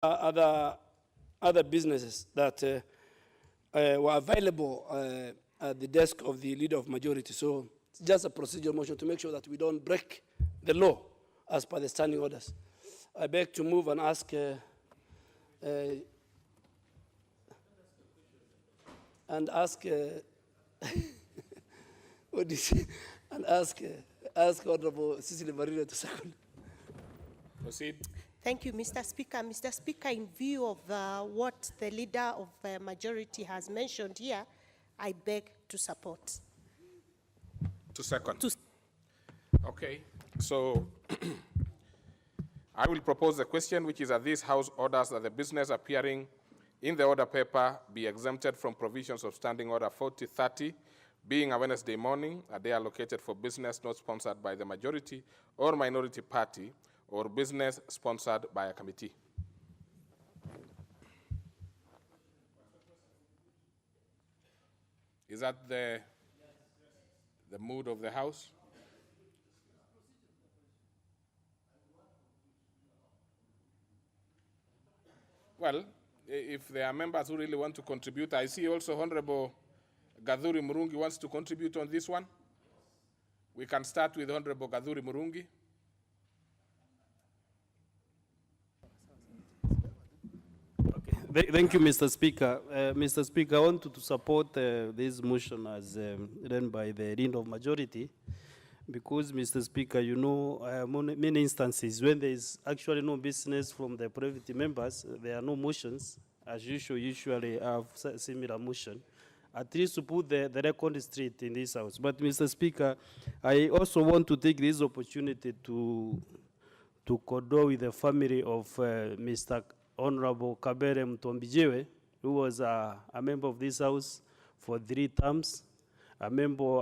other businesses that were available at the desk of the leader of majority. So it's just a procedural motion to make sure that we don't break the law as per the standing orders. I beg to move and ask what is it? And ask Honorable Cecily Marina to second. Proceed. Thank you, Mr. Speaker. Mr. Speaker, in view of what the leader of the majority has mentioned here, I beg to support. To second. Okay, so I will propose the question, which is that this House orders that the business appearing in the order paper be exempted from provisions of Standing Order 4030, being a Wednesday morning, a day allocated for business not sponsored by the majority or minority party, or business sponsored by a committee. Is that the mood of the House? Well, if there are members who really want to contribute, I see also Honorable Gathuri Murungi wants to contribute on this one. We can start with Honorable Gathuri Murungi. Okay. Thank you, Mr. Speaker. Mr. Speaker, I want to support this motion as run by the leader of majority, because, Mr. Speaker, you know, many instances when there is actually no business from the private members, there are no motions. As usual, usually have similar motion, at least to put the record straight in this House. But, Mr. Speaker, I also want to take this opportunity to condole with the family of Mr. Honorable Kabere Mtombijewe, who was a member of this House for 3 terms, a member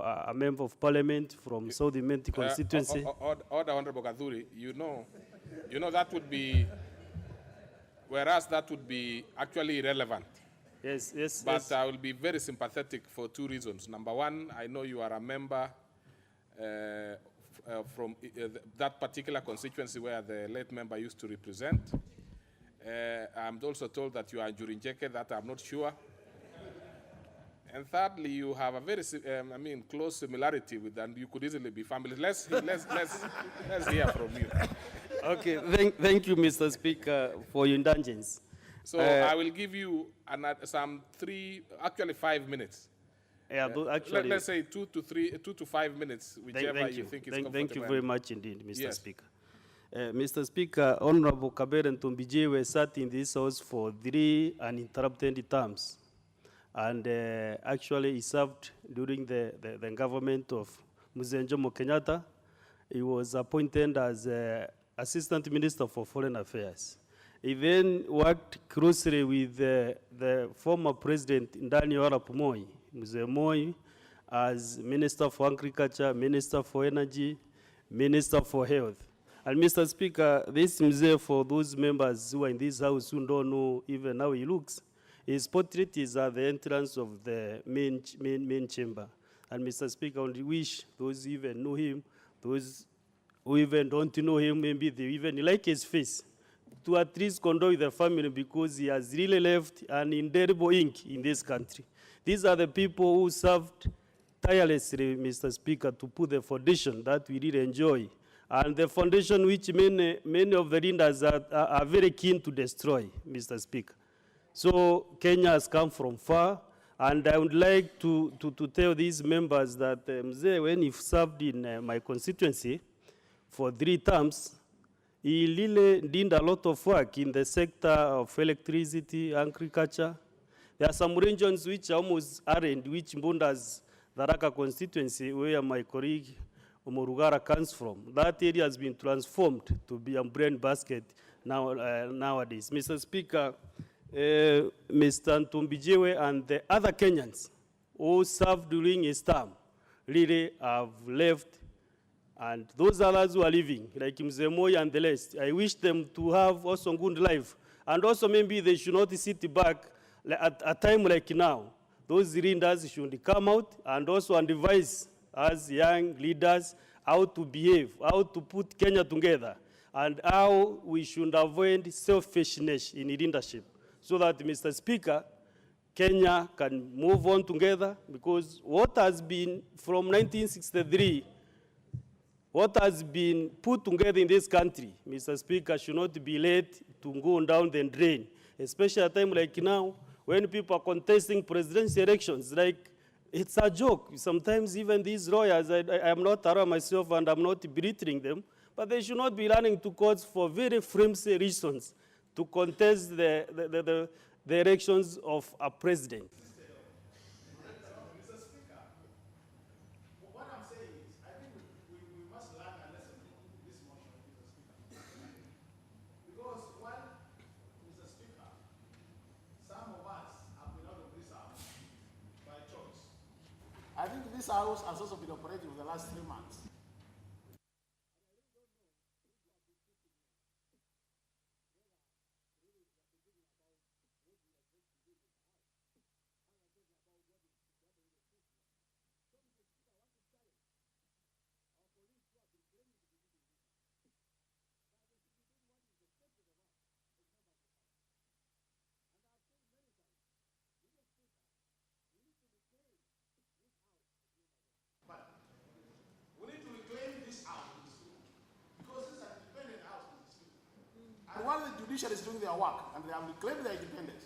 of Parliament from South Imenti constituency. Order, Honorable Gathuri, you know that would be, whereas that would be actually irrelevant. Yes, yes. But yes. I will be very sympathetic for 2 reasons. Number one, I know you are a member from that particular constituency where the late member used to represent. I'm also told that you are Jurinjeke, that I'm not sure. And thirdly, you have a very, close similarity with, and you could easily be family. Let's hear from you. Okay, thank you, Mr. Speaker, for your indulgence. So I will give you some 5 minutes. Yeah, actually, let's say 2 to 5 minutes, whichever you think is comfortable. Thank you very much indeed, Mr. Yes. Speaker. Mr. Speaker, Honorable Kabere Ntombijewe sat in this House for 3 uninterrupted terms. And actually, he served during the government of Mzee Jomo Kenyatta. He was appointed as Assistant Minister for Foreign Affairs. He then worked closely with the former President Ndani Arap Moi, Mzee Moi, as Minister for Agriculture, Minister for Energy, Minister for Health. And Mr. Speaker, this Mzee, for those members who are in this House who don't know even how he looks, his portrait is at the entrance of the main chamber. And Mr. Speaker, I only wish those who even know him, those who even don't know him, maybe they even like his face, to at least condole with the family, because he has really left an indelible ink in this country. These are the people who served tirelessly, Mr. Speaker, to put the foundation that we really enjoy, and the foundation which many of the leaders are very keen to destroy, Mr. Speaker. So Kenya has come from far, and I would like to tell these members that Mzee, when he served in my constituency for 3 terms, he really did a lot of work in the sector of electricity, agriculture. There are some regions which almost aren't, which Mbunda's Tharaka constituency, where my colleague Omorugara comes from. That area has been transformed to be a bread basket nowadays. Mr. Speaker, Mr. Ntombijewe and the other Kenyans who served during his term really have left, and those others who are living, like Mzee Moi and the rest, I wish them to have also good life. And also maybe they should not sit back at a time like now. Those leaders should come out and also advise as young leaders how to behave, how to put Kenya together. and how we should avoid selfishness in leadership so that, Mr. Speaker, Kenya can move on together, because what has been from 1963, what has been put together in this country, Mr. Speaker, should not be let to go down the drain, especially at a time like now when people are contesting presidential elections. Like, it's a joke. Sometimes even these lawyers, I am not around myself and I'm not belittling them, but they should not be running to courts for very flimsy reasons to contest the elections of a president. I think this house has also been operating for the last 3 months. And while the judiciary is doing their work and they have reclaimed their independence,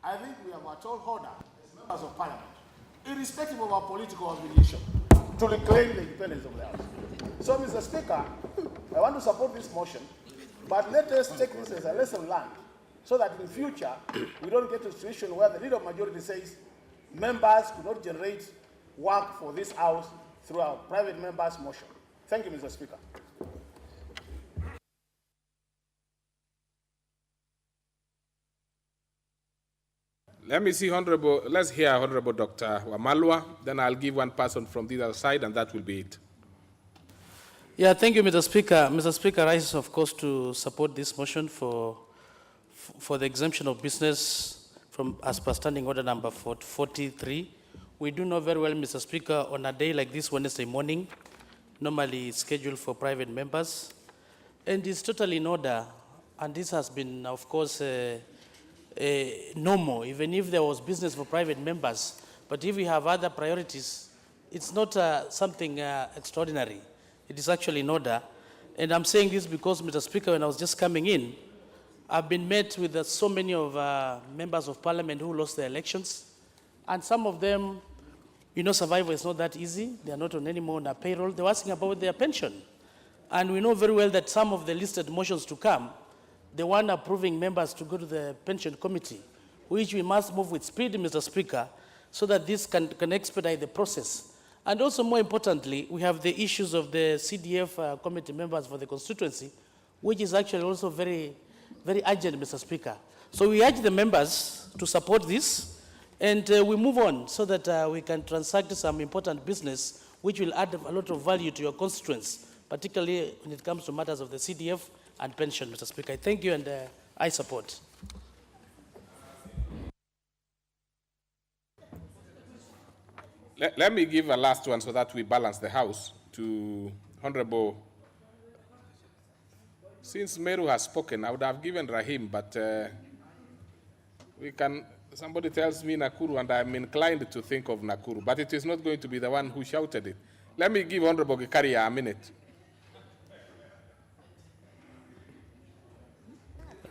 I think we have a tall order as members of parliament, irrespective of our political affiliation, to reclaim the independence of the House. So, Mr. Speaker, I want to support this motion, but let us take this as a lesson learned, so that in future we don't get to a situation where the leader of majority says members could not generate work for this House through our private members' motion. Thank you, Mr. Speaker. Let me see, let's hear Honorable Dr. Wamalwa, then I'll give one person from the other side, and that will be it. Yeah, thank you, Mr. Speaker. Mr. Speaker rises, of course, to support this motion for the exemption of business from as per standing order number 43. We do know very well, Mr. Speaker, on a day like this, Wednesday morning, normally scheduled for private members, and it's totally in order, and this has been, of course, normal, even if there was business for private members. But if we have other priorities, it's not something extraordinary. It is actually in order. And I'm saying this because, Mr. Speaker, when I was just coming in, I've been met with so many of members of parliament who lost their elections. And some of them, you know, survival is not that easy. They are not on any more on a payroll. They're asking about their pension. And we know very well that some of the listed motions to come, the one approving members to go to the pension committee, which we must move with speed, Mr. Speaker, so that this can expedite the process. And also, more importantly, we have the issues of the CDF committee members for the constituency, which is actually also very, very urgent, Mr. Speaker. So we urge the members to support this, and we move on so that we can transact some important business which will add a lot of value to your constituents, particularly when it comes to matters of the CDF and pension, Mr. Speaker. Thank you, and I support. Let me give a last one so that we balance the House to Honorable. Since Meru has spoken, I would have given Rahim, but we can. Somebody tells me Nakuru, and I'm inclined to think of Nakuru, but it is not going to be the one who shouted it. Let me give Honorable Gikaria a minute.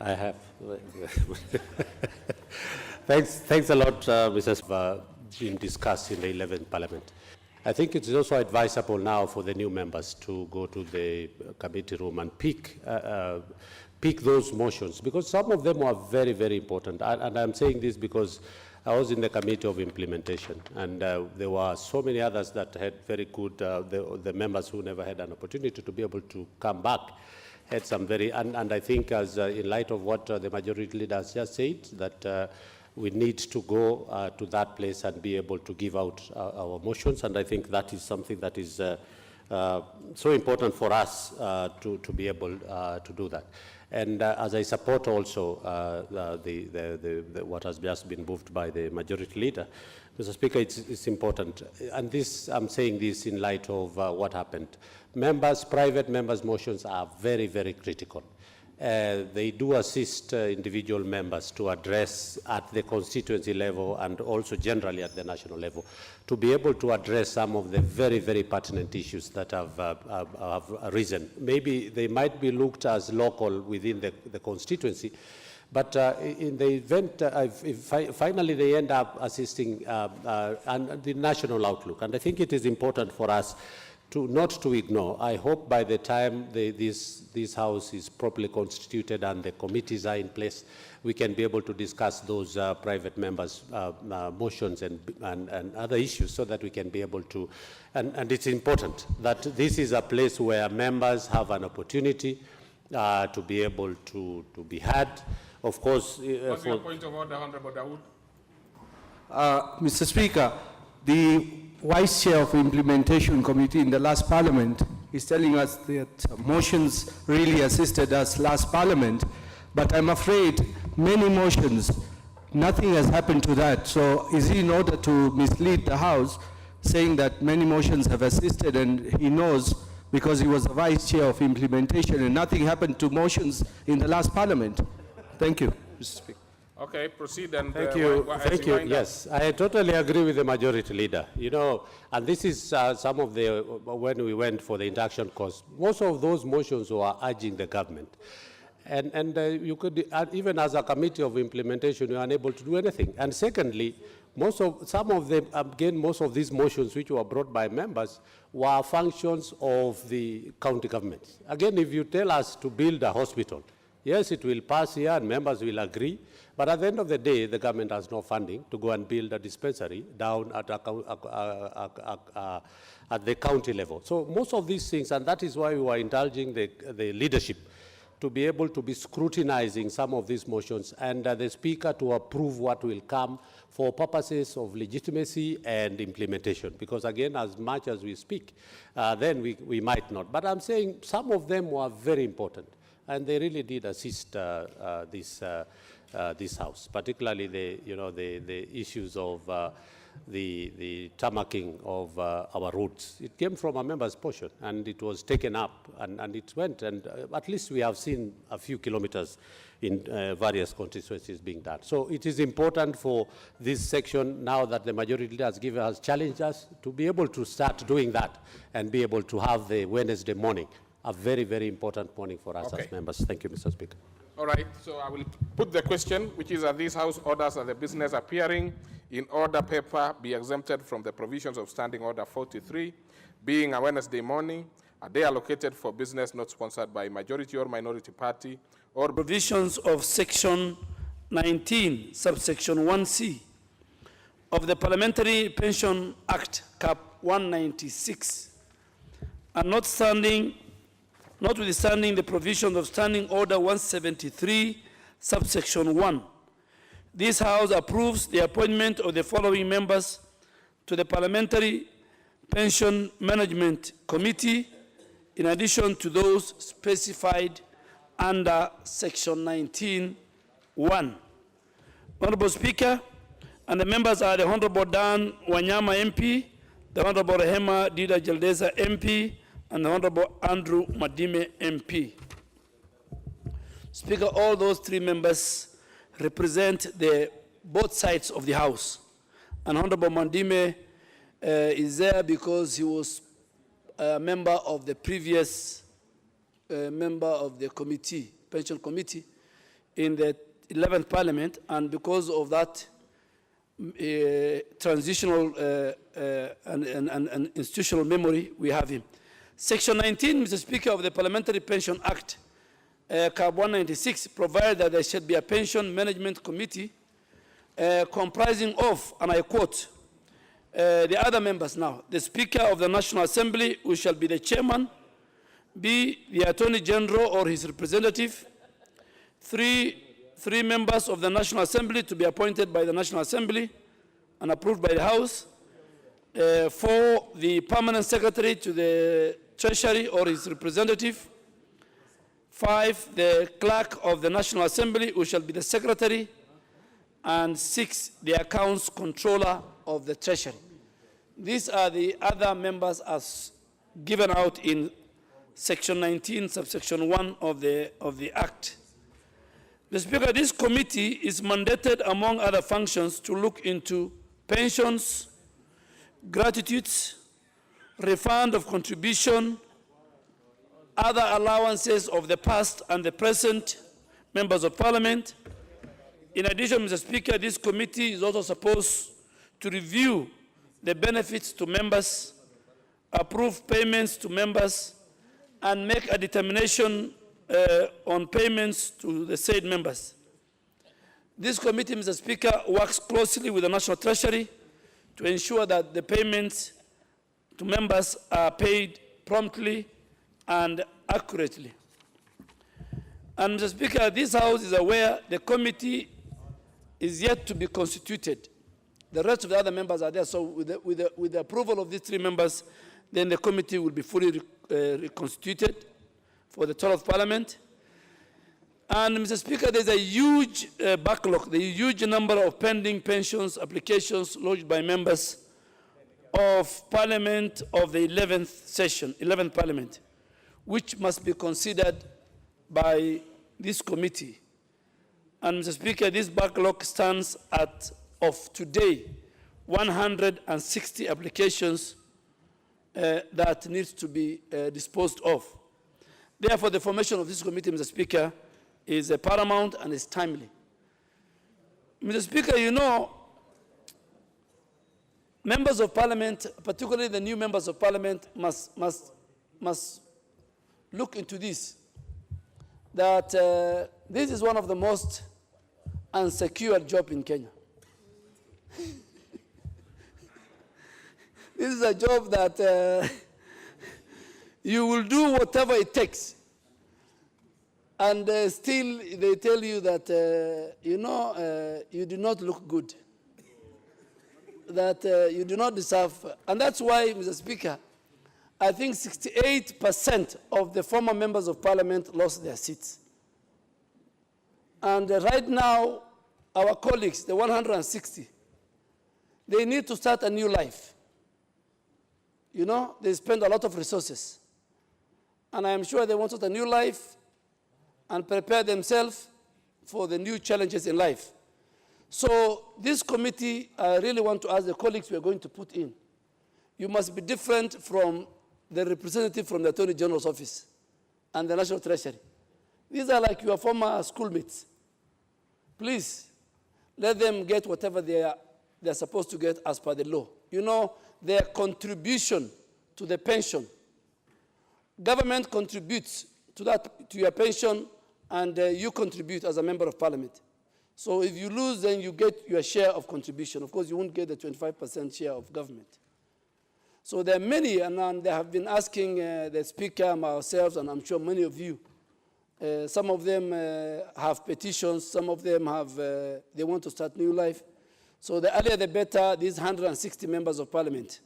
I have. Thanks a lot, Mrs. Been discussed in the 11th Parliament. I think it is also advisable now for the new members to go to the committee room and pick those motions, because some of them are very, very important. And I'm saying this because I was in the committee of implementation, and there were so many others that had very good, the members who never had an opportunity to be able to come back had some very, and I think as in light of what the majority leaders just said, that we need to go to that place and be able to give out our motions, and I think that is something that is so important for us to be able to do that. And as I support also what has just been moved by the majority leader, Mr. Speaker, it's important. And this, I'm saying this in light of what happened. Private members' motions are very, very critical. They do assist individual members to address at the constituency level and also generally at the national level to be able to address some of the very, very pertinent issues that have arisen. Maybe they might be looked as local within the constituency, but in the event, finally they end up assisting the national outlook. And I think it is important for us not to ignore. I hope by the time this House is properly constituted and the committees are in place, we can be able to discuss those private members' motions and other issues so that we can be able to, and it's important that this is a place where members have an opportunity to be able to be heard. Of course, what's your point of order, Honorable Dawood? Mr. Speaker, the Vice Chair of Implementation Committee in the last Parliament is telling us that motions really assisted us last Parliament, but I'm afraid many motions, nothing has happened to that. So is he in order to mislead the House, saying that many motions have assisted and he knows because he was the Vice Chair of Implementation and nothing happened to motions in the last Parliament? Thank you, Mr. Speaker. Okay, proceed and thank you. Thank you. Yes, I totally agree with the majority leader. You know, and this is some of the when we went for the induction course. Most of those motions were urging the government, and you could even as a committee of implementation, you are unable to do anything. And secondly, most of these motions which were brought by members were functions of the county governments. Again, if you tell us to build a hospital, yes, it will pass here and members will agree. But at the end of the day, the government has no funding to go and build a dispensary down at the county level. So most of these things, and that is why we were indulging the leadership to be able to be scrutinizing some of these motions and the Speaker to approve what will come for purposes of legitimacy and implementation. Because again, as much as we speak, then we might not. But I'm saying some of them were very important, and they really did assist this House, particularly the issues of the tarmacking of our roads. It came from a member's portion, and it was taken up, and it went, and at least we have seen a few kilometers in various constituencies being done. So it is important for this section, now that the majority leader has challenged us, to be able to start doing that and be able to have the Wednesday morning a very, very important morning for us as members. Thank you, Mr. Speaker. All right, so I will put the question, which is that these House orders and the business appearing in order paper be exempted from the provisions of Standing Order 43, being a Wednesday morning, a day allocated for business not sponsored by majority or minority party, or provisions of Section 19, subsection 1C of the Parliamentary Pension Act, Cap 196, and notwithstanding the provisions of Standing Order 173, subsection 1. This House approves the appointment of the following members to the Parliamentary Pension Management Committee, in addition to those specified under Section 19(1). Honorable Speaker, and the members are the Honorable Dan Wanyama MP, the Honorable Rehema Dida Jaldeza MP, and the Honorable Andrew Madime MP. Speaker, all those three members represent both sides of the House. And Honorable Madime is there because he was a member of the previous member of the committee, pension committee, in the 11th Parliament, and because of that transitional and institutional memory, we have him. Section 19, Mr. Speaker, of the Parliamentary Pension Act, Cap 196, provides that there should be a pension management committee comprising of, and I quote, the other members now, the Speaker of the National Assembly, who shall be the chairman, B, the Attorney General or his representative, three members of the National Assembly to be appointed by the National Assembly and approved by the House, 4, the Permanent Secretary to the Treasury or his representative, 5, the clerk of the National Assembly, who shall be the secretary. And 6, the accounts controller of the treasury. These are the other members as given out in section 19, subsection 1 of the Act. Mr. Speaker, this committee is mandated, among other functions, to look into pensions, gratuities, refund of contribution, other allowances of the past and the present members of parliament. In addition, Mr. Speaker, this committee is also supposed to review the benefits to members, approve payments to members, and make a determination on payments to the said members. This committee, Mr. Speaker, works closely with the National Treasury to ensure that the payments to members are paid promptly and accurately. And Mr. Speaker, this House is aware the committee is yet to be constituted. The rest of the other members are there, so with the approval of these 3 members, then the committee will be fully reconstituted for the 12th Parliament. And Mr. Speaker, there's a huge backlog, the huge number of pending pensions applications lodged by members of Parliament of the 11th Parliament, which must be considered by this committee. And Mr. Speaker, this backlog stands at, of today, 160 applications that needs to be disposed of. Therefore, the formation of this committee, Mr. Speaker, is paramount and is timely. Mr. Speaker, you know, members of parliament, particularly the new members of parliament, must look into this, that this is one of the most unsecure jobs in Kenya. This is a job that you will do whatever it takes. And still they tell you that, you do not look good, that you do not deserve. And that's why, Mr. Speaker, I think 68% of the former members of parliament lost their seats. And right now, our colleagues, the 160, they need to start a new life. You know, they spend a lot of resources. And I am sure they want to start a new life and prepare themselves for the new challenges in life. So this committee, I really want to ask the colleagues we are going to put in. You must be different from the representative from the Attorney General's office and the National Treasury. These are like your former schoolmates. Please, let them get whatever they are supposed to get as per the law. You know, their contribution to the pension. Government contributes to your pension, and you contribute as a member of parliament. So if you lose, then you get your share of contribution. Of course, you won't get the 25% share of government. So there are many, and they have been asking the Speaker, ourselves, and I'm sure many of you. Some of them have petitions. Some of them have, they want to start new life. So the earlier the better, these 160 members of parliament.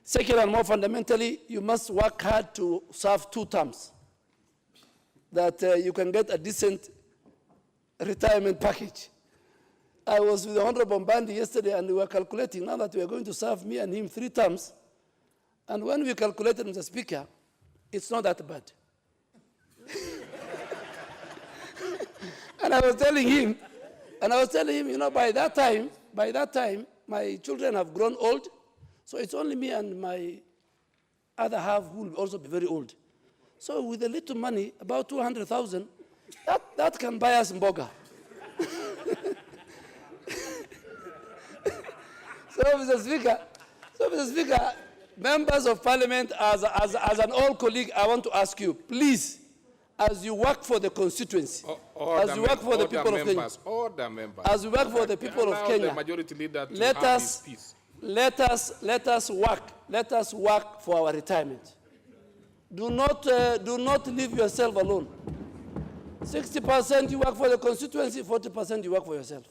Second and more fundamentally, you must work hard to serve 2 terms, that you can get a decent retirement package. I was with the Honorable Mbandi yesterday, and we were calculating now that we are going to serve me and him 3 terms. And when we calculated, Mr. Speaker, it's not that bad. And I was telling him, you know, by that time, my children have grown old, so it's only me and my other half who will also be very old. So with a little money, about 200,000, that can buy us mboga. So, Mr. Speaker, members of parliament, as an old colleague, I want to ask you, please, as you work for the constituency, as you work for the people of Kenya, as you work for the people of Kenya, let us work for our retirement. Do not leave yourself alone. 60% you work for the constituency, 40% you work for yourself.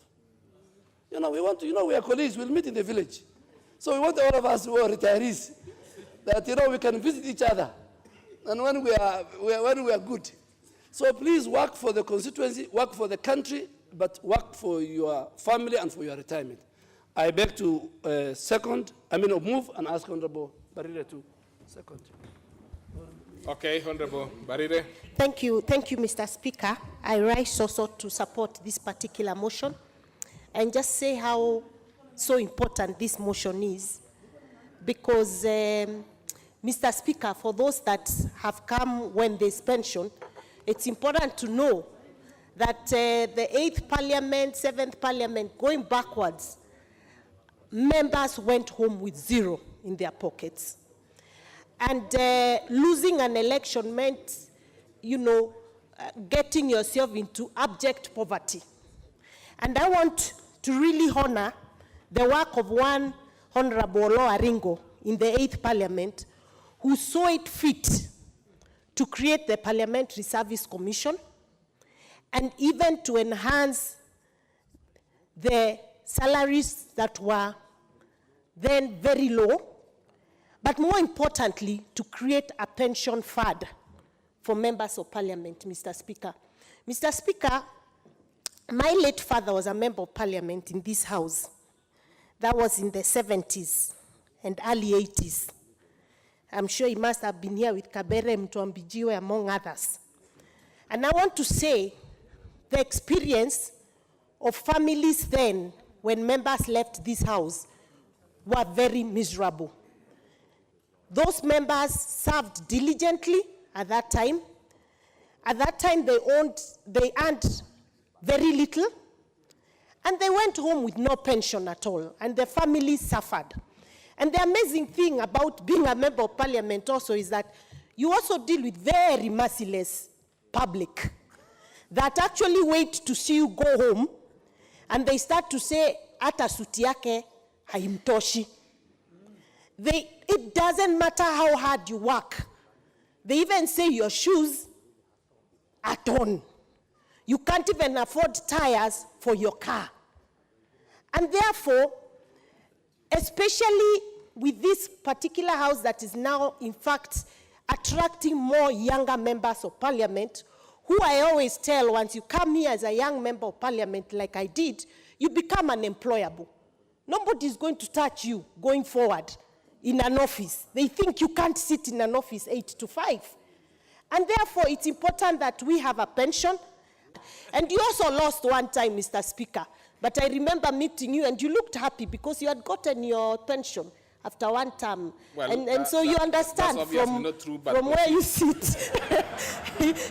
You know, we are colleagues, we'll meet in the village. So we want all of us who are retirees, that, you know, we can visit each other. And when we are good. So please work for the constituency, work for the country, but work for your family and for your retirement. I beg to move and ask Honorable Barire to second. Okay, Honorable Barire. Thank you, Mr. Speaker. I rise also to support this particular motion and just say how so important this motion is, because, Mr. Speaker, for those that have come when there's pension, it's important to know that the 8th Parliament, 7th Parliament, going backwards, members went home with zero in their pockets. And losing an election meant, getting yourself into abject poverty. And I want to really honor the work of one Honorable Olo Aringo in the 8th Parliament, who saw it fit to create the Parliamentary Service Commission and even to enhance the salaries that were then very low, but more importantly, to create a pension fund for members of Parliament, Mr. Speaker. Mr. Speaker, my late father was a member of Parliament in this House. That was in the 70s and early 80s. I'm sure he must have been here with Kabere Mtuambijiwe, among others. And I want to say the experience of families then, when members left this House, were very miserable. Those members served diligently at that time. At that time, they earned very little, and they went home with no pension at all, and their families suffered. And the amazing thing about being a member of Parliament also is that you also deal with very merciless public that actually wait to see you go home, and they start to say, "Ata suti yake haimtoshi." It doesn't matter how hard you work. They even say your shoes are torn. You can't even afford tires for your car. And therefore, especially with this particular House that is now, in fact, attracting more younger members of Parliament, who I always tell, once you come here as a young member of Parliament, like I did, you become unemployable. Nobody is going to touch you going forward in an office. They think you can't sit in an office 8 to 5. And therefore, it's important that we have a pension. And you also lost one time, Mr. Speaker. But I remember meeting you, and you looked happy because you had gotten your pension after one term. Well, and so you understand from where you sit.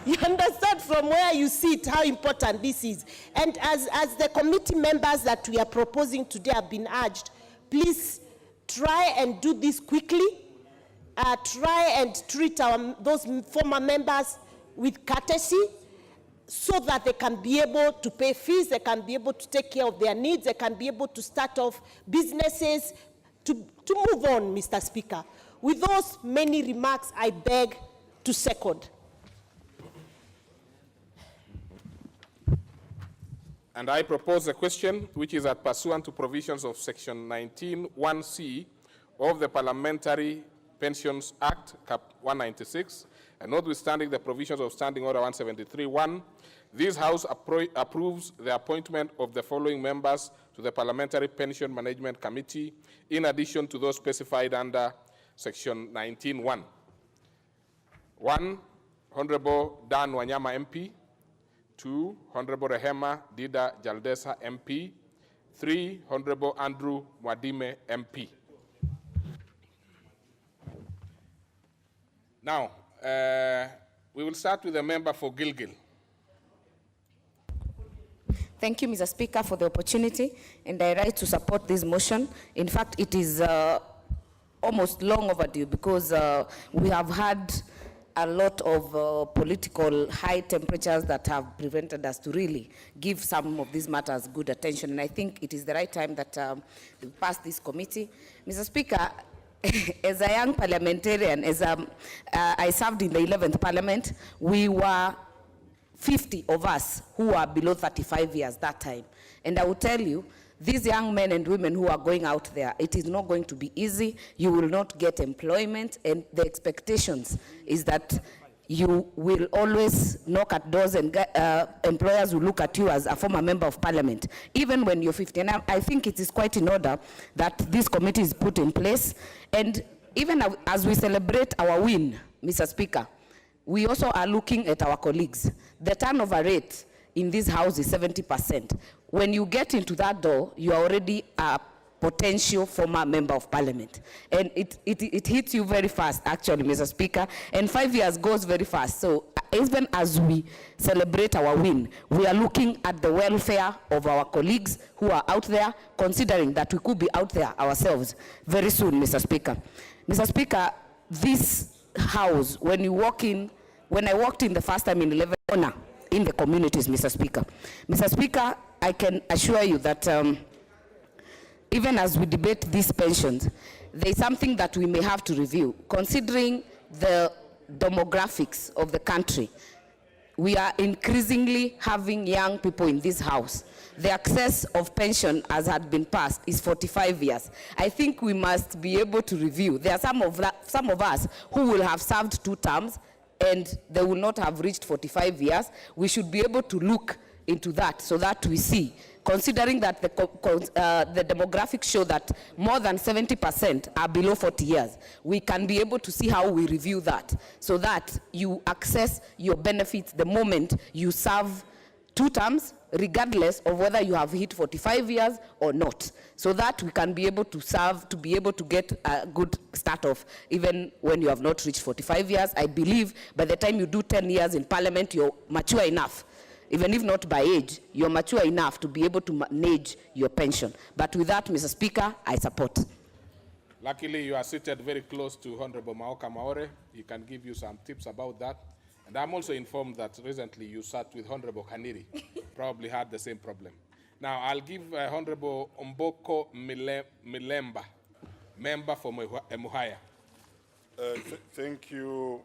You understand from where you sit how important this is. And as the committee members that we are proposing today have been urged, please try and do this quickly. Try and treat those former members with courtesy, so that they can be able to pay fees, they can be able to take care of their needs, they can be able to start off businesses, to move on, Mr. Speaker. With those many remarks, I beg to second. And I propose a question which is that pursuant to provisions of Section 19(1)(c) of the Parliamentary Pensions Act, Cap 196, and notwithstanding the provisions of Standing Order 173(1), this House approves the appointment of the following members to the Parliamentary Pension Management Committee, in addition to those specified under Section 19(1). 1, Honorable Dan Wanyama MP. 2, Honorable Rehema Dida Jaldesa MP. 3, Honorable Andrew Mwadime MP. Now, we will start with the member for Gilgil. Thank you, Mr. Speaker, for the opportunity, and I rise to support this motion. In fact, it is almost long overdue because we have had a lot of political high temperatures that have prevented us to really give some of these matters good attention, and I think it is the right time that we pass this committee. Mr. Speaker, as a young parliamentarian, I served in the 11th Parliament, we were 50 of us who were below 35 years that time. And I will tell you, these young men and women who are going out there, it is not going to be easy. You will not get employment, and the expectations is that you will always knock at doors and employers will look at you as a former member of parliament. Even when you're 50, and I think it is quite in order that this committee is put in place. And even as we celebrate our win, Mr. Speaker, we also are looking at our colleagues. The turnover rate in this house is 70%. When you get into that door, you are already a potential former member of parliament. And it hits you very fast, actually, Mr. Speaker, and 5 years goes very fast. So even as we celebrate our win, we are looking at the welfare of our colleagues who are out there, considering that we could be out there ourselves very soon, Mr. Speaker. Mr. Speaker, this house, when I walked in the first time in 11 honor in the communities, Mr. Speaker. Mr. Speaker, I can assure you that even as we debate these pensions, there is something that we may have to review. Considering the demographics of the country, we are increasingly having young people in this house. The excess of pension, as had been passed, is 45 years. I think we must be able to review. There are some of us who will have served 2 terms and they will not have reached 45 years. We should be able to look into that so that we see, considering that the demographics show that more than 70% are below 40 years, we can be able to see how we review that so that you access your benefits the moment you serve 2 terms, regardless of whether you have hit 45 years or not, so that we can be able to serve, to be able to get a good start off, even when you have not reached 45 years. I believe by the time you do 10 years in parliament, you're mature enough. Even if not by age, you're mature enough to be able to manage your pension. But with that, Mr. Speaker, I support. Luckily, you are seated very close to Honorable Maoka Maore. He can give you some tips about that. And I'm also informed that recently you sat with Honorable Kaniri. Probably had the same problem. Now, I'll give Honorable Omboko Milemba, member for Emuhaya. Thank you,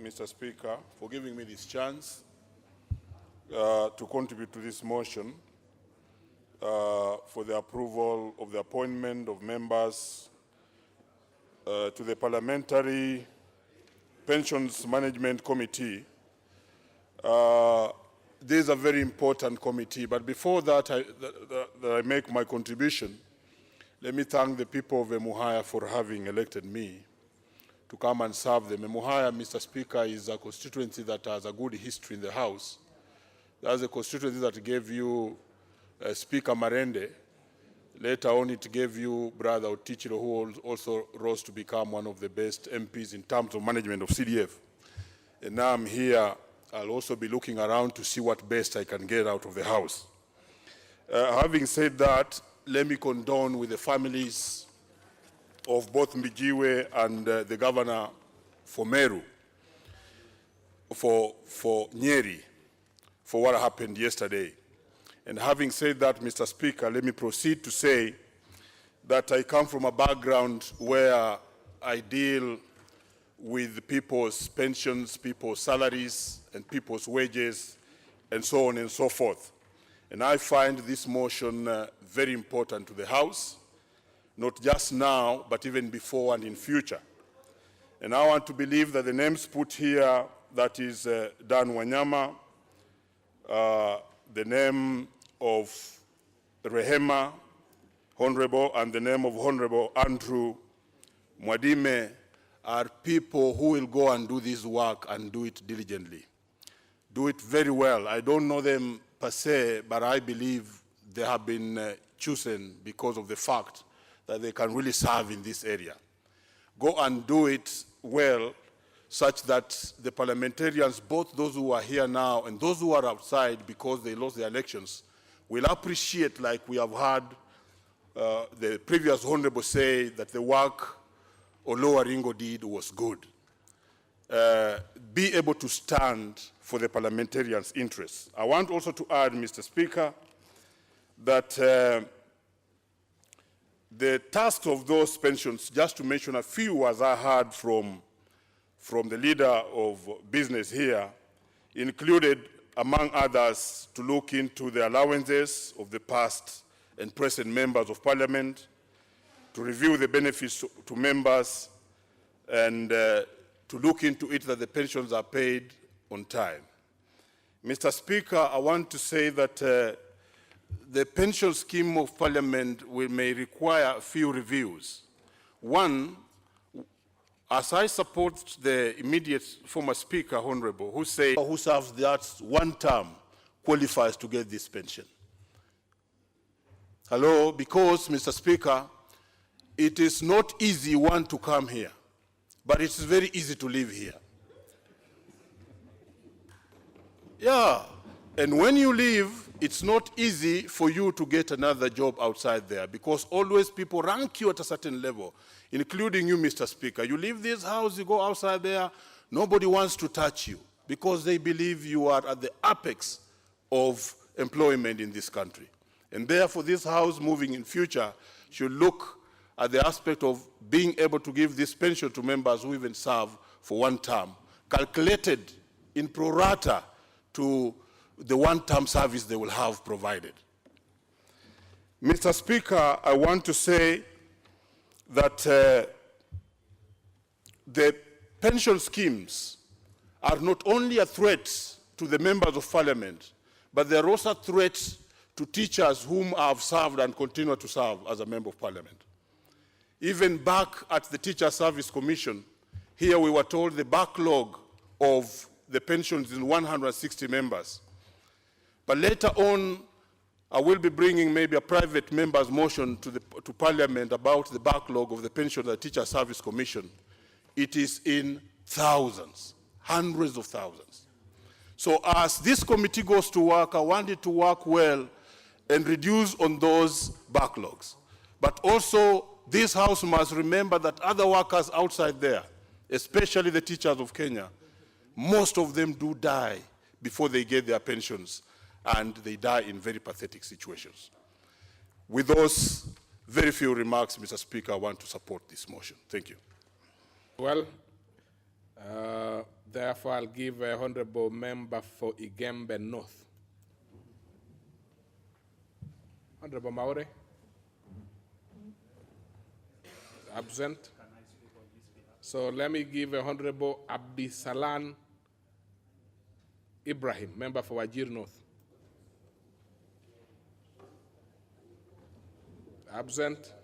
Mr. Speaker, for giving me this chance to contribute to this motion for the approval of the appointment of members to the Parliamentary Pensions Management Committee. This is a very important committee, but before that I make my contribution, let me thank the people of Emuhaya for having elected me to come and serve them. Emuhaya, Mr. Speaker, is a constituency that has a good history in the House. That's a constituency that gave you Speaker Marende. Later on, it gave you Brother Otichiro, who also rose to become one of the best MPs in terms of management of CDF. And now I'm here. I'll also be looking around to see what best I can get out of the House. Having said that, let me condone with the families of both Mbijiwe and the governor for Meru, for Nyeri, for what happened yesterday. And having said that, Mr. Speaker, let me proceed to say that I come from a background where I deal with people's pensions, people's salaries, and people's wages, and so on and so forth. And I find this motion very important to the House, not just now, but even before and in future. And I want to believe that the names put here, that is Dan Wanyama, the name of Rehema, Honorable, and the name of Honorable Andrew Mwadime, are people who will go and do this work and do it diligently. Do it very well. I don't know them per se, but I believe they have been chosen because of the fact that they can really serve in this area. Go and do it well, such that the parliamentarians, both those who are here now and those who are outside because they lost their elections, will appreciate, like we have heard the previous Honorable say, that the work Olo Waringo did was good. Be able to stand for the parliamentarians' interests. I want also to add, Mr. Speaker, that the task of those pensions, just to mention a few as I heard from the leader of business here, included, among others, to look into the allowances of the past and present members of parliament, to review the benefits to members, and to to look into it that the pensions are paid on time. Mr. Speaker, I want to say that the pension scheme of Parliament may require a few reviews. One, as I support the immediate former Speaker, Honorable, who said who serves that one term qualifies to get this pension. Hello, because, Mr. Speaker, it is not easy, one, to come here, but it's very easy to live here. Yeah, and when you leave, it's not easy for you to get another job outside there because always people rank you at a certain level, including you, Mr. Speaker. You leave this house, you go outside there, nobody wants to touch you because they believe you are at the apex of employment in this country. And therefore, this House, moving in future, should look at the aspect of being able to give this pension to members who even serve for one term, calculated in pro rata to the one-term service they will have provided. Mr. Speaker, I want to say that the pension schemes are not only a threat to the members of Parliament, but they are also a threat to teachers whom I have served and continue to serve as a member of Parliament. Even back at the Teacher Service Commission, here we were told the backlog of the pensions is 160 members. But later on, I will be bringing maybe a private member's motion to Parliament about the backlog of the pension of the Teacher Service Commission. It is in thousands, hundreds of thousands. So as this committee goes to work, I want it to work well and reduce on those backlogs. But also, this House must remember that other workers outside there, especially the teachers of Kenya, most of them do die before they get their pensions, and they die in very pathetic situations. With those very few remarks, Mr. Speaker, I want to support this motion. Thank you. Well, therefore, I'll give a honorable member for Igembe North. Honorable Maure. Absent. So let me give a honorable Abdisalan Ibrahim, member for Wajir North. Absent.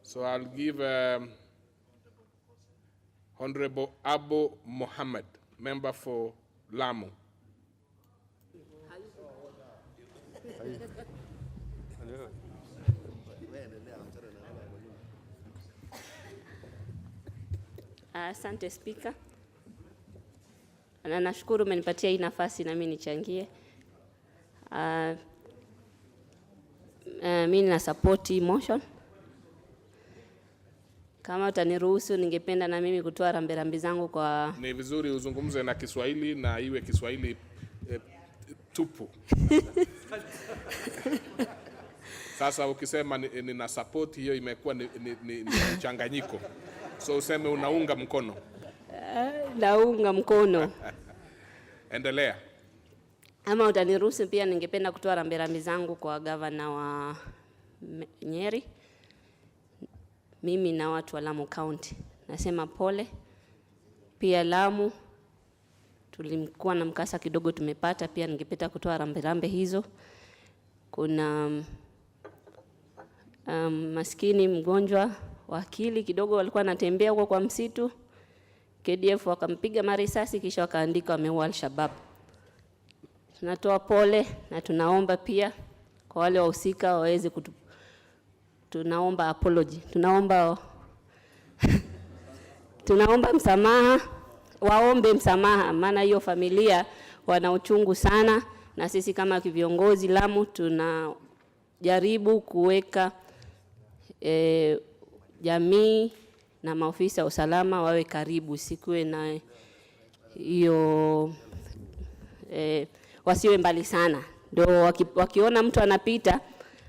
So I'll give Honorable Abu Mohammed, member for Lamu. Asante Speaker. Na nashukuru umenipatia hii nafasi na mimi nichangie. Mimi na support hii motion. Kama utaniruhusu ningependa na mimi kutoa rambirambi zangu kwa... Ni vizuri uzungumze na Kiswahili na iwe Kiswahili tupu. Sasa ukisema nina support hiyo imekuwa ni mchanganyiko. So useme unaunga mkono. Naunga mkono. Endelea. Ama utaniruhusu pia ningependa kutoa rambirambi zangu kwa gavana wa Nyeri. Mimi na watu wa Lamu County. Nasema pole. Pia Lamu tulikuwa na mkasa kidogo tumepata, pia ningependa kutoa rambirambi hizo. Kuna maskini mgonjwa wa akili kidogo walikuwa anatembea huko kwa msitu. KDF wakampiga marisasi kisha wakaandika wameua Al-Shabaab. Tunatoa pole na tunaomba pia kwa wale wahusika waweze tunaomba apology. Tunaomba msamaha, waombe msamaha maana hiyo familia wana uchungu sana, na sisi kama viongozi Lamu tunajaribu kuweka jamii na maofisa usalama wawe karibu, sikuwe na hiyo wasiwe mbali sana. Ndio wakiona mtu anapita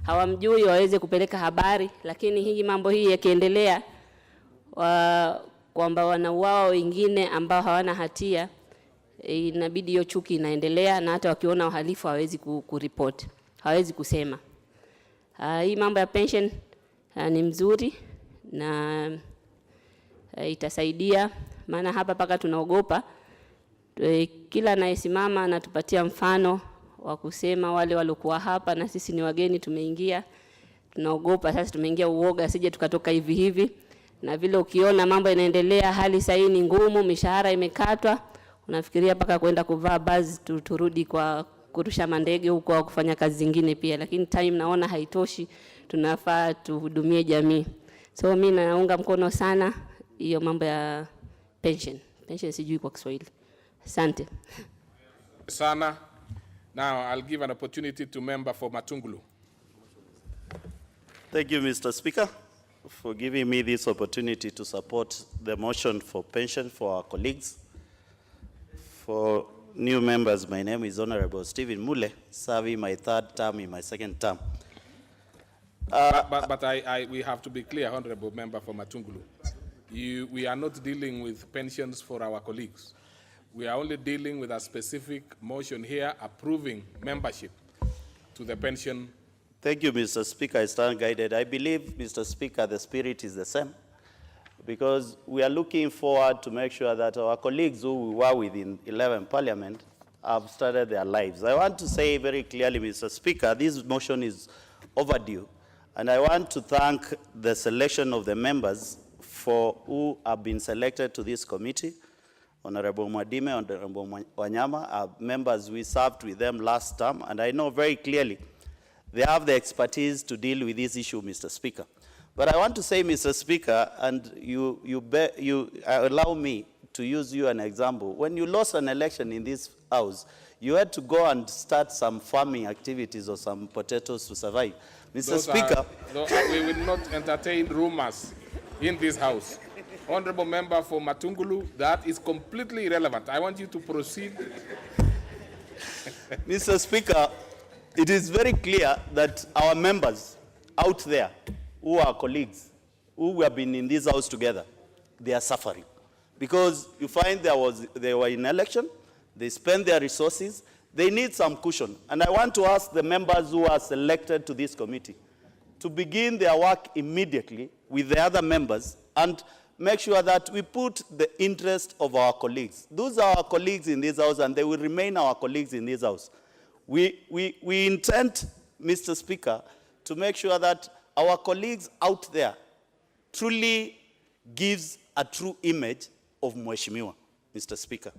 hawamjui waweze kupeleka habari, lakini hii mambo hii yakiendelea kwamba wanauawa wengine ambao hawana hatia, inabidi hiyo chuki inaendelea, na hata wakiona uhalifu hawezi kuripoti, hawezi kusema. Hii mambo ya pension ni mzuri na itasaidia maana hapa paka tunaogopa. Kila anayesimama anatupatia mfano wa kusema wale waliokuwa hapa na sisi ni wageni tumeingia. Tunaogopa sasa, tumeingia uoga sije tukatoka hivi hivi. Na vile ukiona mambo yanaendelea, hali sasa ni ngumu, mishahara imekatwa, unafikiria paka kwenda kuvaa bazi turudi kwa kurusha mandege huko au kufanya kazi zingine pia, lakini time naona haitoshi, tunafaa tuhudumie jamii. So mimi naunga mkono sana hiyo mambo ya pension. Pension sijui kwa Kiswahili. Asante. Sana. Now I'll give an opportunity to member for Matungulu. Thank you, Mr. Speaker, for giving me this opportunity to support the motion for pension for our colleagues. For new members, my name is Honorable Stephen Mule, serving my 3rd term in my 2nd term. But we have to be clear, Honorable Member for Matungulu. We are not dealing with pensions for our colleagues. We are only dealing with a specific motion here approving membership to the pension. Thank you, Mr. Speaker. I stand guided. I believe, Mr. Speaker, the spirit is the same, because we are looking forward to make sure that our colleagues who we were with in 11 Parliament have started their lives. I want to say very clearly, Mr. Speaker, this motion is overdue, and I want to thank the selection of the members for who have been selected to this committee. Honorable Mwadime, Honorable Wanyama are members we served with them last term, and I know very clearly they have the expertise to deal with this issue, Mr. Speaker. But I want to say, Mr. Speaker, and you allow me to use you an example. When you lost an election in this house, you had to go and start some farming activities or some potatoes to survive. Mr. Speaker. We will not entertain rumors in this house. Honorable Member for Matungulu, that is completely irrelevant. I want you to proceed. Mr. Speaker, it is very clear that our members out there, who are colleagues, who have been in this house together, they are suffering. Because you find they were in election, they spend their resources, they need some cushion. And I want to ask the members who are selected to this committee to begin their work immediately with the other members and make sure that we put the interest of our colleagues. Those are our colleagues in this house, and they will remain our colleagues in this house. We intend, Mr. Speaker, to make sure that our colleagues out there truly gives a true image of Mheshimiwa, Mr. Speaker.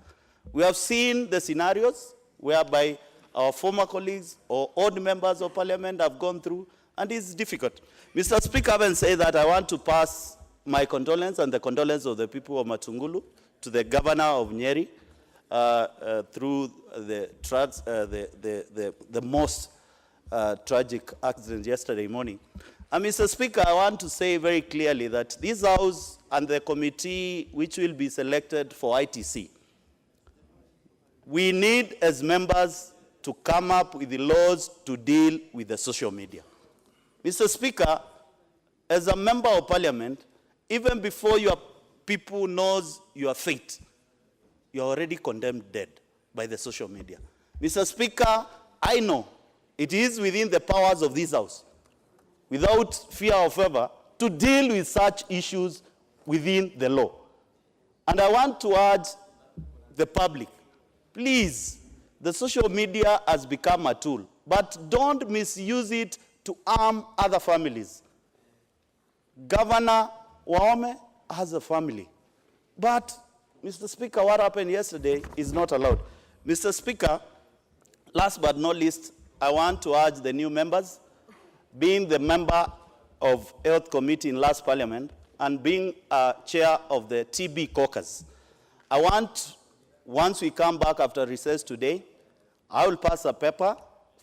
We have seen the scenarios whereby our former colleagues or old members of parliament have gone through, and it's difficult. Mr. Speaker, having said that, I want to pass my condolence and the condolence of the people of Matungulu to the governor of Nyeri through the most tragic accident yesterday morning. And Mr. Speaker, I want to say very clearly that this House and the committee which will be selected for ITC, we need as members to come up with the laws to deal with the social media. Mr. Speaker, as a member of parliament, even before your people knows your fate, you're already condemned dead by the social media. Mr. Speaker, I know it is within the powers of this House, without fear of favor, to deal with such issues within the law. And I want to urge the public, please, the social media has become a tool, but don't misuse it to harm other families. Governor Waome has a family. But, Mr. Speaker, what happened yesterday is not allowed. Mr. Speaker, last but not least, I want to urge the new members, being the member of Health Committee in last Parliament and being chair of the TB caucus. I want, once we come back after recess today, I will pass a paper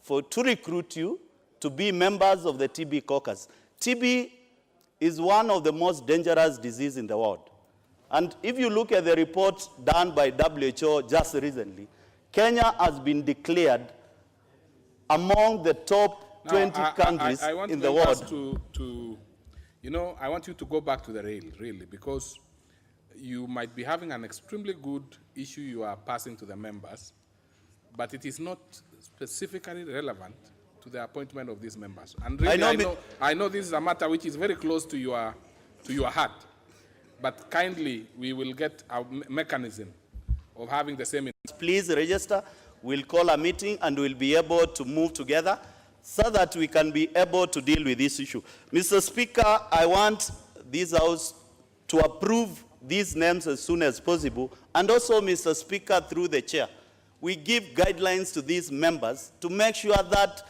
to recruit you to be members of the TB caucus. TB is one of the most dangerous diseases in the world. And if you look at the report done by WHO just recently, Kenya has been declared among the top 20 countries in the world. I want you to go back to the rail, really, because you might be having an extremely good issue you are passing to the members, but it is not specifically relevant to the appointment of these members. And really, I know this is a matter which is very close to your heart. but kindly we will get a mechanism of having the same. Please register. We'll call a meeting and we'll be able to move together so that we can be able to deal with this issue. Mr. Speaker, I want this House to approve these names as soon as possible. And also, Mr. Speaker, through the chair, we give guidelines to these members to make sure that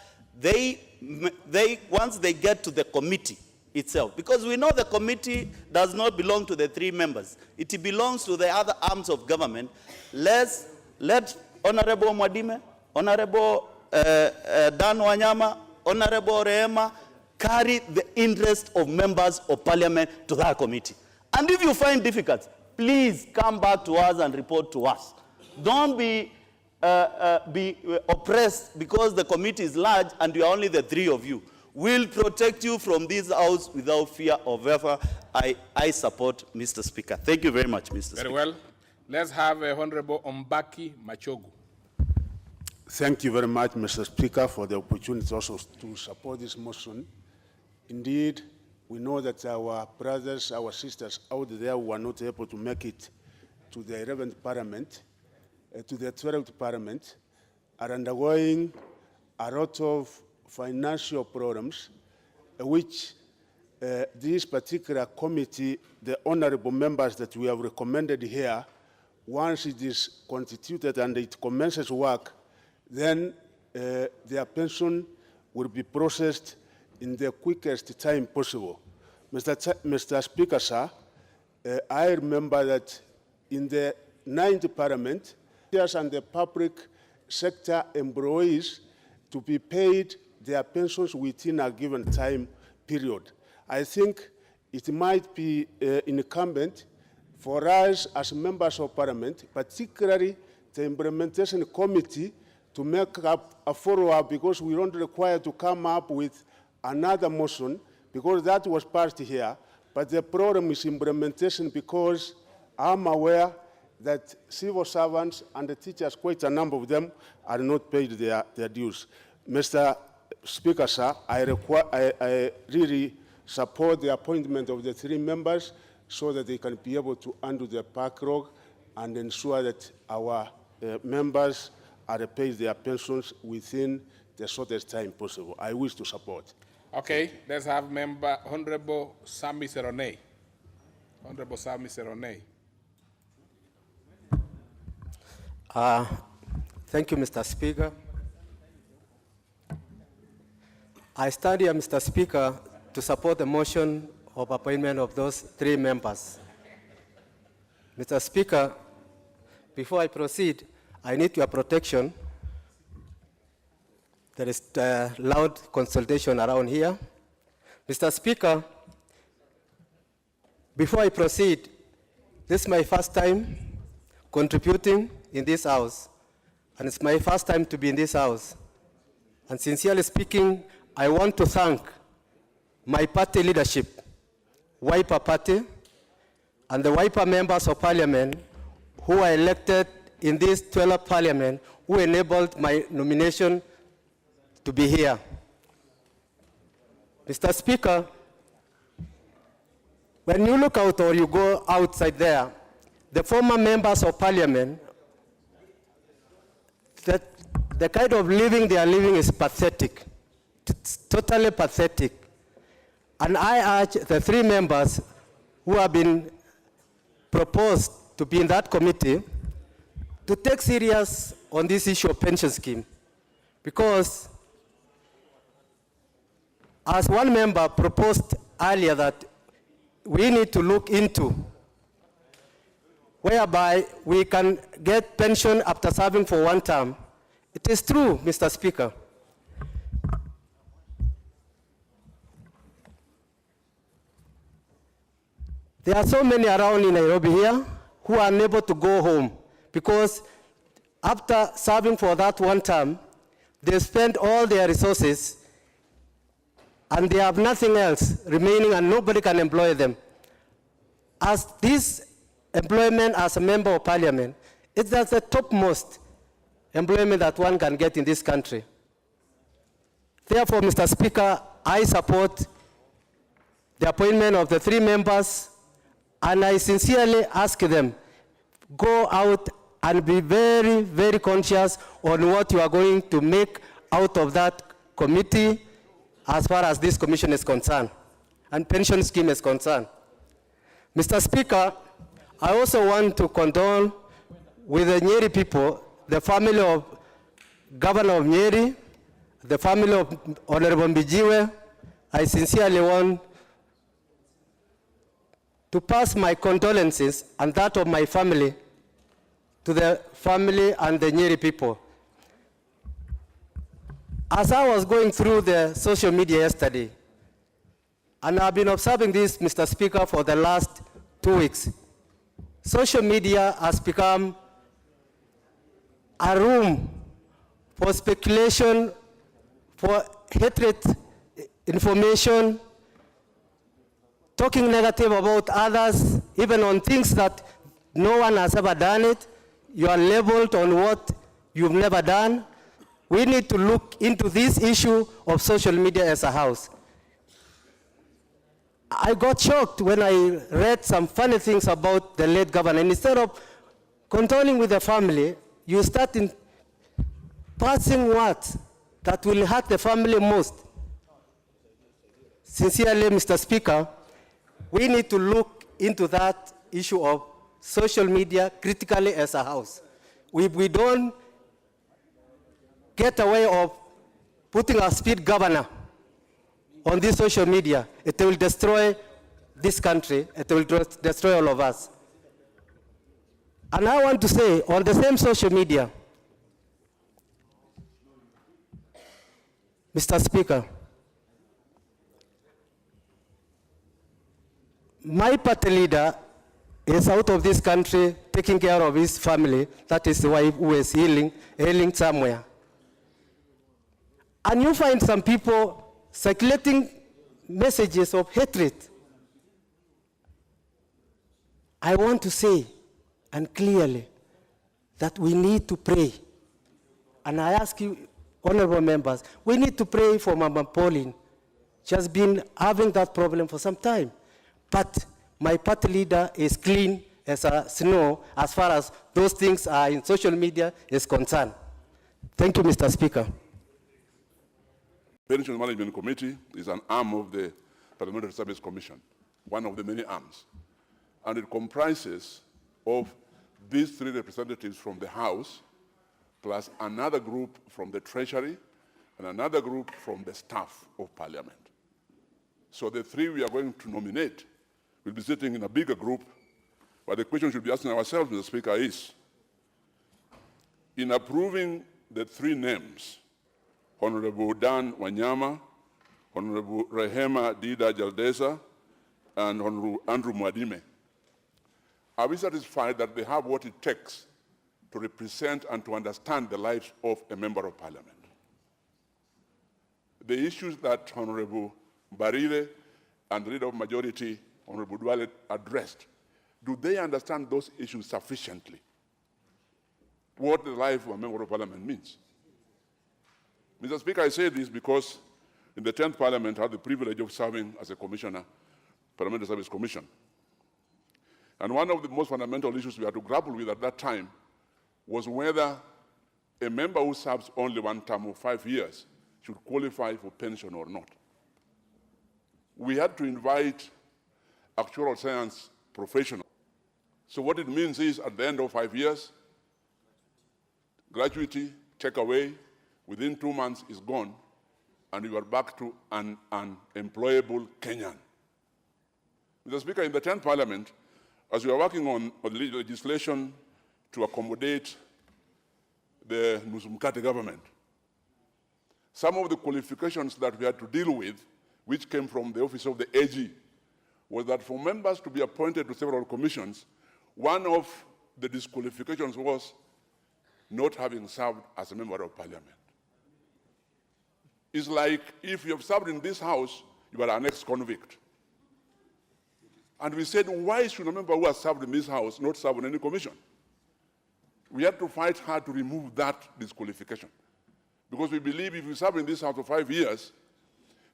once they get to the committee itself, because we know the committee does not belong to the 3 members. It belongs to the other arms of government. Let Honorable Mwadime, Honorable Dan Wanyama, Honorable Rehema carry the interest of members of parliament to that committee. And if you find difficult, please come back to us and report to us. Don't be oppressed because the committee is large and you are only the 3 of you. We'll protect you from this house without fear of ever. I support Mr. Speaker. Thank you very much, Mr. Speaker. Very well. Let's have Honorable Ombaki Machogu. Thank you very much, Mr. Speaker, for the opportunity also to support this motion. Indeed, we know that our brothers, our sisters out there who are not able to make it to the 11th Parliament, to the 12th Parliament, are undergoing a lot of financial problems, which this particular committee, the honorable members that we have recommended here, once it is constituted and it commences work, then their pension will be processed in the quickest time possible. Mr. Speaker, sir, I remember that in the 9th Parliament, teachers and the public sector employees to be paid their pensions within a given time period. I think it might be incumbent for us as members of Parliament, particularly the implementation committee, to make up a follow-up, because we don't require to come up with another motion, because that was passed here. But the problem is implementation, because I'm aware that civil servants and the teachers, quite a number of them, are not paid their dues. Mr. Speaker, sir, I really support the appointment of the 3 members so that they can be able to undo their backlog and ensure that our members are paid their pensions within the shortest time possible. I wish to support. Okay, let's have Honorable Sami Seronei. Honorable Sami Seronei. Thank you, Mr. Speaker. I stand here, Mr. Speaker, to support the motion of appointment of those 3 members. Mr. Speaker, before I proceed, I need your protection. There is loud consultation around here. Mr. Speaker, before I proceed, this is my first time contributing in this House, and it's my first time to be in this House. And sincerely speaking, I want to thank my party leadership, Wiper Party, and the Wiper members of Parliament who are elected in this 12th Parliament, who enabled my nomination to be here. Mr. Speaker, when you look out or you go outside there, the former members of Parliament, that the kind of living they are living is pathetic. It's totally pathetic. And I urge the 3 members who have been proposed to be in that committee to take serious on this issue of pension scheme. Because as one member proposed earlier that we need to look into whereby we can get pension after serving for 1 term. It is true, Mr. Speaker. There are so many around in Nairobi here who are unable to go home because after serving for that 1 term, they spend all their resources and they have nothing else remaining and nobody can employ them. As this employment as a member of Parliament, it's the topmost employment that one can get in this country. Therefore, Mr. Speaker, I support the appointment of the 3 members And I sincerely ask them, go out and be very, very conscious on what you are going to make out of that committee as far as this commission is concerned and pension scheme is concerned. Mr. Speaker, I also want to condole with the Nyeri people, the family of Governor of Nyeri, the family of Honorable Mbijiwe. I sincerely want to pass my condolences and that of my family to the family and the Nyeri people. As I was going through the social media yesterday, and I've been observing this, Mr. Speaker, for the last 2 weeks, social media has become a room for speculation, for hatred information, talking negative about others, even on things that no one has ever done it. You are labeled on what you've never done. We need to look into this issue of social media as a house. I got shocked when I read some funny things about the late governor. And instead of condoling with the family, you start in passing words that will hurt the family most. Sincerely, Mr. Speaker, we need to look into that issue of social media critically as a house. We don't get away of putting a speed governor on this social media, it will destroy this country, it will destroy all of us. And I want to say, on the same social media, Mr. Speaker, my party leader is out of this country taking care of his family, that is the wife who is ailing somewhere. And you find some people circulating messages of hatred. I want to say, and clearly, that we need to pray. And I ask you, honorable members, we need to pray for Mama Pauline. She has been having that problem for some time. But my party leader is clean as a snow as far as those things are in social media is concerned. Thank you, Mr. Speaker. Pension Management Committee is an arm of the Parliamentary Service Commission, one of the many arms. And it comprises of these 3 representatives from the House, plus another group from the Treasury, and another group from the staff of Parliament. So the 3 we are going to nominate will be sitting in a bigger group, but the question we should be asking ourselves, Mr. Speaker, is, in approving the 3 names, Honorable Dan Wanyama, Honorable Rehema Dida Jaldesa, and Honorable Andrew Mwadime, are we satisfied that they have what it takes to represent and to understand the lives of a member of Parliament? The issues that Honorable Barire and the Leader of Majority, Honorable Duale, addressed, do they understand those issues sufficiently? What the life of a member of Parliament means? Mr. Speaker, I say this because in the 10th Parliament I had the privilege of serving as a commissioner, Parliamentary Service Commission. And one of the most fundamental issues we had to grapple with at that time was whether a member who serves only 1 term of 5 years should qualify for pension or not. We had to invite actuarial science professionals. So what it means is at the end of 5 years, gratuity, take away, within 2 months is gone, and you are back to an unemployable Kenyan. Mr. Speaker, in the 10th Parliament, as we are working on legislation to accommodate the Nusumkate government, some of the qualifications that we had to deal with, which came from the office of the AG, was that for members to be appointed to several commissions, one of the disqualifications was not having served as a member of Parliament. It's like if you have served in this house, you are an ex-convict. And we said, why should a member who has served in this house not serve on any commission? We had to fight hard to remove that disqualification. Because we believe if you serve in this house for 5 years,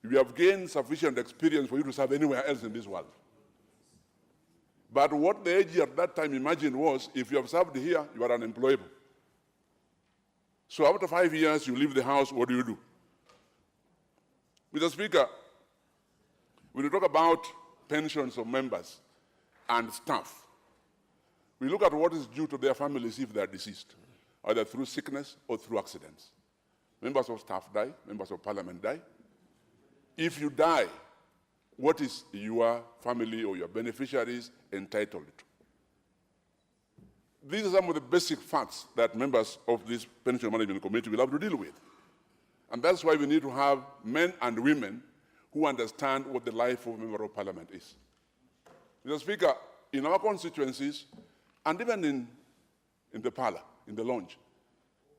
you have gained sufficient experience for you to serve anywhere else in this world. But what the AG at that time imagined was, if you have served here, you are unemployable. So after 5 years, you leave the house, what do? Mr. Speaker, when you talk about pensions of members and staff, we look at what is due to their families if they are deceased, either through sickness or through accidents. Members of staff die, members of parliament die. If you die, what is your family or your beneficiaries entitled to? These are some of the basic facts that members of this pension management committee will have to deal with. And that's why we need to have men and women who understand what the life of a member of parliament is. Mr. Speaker, in our constituencies, and even in the parlor, in the lounge,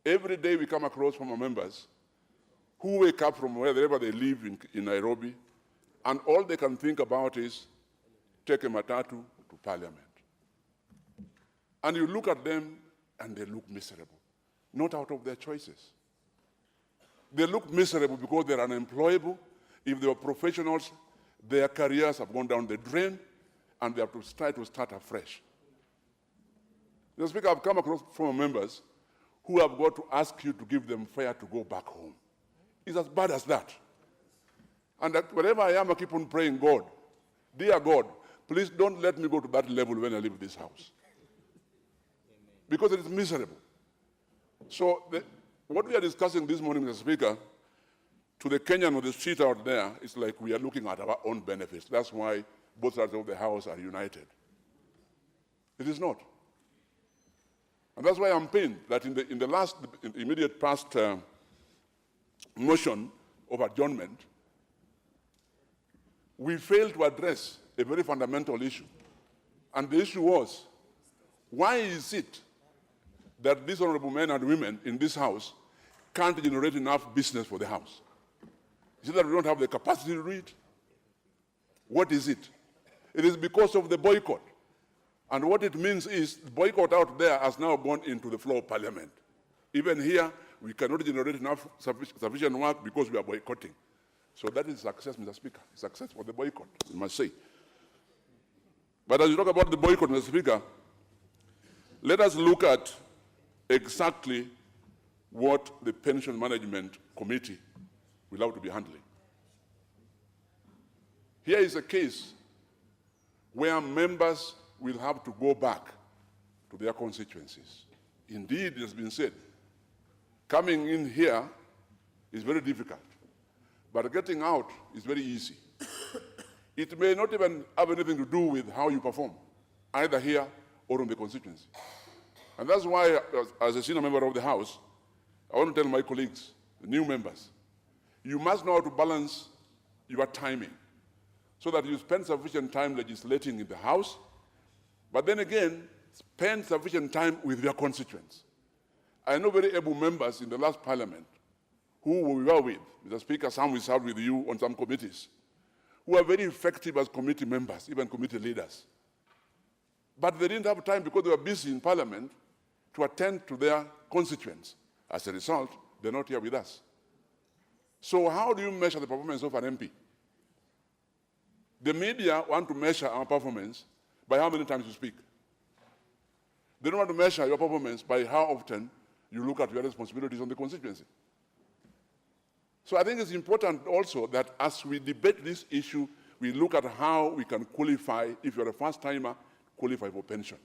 every day we come across former members who wake up from wherever they live in Nairobi, and all they can think about is take a matatu to parliament. And you look at them, and they look miserable, not out of their choices. They look miserable because they're unemployable. If they were professionals, their careers have gone down the drain, and they have to try to start afresh. Mr. Speaker, I've come across former members who have got to ask you to give them fare to go back home. It's as bad as that. And that wherever I am, I keep on praying, God, dear God, please don't let me go to that level when I leave this house. Because it is miserable. So what we are discussing this morning, Mr. Speaker, to the Kenyan on the street out there, it's like we are looking at our own benefits. That's why both sides of the house are united. It is not. And that's why I'm pained that in the immediate past motion of adjournment, we failed to address a very fundamental issue. And the issue was, why is it that these honorable men and women in this house can't generate enough business for the house? Is it that we don't have the capacity to do it? What is it? It is because of the boycott. And what it means is the boycott out there has now gone into the floor of parliament. Even here, we cannot generate enough sufficient work because we are boycotting. So that is success, Mr. Speaker. Success for the boycott, you must say. But as you talk about the boycott, Mr. Speaker, let us look at exactly what the Pension Management Committee will have to be handling. Here is a case where members will have to go back to their constituencies. Indeed, it has been said, coming in here is very difficult, but getting out is very easy. It may not even have anything to do with how you perform, either here or in the constituency. And that's why, as a senior member of the House, I want to tell my colleagues, the new members, you must know how to balance your timing so that you spend sufficient time legislating in the House, but then again, spend sufficient time with your constituents. I know very able members in the last parliament who we were with, Mr. Speaker, some we served with you on some committees, who are very effective as committee members, even committee leaders. But they didn't have time because they were busy in parliament to attend to their constituents. As a result, they're not here with us. So how do you measure the performance of an MP? The media want to measure our performance by how many times you speak. They don't want to measure your performance by how often you look at your responsibilities on the constituency. So I think it's important also that as we debate this issue, we look at how we can qualify, if you're a first-timer, qualify for pension.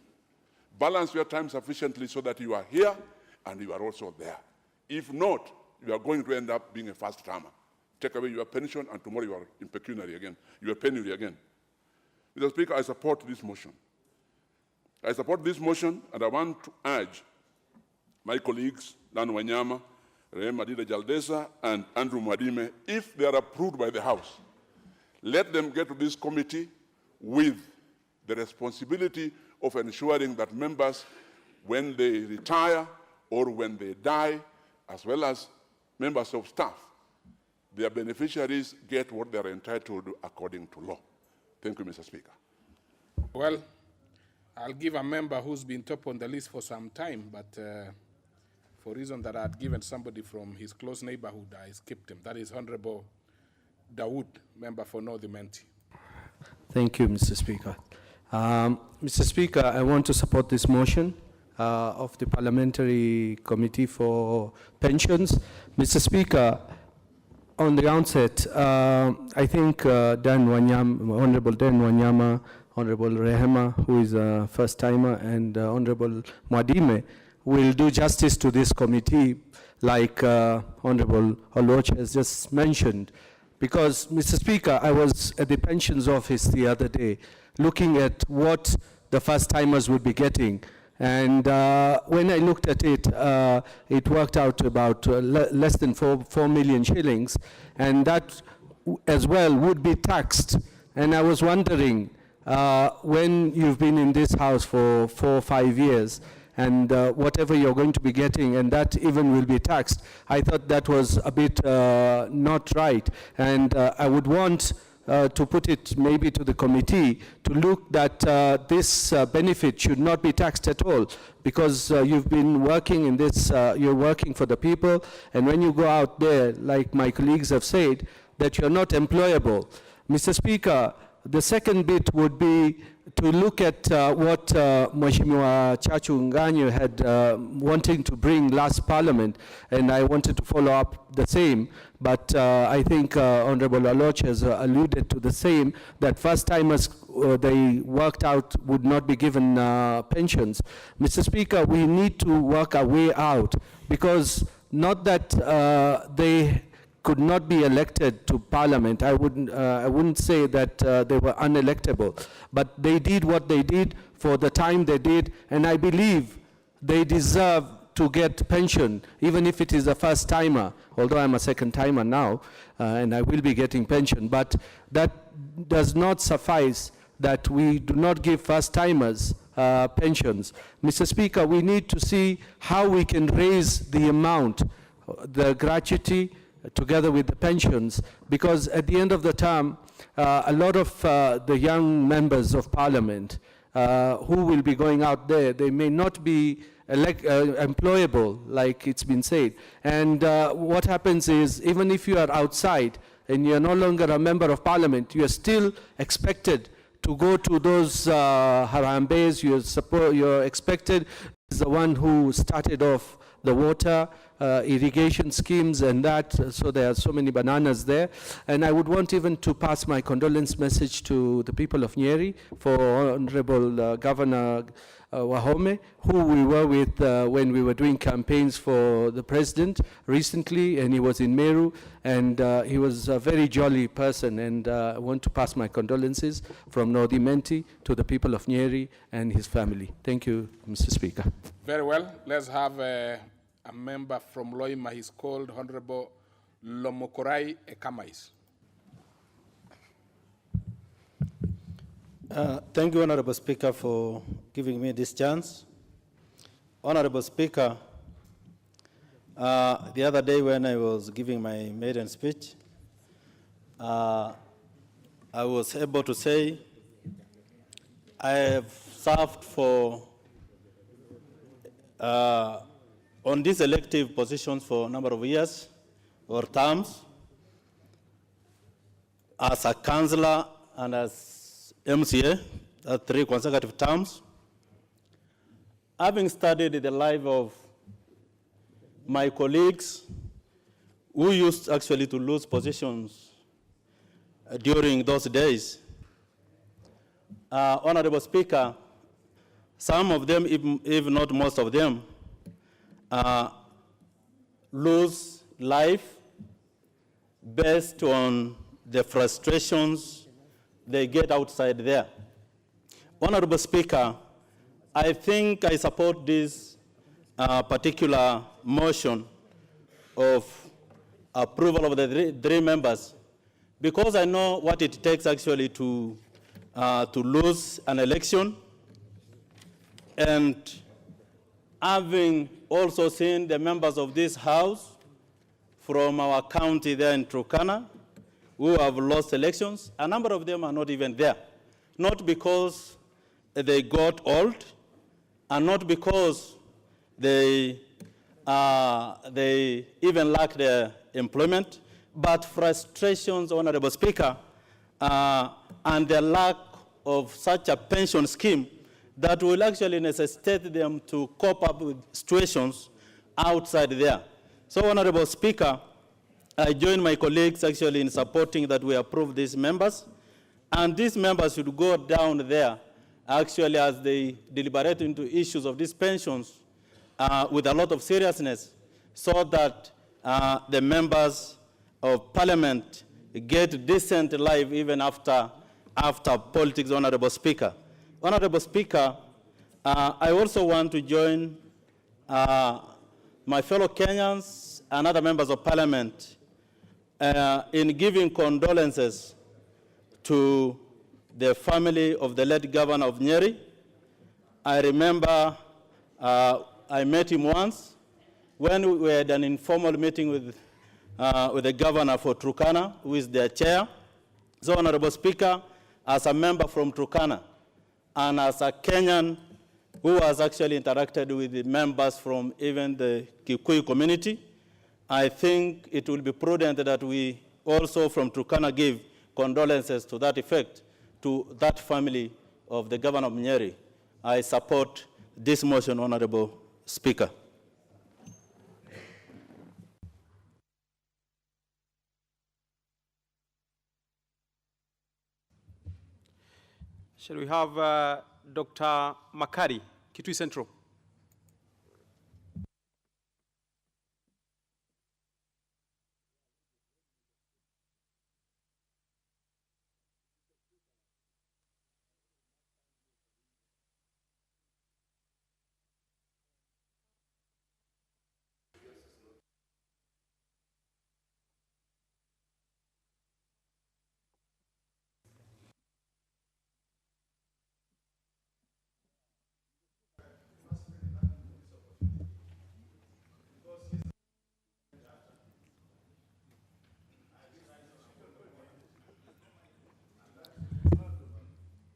Balance your time sufficiently so that you are here and you are also there. If not, you are going to end up being a first-timer. Take away your pension and tomorrow you are in pecuniary again. You are penury again. Mr. Speaker, I support this motion. I support this motion and I want to urge my colleagues, Dan Wanyama, Rehema Dida Jaldesa, and Andrew Mwadime, if they are approved by the House, let them get to this committee with the responsibility of ensuring that members, when they retire or when they die, as well as members of staff, their beneficiaries get what they are entitled to according to law. Thank you, Mr. Speaker. Well, I'll give a member who's been top on the list for some time, but for reason that I had given somebody from his close neighborhood, I skipped him. That is Honorable Dawood, member for North Imenti. Thank you, Mr. Speaker. Mr. Speaker, I want to support this motion of the Parliamentary Committee for Pensions. Mr. Speaker, on the outset, I think Honorable Dan Wanyama, Honorable Rehema, who is a first-timer, and Honorable Mwadime will do justice to this committee, like Honorable Oloch has just mentioned. Because, Mr. Speaker, I was at the pensions office the other day looking at what the first-timers would be getting. And when I looked at it, it worked out to about less than 4 million shillings, and that as well would be taxed. And I was wondering, when you've been in this house for 4 or 5 years, and whatever you're going to be getting, and that even will be taxed, I thought that was a bit not right. And I would want to put it maybe to the committee to look that this benefit should not be taxed at all, because you've been working in this, you're working for the people, and when you go out there, like my colleagues have said, that you're not employable. Mr. Speaker, the second bit would be to look at what Mheshimiwa Chachu Nganyo had wanting to bring last Parliament, and I wanted to follow up the same, but I think Honorable Aloch has alluded to the same, that first-timers they worked out would not be given pensions. Mr. Speaker, we need to work our way out, because not that they could not be elected to Parliament. I wouldn't say that they were unelectable, but they did what they did for the time they did, and I believe they deserve to get pension, even if it is a first timer, although I'm a second timer now, and I will be getting pension, but that does not suffice that we do not give first timers pensions. Mr. Speaker, we need to see how we can raise the amount, the gratuity, together with the pensions, because at the end of the term, a lot of the young members of Parliament who will be going out there, they may not be employable, like it's been said. And what happens is, even if you are outside and you're no longer a member of Parliament, you are still expected to go to those harambes. You're expected as the one who started off the water irrigation schemes and that, so there are so many bananas there. And I would want even to pass my condolence message to the people of Nyeri for Honorable Governor Wahome, who we were with when we were doing campaigns for the president recently, and he was in Meru, and he was a very jolly person, and I want to pass my condolences from Nordi Menti to the people of Nyeri and his family. Thank you, Mr. Speaker. Very well. Let's have a member from Loima. He's called Honorable Lomokorai Ekamais. Thank you, Honorable Speaker, for giving me this chance. Honorable Speaker, the other day when I was giving my maiden speech, I was able to say I have served for on these elective positions for a number of years or terms as a councillor and as MCA, 3 consecutive terms. Having studied the life of my colleagues who used actually to lose positions during those days, Honorable Speaker, some of them, if not most of them, lose life based on the frustrations they get outside there. Honorable Speaker, I think I support this particular motion of approval of the three members because I know what it takes actually to lose an election, and having also seen the members of this House from our county there in Turkana who have lost elections, a number of them are not even there. Not because they got old, and not because they even lack their employment, but frustrations, Honorable Speaker, and the lack of such a pension scheme that will actually necessitate them to cope up with situations outside there. So, Honorable Speaker, I join my colleagues actually in supporting that we approve these members, and these members should go down there actually as they deliberate into issues of these pensions with a lot of seriousness, so that the members of parliament get decent life even after politics, Honorable Speaker. Honorable Speaker, I also want to join my fellow Kenyans and other members of parliament in giving condolences to the family of the late governor of Nyeri. I remember I met him once when we had an informal meeting with the governor for Turkana, who is their chair. So, Honorable Speaker, as a member from Turkana and as a Kenyan who has actually interacted with the members from even the Kikuyu community, I think it will be prudent that we also from Turkana give condolences to that effect to that family of the governor of Nyeri. I support this motion, Honorable Speaker. Shall we have Dr. Makari, Kitui Central?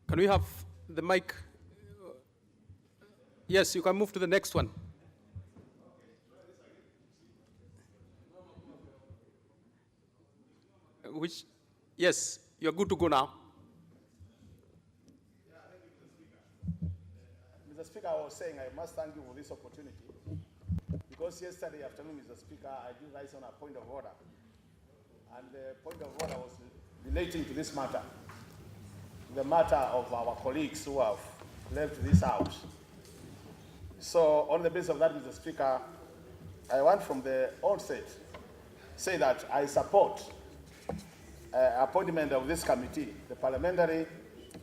Can we have the mic? Yes, you can move to the next one. Which, yes, you're good to go now. Mr. Speaker, I was saying I must thank you for this opportunity, because yesterday afternoon, Mr. Speaker, I did raise on a point of order, and the point of order was relating to this matter, the matter of our colleagues who have left this house. So on the basis of that, Mr. Speaker, I want from the onset say that I support appointment of this committee, the Parliamentary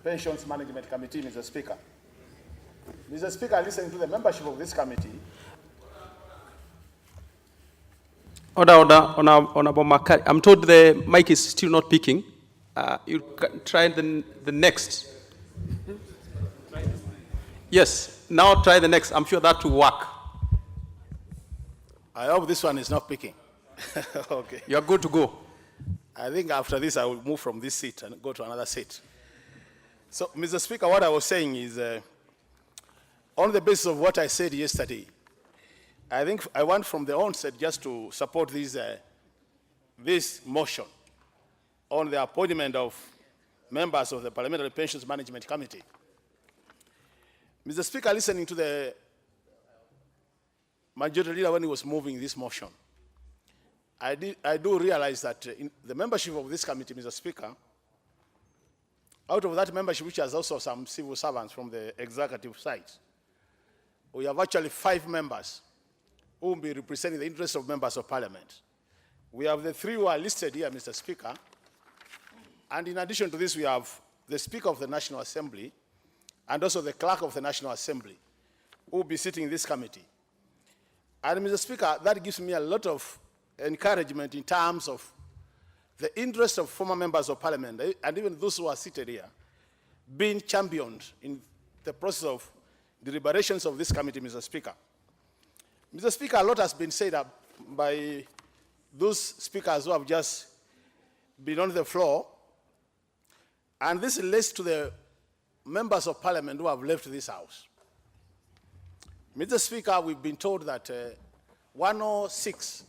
Pensions Management Committee, Mr. Speaker. Mr. Speaker, listening to the membership of this committee. Honorable Makari, I'm told the mic is still not picking. You can try the next. Yes, now try the next. I'm sure that will work. I hope this one is not picking. Okay. You're good to go. I think after this, I will move from this seat and go to another seat. So, Mr. Speaker, what I was saying is, on the basis of what I said yesterday, I think I want from the onset just to support this motion on the appointment of members of the Parliamentary Pensions Management Committee. Mr. Speaker, listening to the majority leader when he was moving this motion, I do realize that in the membership of this committee, Mr. Speaker, out of that membership, which has also some civil servants from the executive side, we have actually 5 members who will be representing the interests of members of parliament. We have the 3 who are listed here, Mr. Speaker, and in addition to this, we have the Speaker of the National Assembly and also the Clerk of the National Assembly who will be sitting in this committee. And Mr. Speaker, that gives me a lot of encouragement in terms of the interest of former members of parliament and even those who are seated here being championed in the process of deliberations of this committee, Mr. Speaker. Mr. Speaker, a lot has been said by those speakers who have just been on the floor, and this relates to the members of parliament who have left this house. Mr. Speaker, we've been told that 106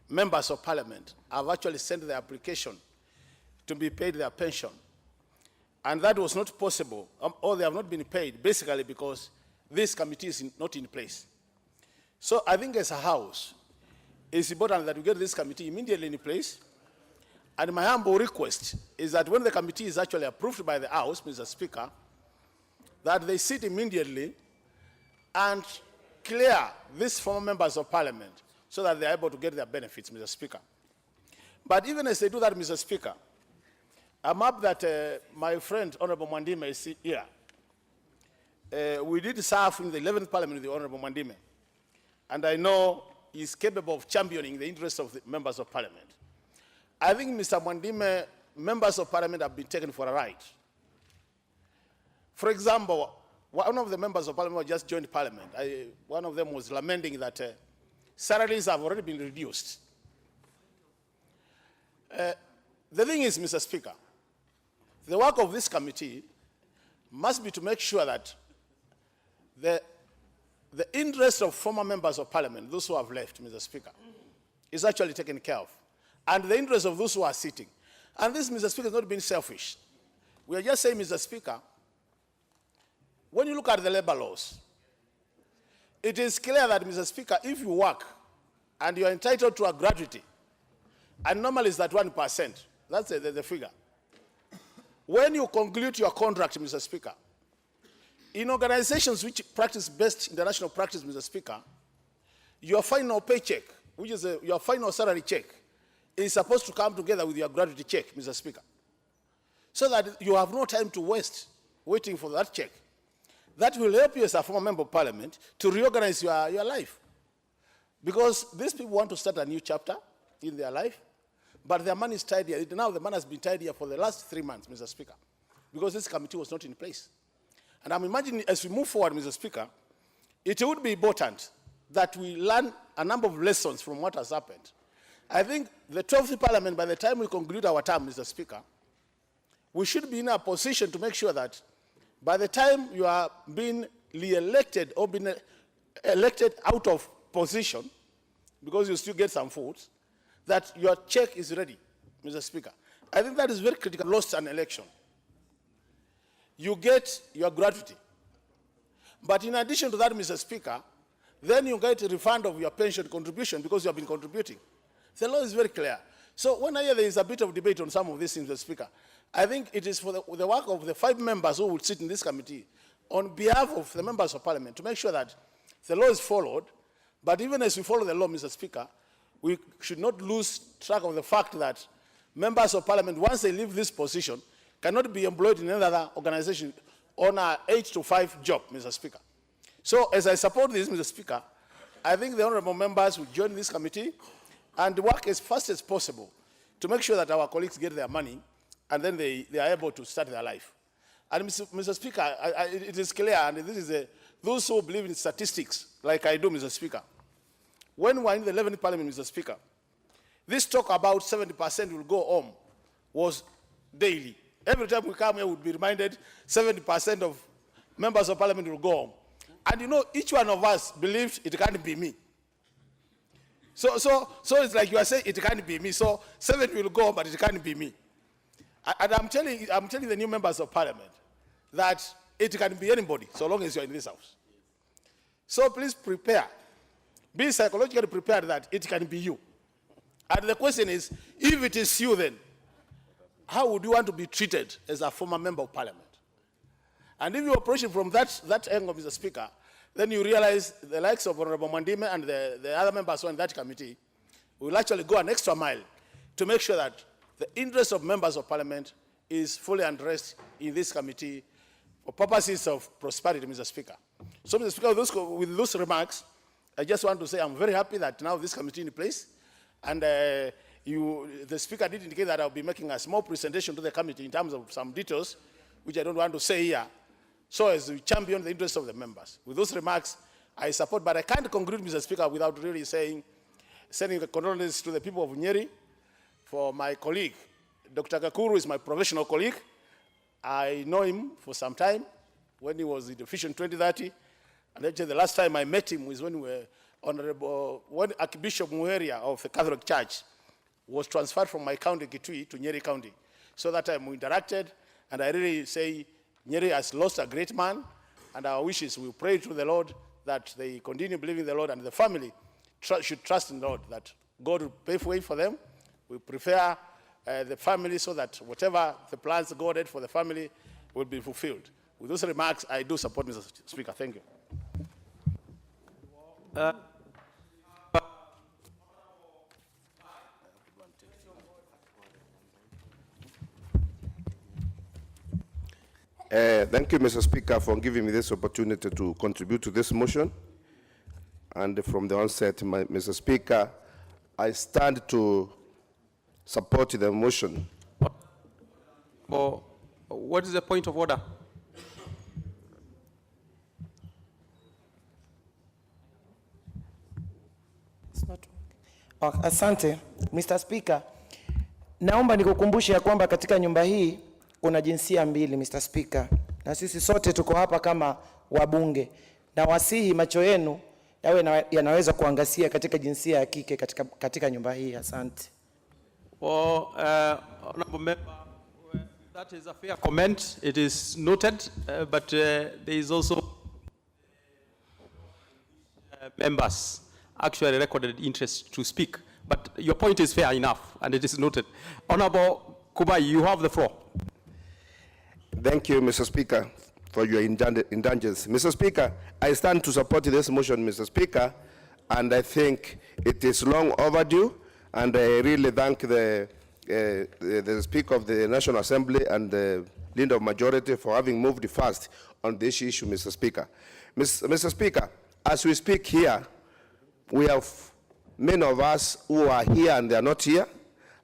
members of parliament have actually sent their application to be paid their pension. And that was not possible, or they have not been paid, basically because this committee is not in place. So I think as a House, it's important that we get this committee immediately in place. And my humble request is that when the committee is actually approved by the House, Mr. Speaker, that they sit immediately and clear these former members of parliament so that they are able to get their benefits, Mr. Speaker. But even as they do that, Mr. Speaker, I'm up that my friend, Honorable Mwandime, is here. We did serve in the 11th Parliament with the Honorable Mwandime, and I know he's capable of championing the interests of the members of Parliament. I think, Mr. Mwandime, members of Parliament have been taken for a ride. For example, one of the members of Parliament who just joined Parliament, one of them was lamenting that salaries have already been reduced. The thing is, Mr. Speaker, the work of this committee must be to make sure that the interest of former members of Parliament, those who have left, Mr. Speaker, is actually taken care of, and the interest of those who are sitting. And this, Mr. Speaker, is not being selfish. We are just saying, Mr. Speaker, when you look at the labor laws, it is clear that, Mr. Speaker, if you work and you are entitled to a gratuity, and normally it's that 1%, that's the figure. When you conclude your contract, Mr. Speaker, in organizations which practice best international practice, Mr. Speaker, your final paycheck, which is your final salary check, is supposed to come together with your gratuity check, Mr. Speaker, so that you have no time to waste waiting for that check. That will help you as a former member of Parliament to reorganize your life. Because these people want to start a new chapter in their life, but their money is tied here. Now the money has been tied here for the last 3 months, Mr. Speaker, because this committee was not in place. And I'm imagining as we move forward, Mr. Speaker, it would be important that we learn a number of lessons from what has happened. I think the 12th Parliament, by the time we conclude our term, Mr. Speaker, we should be in a position to make sure that by the time you are being re-elected or being elected out of position, because you still get some votes, that your check is ready, Mr. Speaker. I think that is very critical. Lost an election, you get your gratuity. But in addition to that, Mr. Speaker, then you get a refund of your pension contribution because you have been contributing. The law is very clear. So when I hear there is a bit of debate on some of these things, Mr. Speaker, I think it is for the work of the 5 members who will sit in this committee on behalf of the members of Parliament to make sure that the law is followed. But even as we follow the law, Mr. Speaker, we should not lose track of the fact that members of Parliament, once they leave this position, cannot be employed in any other organization on an 8-to-5 job, Mr. Speaker. So as I support this, Mr. Speaker, I think the honorable members will join this committee and work as fast as possible to make sure that our colleagues get their money and then they are able to start their life. And Mr. Speaker, it is clear, and this is those who believe in statistics, like I do, Mr. Speaker. When we were in the 11th Parliament, Mr. Speaker, this talk about 70% will go home was daily. Every time we come here, we'll be reminded 70% of members of Parliament will go home. And you know, each one of us believes it can't be me. So it's like you are saying it can't be me. So 70 will go home, but it can't be me. And I'm telling the new members of Parliament that it can be anybody, so long as you're in this house. So please prepare. Be psychologically prepared that it can be you. And the question is, if it is you then, how would you want to be treated as a former member of Parliament? And if you approach it from that angle, Mr. Speaker, then you realize the likes of Honorable Mwandime and the other members who are in that committee will actually go an extra mile to make sure that the interest of members of Parliament is fully addressed in this committee for purposes of prosperity, Mr. Speaker. So, Mr. Speaker, with those remarks, I just want to say I'm very happy that now this committee is in place. And the Speaker did indicate that I'll be making a small presentation to the committee in terms of some details, which I don't want to say here, so as we champion the interests of the members. With those remarks, I support, but I can't conclude, Mr. Speaker, without really sending the condolences to the people of Nyeri. For my colleague, Dr. Kakuru is my professional colleague. I know him for some time when he was in the Vision 2030. And actually the last time I met him was when when Archbishop Muheria of the Catholic Church was transferred from my county, Kitui, to Nyeri County. So that time we interacted, And I really say Nyeri has lost a great man, and our wishes, we pray to the Lord that they continue believing the Lord, and the family should trust in the Lord, that God will pave way for them. We prepare the family so that whatever the plans God had for the family will be fulfilled. With those remarks, I do support Mr. Speaker. Thank you. Thank you, Mr. Speaker, for giving me this opportunity to contribute to this motion. And from the onset, Mr. Speaker, I stand to support the motion. Or what is the point of order? Asante, Mr. Speaker. Naomba nikukumbushe ya kwamba katika nyumba hii kuna jinsia mbili, Mr. Speaker. Na sisi sote tuko hapa kama wabunge. Na wasihi macho yenu yawe yanaweza kuangazia katika jinsia ya kike katika nyumba hii. Asante. Well, Honorable Member, that is a fair comment. It is noted, but there is also members actually recorded interest to speak. But your point is fair enough, and it is noted. Honorable Kubai, you have the floor. Thank you, Mr. Speaker, for your indulgence. Mr. Speaker, I stand to support this motion, Mr. Speaker, and I think it is long overdue, and I really thank the Speaker of the National Assembly and the Leader of Majority for having moved fast on this issue, Mr. Speaker. Mr. Speaker, as we speak here, we have many of us who are here and they are not here,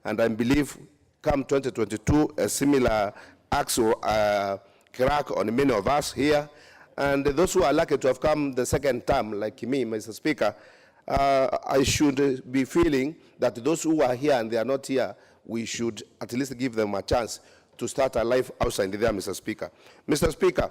and I believe come 2022, a similar acts will crack on many of us here, and those who are lucky to have come the second time, like me, Mr. Speaker, I should be feeling that those who are here and they are not here, we should at least give them a chance to start a life outside there, Mr. Speaker. Mr. Speaker,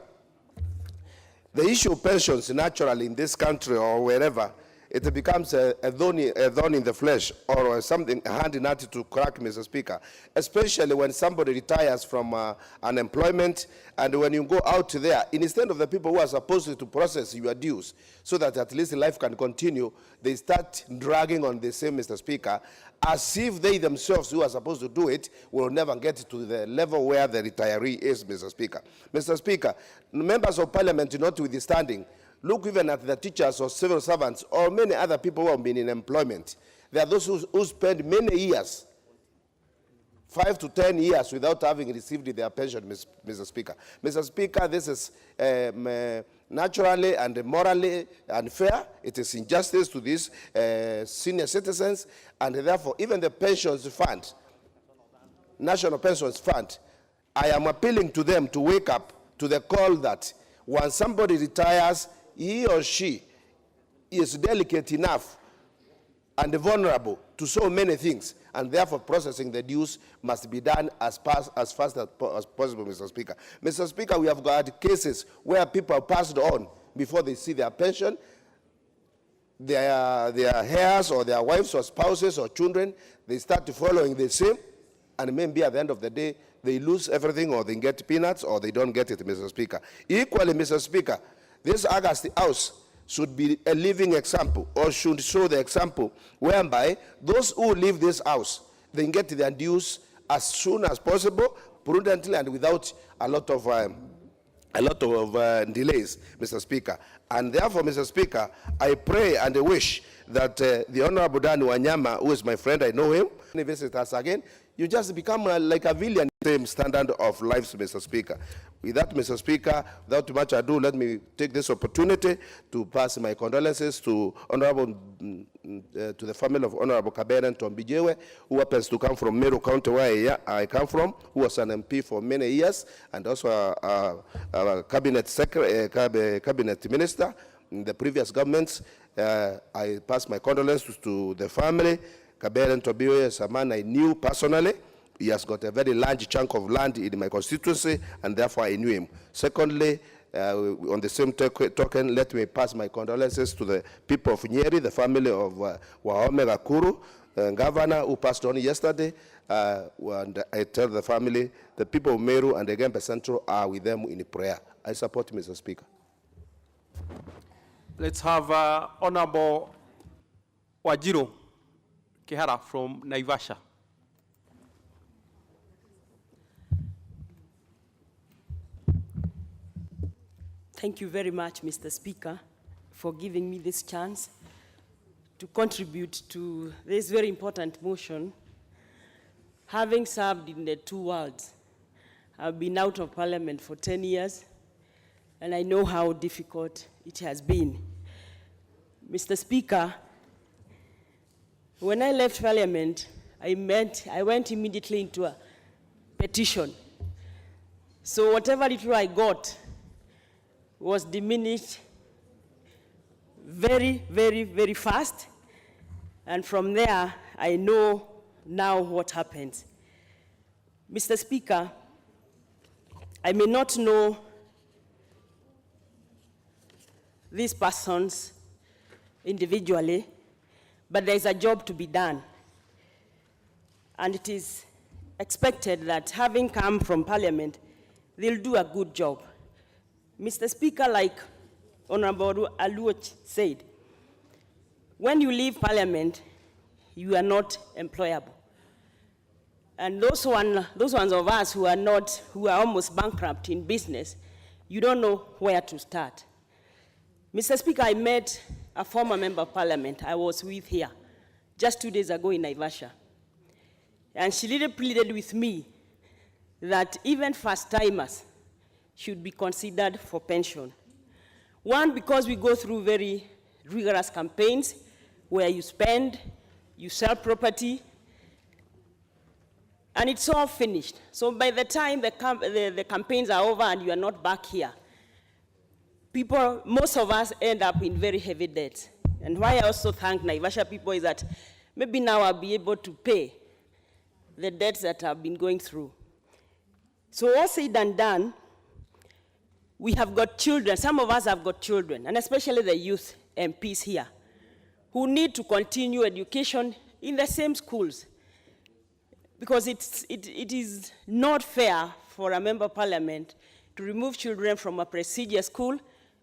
the issue of pensions naturally in this country or wherever, it becomes a thorn in the flesh or something, a hand in hand to crack, Mr. Speaker, especially when somebody retires from unemployment, and when you go out there, instead of the people who are supposed to process your dues so that at least life can continue, they start dragging on the same, Mr. Speaker, as if they themselves who are supposed to do it will never get to the level where the retiree is, Mr. Speaker. Mr. Speaker, members of parliament notwithstanding, look even at the teachers or civil servants or many other people who have been in employment. There are those who spend many years, 5 to 10 years, without having received their pension, Mr. Speaker. Mr. Speaker, this is naturally and morally unfair. It is injustice to these senior citizens, and therefore even the pensions fund, National Pensions Fund, I am appealing to them to wake up to the call that when somebody retires, he or she is delicate enough and vulnerable to so many things, and therefore processing the dues must be done as fast as possible, Mr. Speaker. Mr. Speaker, we have got cases where people are passed on before they see their pension. Their heirs or their wives or spouses or children, they start following the same, and maybe at the end of the day, they lose everything, or they get peanuts, or they don't get it, Mr. Speaker. Equally, Mr. Speaker, this August House should be a living example, or should show the example whereby those who leave this house, they get their dues as soon as possible, prudently, and without a lot of delays, Mr. Speaker. And therefore, Mr. Speaker, I pray and I wish that the Honorable Dani Wanyama, who is my friend, I know him, when he visits us again, you just become like a villain, same standard of lives, Mr. Speaker. With that, Mr. Speaker, without much ado, let me take this opportunity to pass my condolences to to the family of Honorable Kabera and Tom Bijewe, who happens to come from Meru County, where I come from, who was an MP for many years, and also a cabinet minister in the previous governments. I pass my condolences to the family. Kabera and Tom Bijewe is a man I knew personally. He has got a very large chunk of land in my constituency, and therefore I knew him. Secondly, on the same token, let me pass my condolences to the people of Nyeri, the family of Wahome Gakuru, Governor, who passed on yesterday, And I tell the family, the people of Meru and the Gembe Central are with them in prayer. I support Mr. Speaker. Let's have Honorable Wajiro Kihara from Naivasha. Thank you very much, Mr. Speaker, for giving me this chance to contribute to this very important motion. Having served in the two worlds, I've been out of Parliament for 10 years, and I know how difficult it has been. Mr. Speaker, when I left Parliament, I went immediately into a petition. So whatever little I got was diminished very, very, very fast. And from there, I know now what happens. Mr. Speaker, I may not know these persons individually, but there is a job to be done. And it is expected that having come from Parliament, they'll do a good job. Mr. Speaker, like Honorable Aluoch said, when you leave Parliament, you are not employable. And those ones of us who are almost bankrupt in business, you don't know where to start. Mr. Speaker, I met a former member of Parliament I was with here just 2 days ago in Naivasha. And she really pleaded with me that even first-timers should be considered for pension. One, because we go through very rigorous campaigns where you spend, you sell property, and it's all finished. So by the time the campaigns are over and you are not back here, most of us end up in very heavy debt. And why I also thank Naivasha people is that maybe now I'll be able to pay the debts that I've been going through. So all said and done, we have got children, some of us have got children, and especially the youth MPs here, who need to continue education in the same schools. Because it is not fair for a member of Parliament to remove children from a prestigious school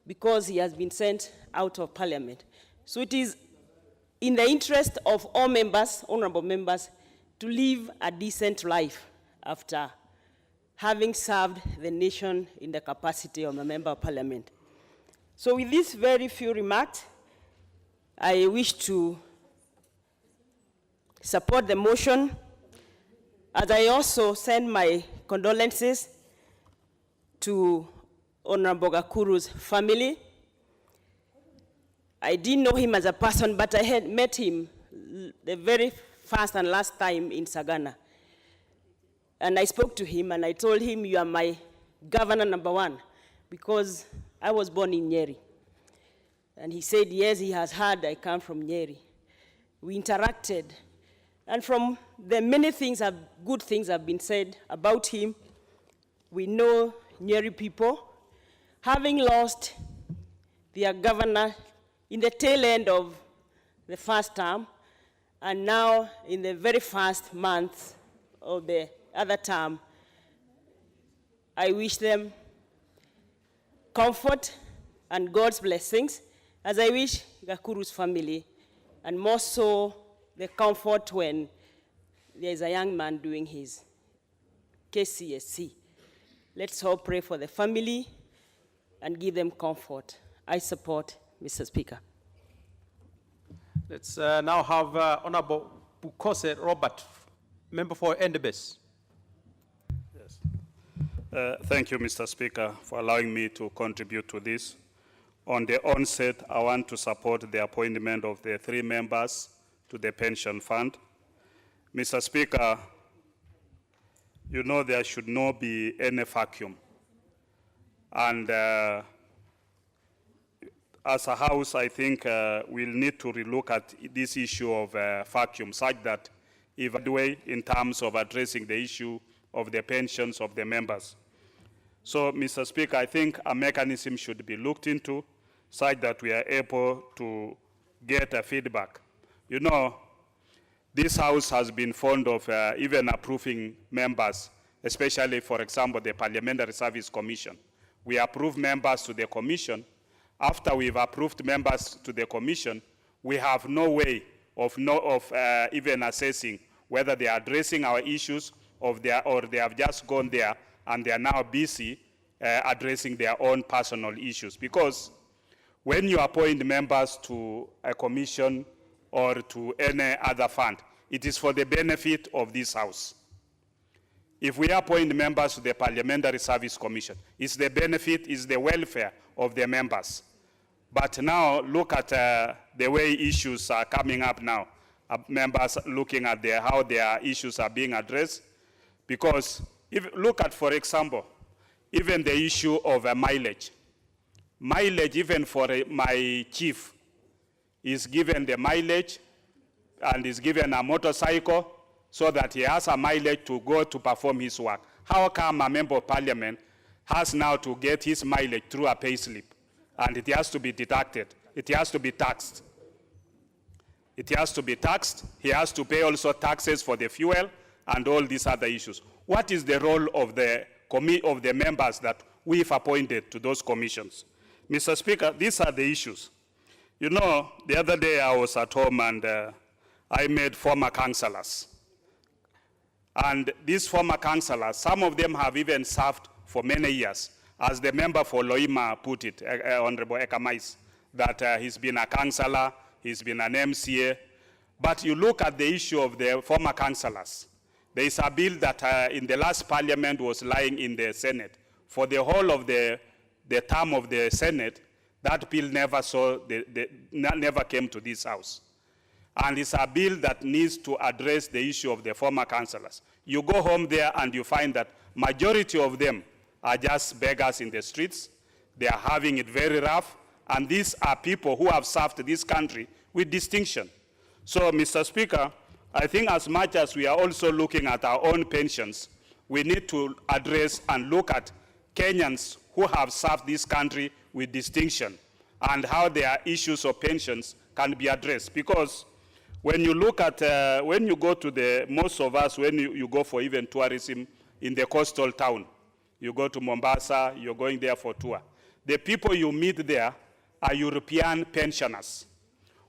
because he has been sent out of Parliament. So it is in the interest of all members, honorable members, to live a decent life after having served the nation in the capacity of a member of Parliament. So with these very few remarks, I wish to support the motion, as I also send my condolences to Honorable Gakuru's family. I didn't know him as a person, but I had met him the very first and last time in Sagana. And I spoke to him and I told him, you are my governor #1, because I was born in Nyeri. And he said, yes, he has heard I come from Nyeri. We interacted. And from the many things, good things have been said about him, we know Nyeri people, having lost their governor in the tail end of the first term, and now in the very first month of the other term, I wish them comfort and God's blessings, as I wish Gakuru's family, and more so the comfort when there's a young man doing his KCSE. Let's all pray for the family and give them comfort. I support, Mr. Speaker. Let's now have Honorable Bukose Robert, member for Endebess. Thank you, Mr. Speaker, for allowing me to contribute to this. On the onset, I want to support the appointment of the 3 members to the pension fund. Mr. Speaker, you know there should not be any vacuum. And as a House, I think we'll need to relook at this issue of vacuum, such that way in terms of addressing the issue of the pensions of the members. So, Mr. Speaker, I think a mechanism should be looked into such that we are able to get a feedback. You know, This House has been fond of even approving members, especially, for example, the Parliamentary Service Commission. We approve members to the Commission. After we've approved members to the Commission, we have no way of even assessing whether they are addressing our issues or they have just gone there and they are now busy addressing their own personal issues. Because when you appoint members to a commission or to any other fund, it is for the benefit of this House. If we appoint members to the Parliamentary Service Commission, it's the benefit, it's the welfare of the members. But now look at the way issues are coming up now. Members looking at how their issues are being addressed. Because look at, for example, even the issue of mileage. Mileage, even for my chief, is given the mileage and is given a motorcycle so that he has a mileage to go to perform his work. How come a member of parliament has now to get his mileage through a pay slip and it has to be deducted? It has to be taxed. It has to be taxed. He has to pay also taxes for the fuel and all these other issues. What is the role of the members that we've appointed to those commissions? Mr. Speaker, these are the issues. You know, the other day I was at home and I met former councillors. And these former councillors, some of them have even served for many years. As the member for Loima put it, Honorable Ekamais, that he's been a councillor, he's been an MCA. But you look at the issue of the former councillors. There is a bill that in the last parliament was lying in the Senate. For the whole of the term of the Senate, that bill never came to this House. And it's a bill that needs to address the issue of the former councillors. You go home there and you find that majority of them are just beggars in the streets. They are having it very rough. And these are people who have served this country with distinction. So, Mr. Speaker, I think as much as we are also looking at our own pensions, we need to address and look at Kenyans who have served this country with distinction and how their issues of pensions can be addressed. Because when you look at, when you go to most of us, when you go for even tourism in the coastal town, you go to Mombasa, you're going there for tour. The people you meet there are European pensioners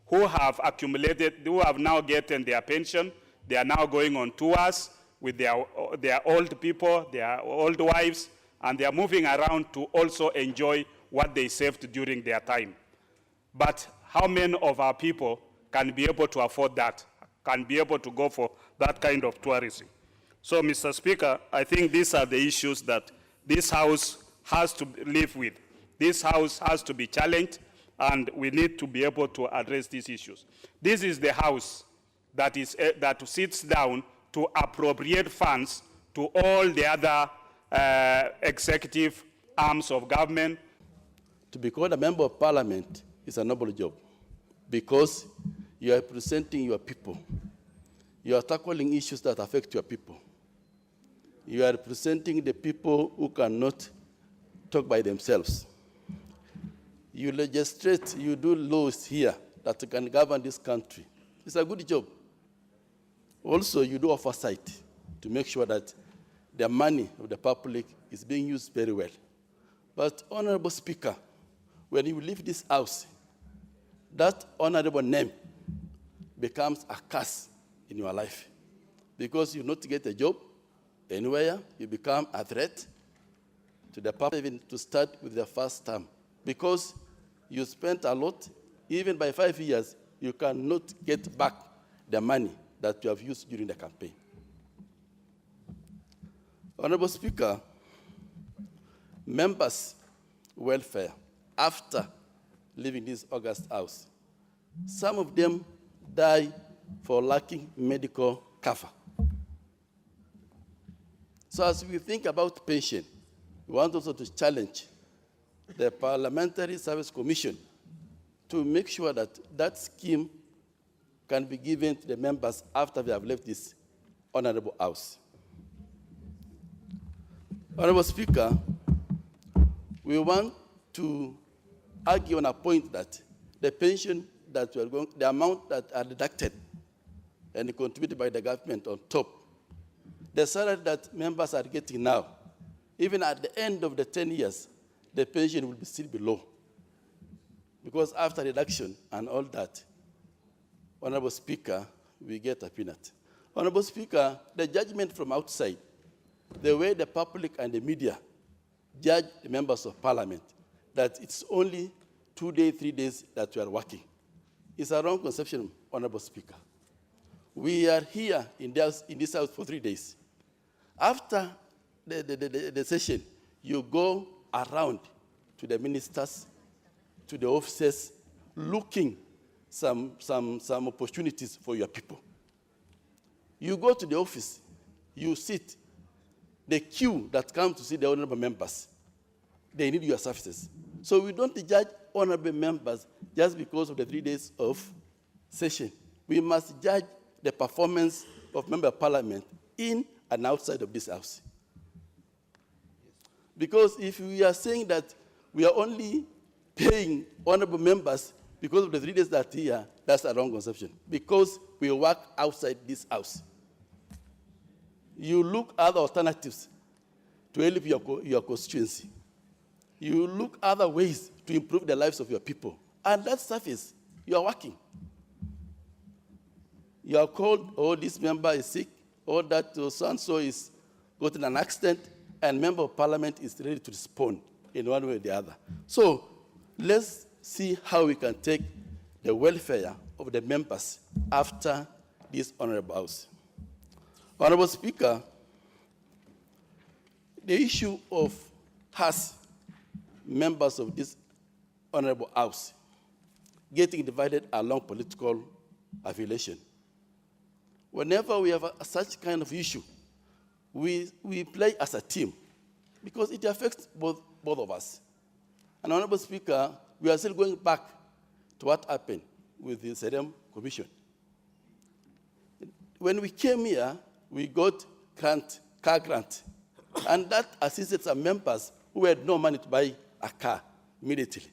who have accumulated, who have now gotten their pension. They are now going on tours with their old people, their old wives, and they are moving around to also enjoy what they saved during their time. But how many of our people can be able to afford that, can be able to go for that kind of tourism? So, Mr. Speaker, I think these are the issues that this House has to live with. This House has to be challenged, and we need to be able to address these issues. This is the House that sits down to appropriate funds to all the other executive arms of government. To be called a member of parliament is a noble job because you are representing your people. You are tackling issues that affect your people. You are representing the people who cannot talk by themselves. You legislate, you do laws here that can govern this country. It's a good job. Also, you do oversight to make sure that the money of the public is being used very well. But, Honorable Speaker, when you leave this House, that honorable name becomes a curse in your life. Because you not get a job anywhere, you become a threat to the public, even to start with the first term. Because you spent a lot, even by 5 years, you cannot get back the money that you have used during the campaign. Honorable Speaker, members' welfare after leaving this August House, some of them die for lacking medical cover. So as we think about pension, we want also to challenge the Parliamentary Service Commission to make sure that that scheme can be given to the members after they have left this honorable House. Honorable Speaker, we want to argue on a point that the pension that we are going, the amount that are deducted and contributed by the government on top. The salary that members are getting now, even at the end of the 10 years, the pension will be still below. Because after reduction and all that, Honorable Speaker, we get a peanut. Honorable Speaker, the judgment from outside, the way the public and the media judge the members of parliament, that it's only 2 days, 3 days that we are working, is a wrong conception, Honorable Speaker. We are here in this house for 3 days. After the session, you go around to the ministers, to the offices, looking some opportunities for your people. You go to the office, you sit, the queue that comes to see the honorable members, they need your services. So we don't judge honorable members just because of the 3 days of session. We must judge the performance of member of parliament in and outside of this house. Because if we are saying that we are only paying honorable members because of the 3 days that here, that's a wrong conception. Because we work outside this house. You look at other alternatives to help your constituency. You look other ways to improve the lives of your people. And that surface, you are working. You are called, oh, this member is sick, or that so-and-so is got in an accident, and member of parliament is ready to respond in one way or the other. So let's see how we can take the welfare of the members after this honorable house. Honorable Speaker, the issue of us, members of this honorable house, getting divided along political affiliation. Whenever we have such kind of issue, we play as a team because it affects both of us. And Honorable Speaker, we are still going back to what happened with the Serem Commission. When we came here, we got car grant, and that assisted some members who had no money to buy a car immediately.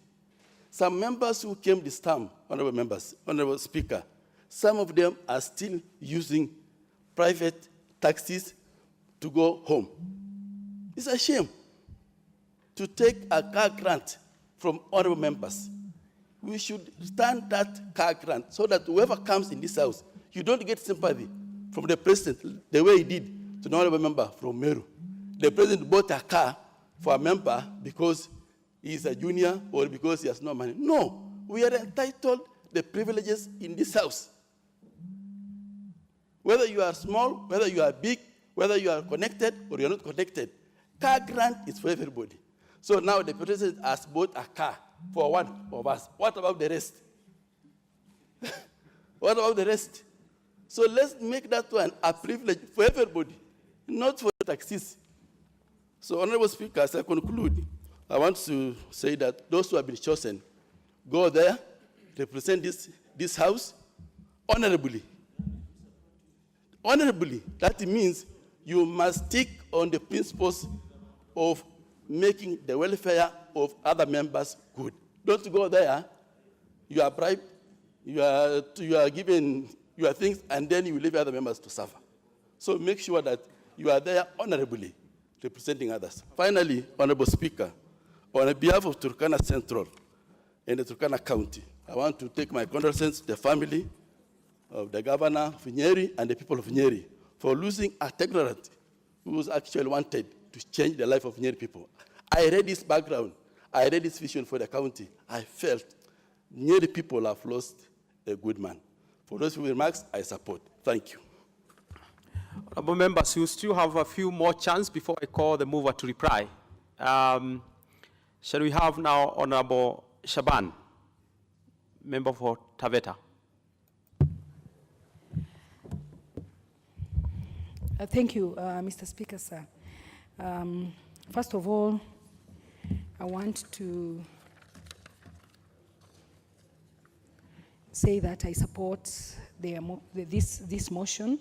Some members who came this time, honorable members, Honorable Speaker, some of them are still using private taxis to go home. It's a shame to take a car grant from honorable members. We should stand that car grant so that whoever comes in this house, you don't get sympathy from the president the way he did to the honorable member from Meru. The president bought a car for a member because he's a junior or because he has no money. No, we are entitled to the privileges in this house. Whether you are small, whether you are big, whether you are connected or you're not connected, car grant is for everybody. So now the president has bought a car for one of us. What about the rest? What about the rest? So let's make that one a privilege for everybody, not for the taxis. So, Honorable Speaker, as I conclude, I want to say that those who have been chosen, go there, represent this house honorably. Honorably, that means you must stick on the principles of making the welfare of other members good. Don't go there, you are bribed, you are given your things, and then you leave other members to suffer. So make sure that you are there honorably, representing others. Finally, Honorable Speaker, on behalf of Turkana Central and the Turkana County, I want to take my condolences to the family of the governor of Nyeri and the people of Nyeri for losing a technocrat who was actually wanted to change the life of Nyeri people. I read his background. I read his vision for the county. I felt Nyeri people have lost a good man. For those remarks, I support. Thank you. Honorable members, you still have a few more chances before I call the mover to reply. Shall we have now Honorable Shaban, member for Taveta. Thank you, Mr. Speaker, sir. First of all, I want to say that I support this motion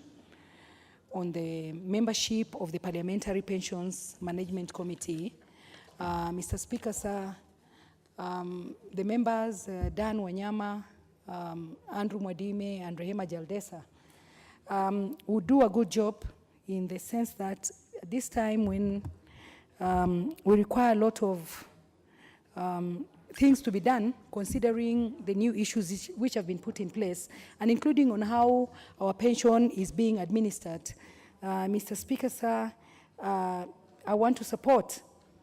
on the membership of the Parliamentary Pensions Management Committee. Mr. Speaker, sir, the members, Dan Wanyama, Andrew Mwadime, and Rehema Jaldesa, would do a good job in the sense that this time when we require a lot of things to be done, considering the new issues which have been put in place, and including on how our pension is being administered. Mr. Speaker, sir, I want to support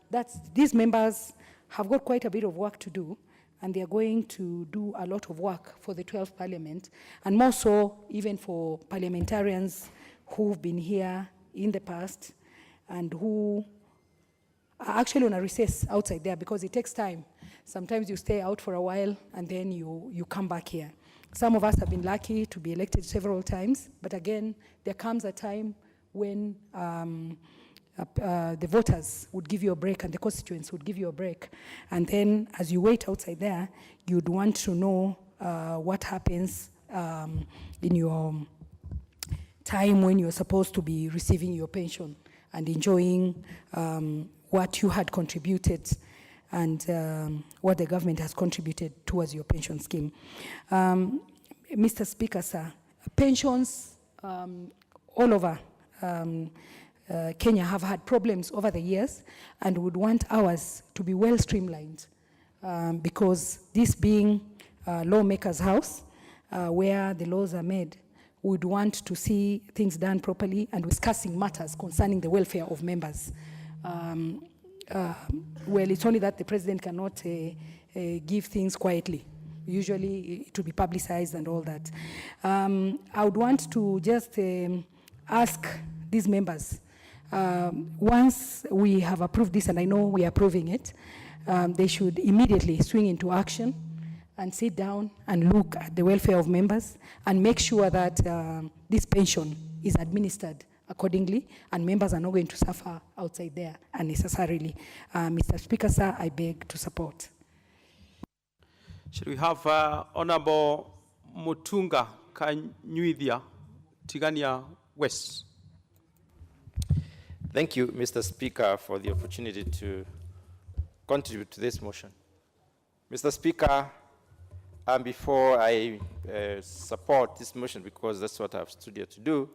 that these members have got quite a bit of work to do, and they are going to do a lot of work for the 12th Parliament, and more so even for parliamentarians who've been here in the past and who are actually on a recess outside there, because it takes time. Sometimes you stay out for a while and then you come back here. Some of us have been lucky to be elected several times, but again, there comes a time when the voters would give you a break and the constituents would give you a break. And then as you wait outside there, you'd want to know what happens in your time when you're supposed to be receiving your pension and enjoying what you had contributed and what the government has contributed towards your pension scheme. Mr. Speaker, sir, pensions all over Kenya have had problems over the years and would want ours to be well streamlined because this being a lawmaker's house where the laws are made, would want to see things done properly and discussing matters concerning the welfare of members. Well, it's only that the president cannot give things quietly. Usually it will be publicized and all that. I would want to just ask these members, once we have approved this, and I know we are approving it, they should immediately swing into action and sit down and look at the welfare of members and make sure that this pension is administered accordingly and members are not going to suffer outside there unnecessarily. Mr. Speaker, sir, I beg to support. Should we have Honorable Mutunga Kanyuithia, Tigania West? Thank you, Mr. Speaker, for the opportunity to contribute to this motion. Mr. Speaker, before I support this motion, because that's what I've stood here to do,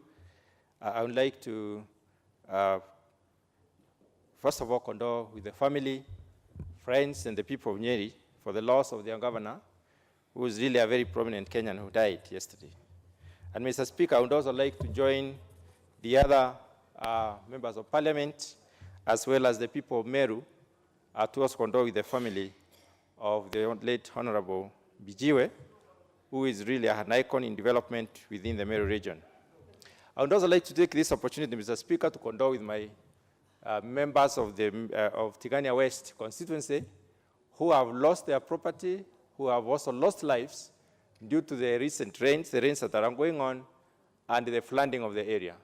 I would like to, first of all, condole with the family, friends, and the people of Nyeri for the loss of their governor, who is really a very prominent Kenyan who died yesterday. And Mr. Speaker, I would also like to join the other members of parliament, as well as the people of Meru, to also condole with the family of the late Honorable Bijiwe, who is really an icon in development within the Meru region. I would also like to take this opportunity, Mr. Speaker, to condole with my members of the Tigania West constituency who have lost their property, who have also lost lives due to the recent rains, the rains that are going on, and the flooding of the area.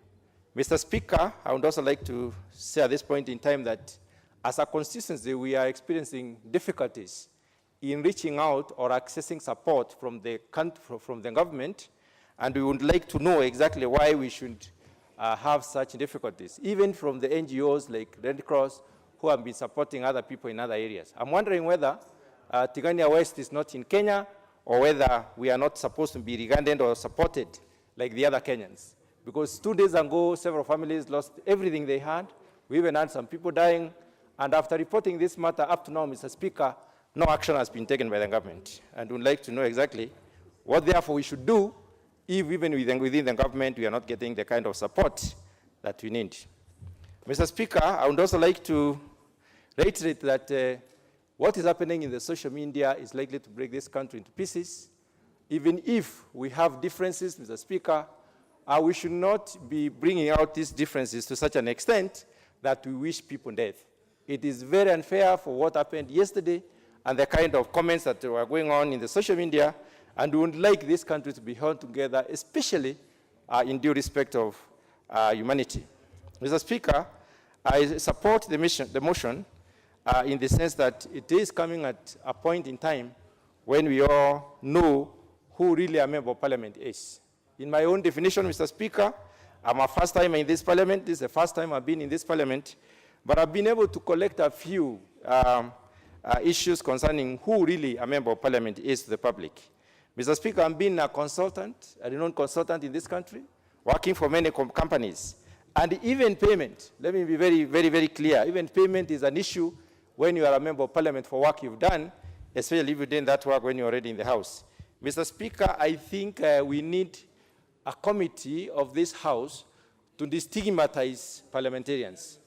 Mr. Speaker, I would also like to say at this point in time that as a constituency, we are experiencing difficulties in reaching out or accessing support from the government, and we would like to know exactly why we should have such difficulties, even from the NGOs like Red Cross, who have been supporting other people in other areas. I'm wondering whether Tigania West is not in Kenya, or whether we are not supposed to be regarded or supported like the other Kenyans. Because 2 days ago, several families lost everything they had. We even had some people dying. And after reporting this matter up to now, Mr. Speaker, no action has been taken by the government. And would like to know exactly what, therefore, we should do if even within the government we are not getting the kind of support that we need. Mr. Speaker, I would also like to reiterate that what is happening in the social media is likely to break this country into pieces. Even if we have differences, Mr. Speaker, we should not be bringing out these differences to such an extent that we wish people death. It is very unfair for what happened yesterday and the kind of comments that were going on in the social media, and we would like this country to be held together, especially in due respect of humanity. Mr. Speaker, I support the motion in the sense that it is coming at a point in time when we all know who really a member of parliament is. In my own definition, Mr. Speaker, I'm a first time in this parliament. This is the first time I've been in this parliament, but I've been able to collect a few issues concerning who really a member of parliament is to the public. Mr. Speaker, I'm being a consultant, a renowned consultant in this country, working for many companies. And even payment, let me be very clear, even payment is an issue when you are a member of parliament for work you've done, especially if you've done that work when you're already in the House. Mr. Speaker, I think we need a committee of this House to destigmatize parliamentarians.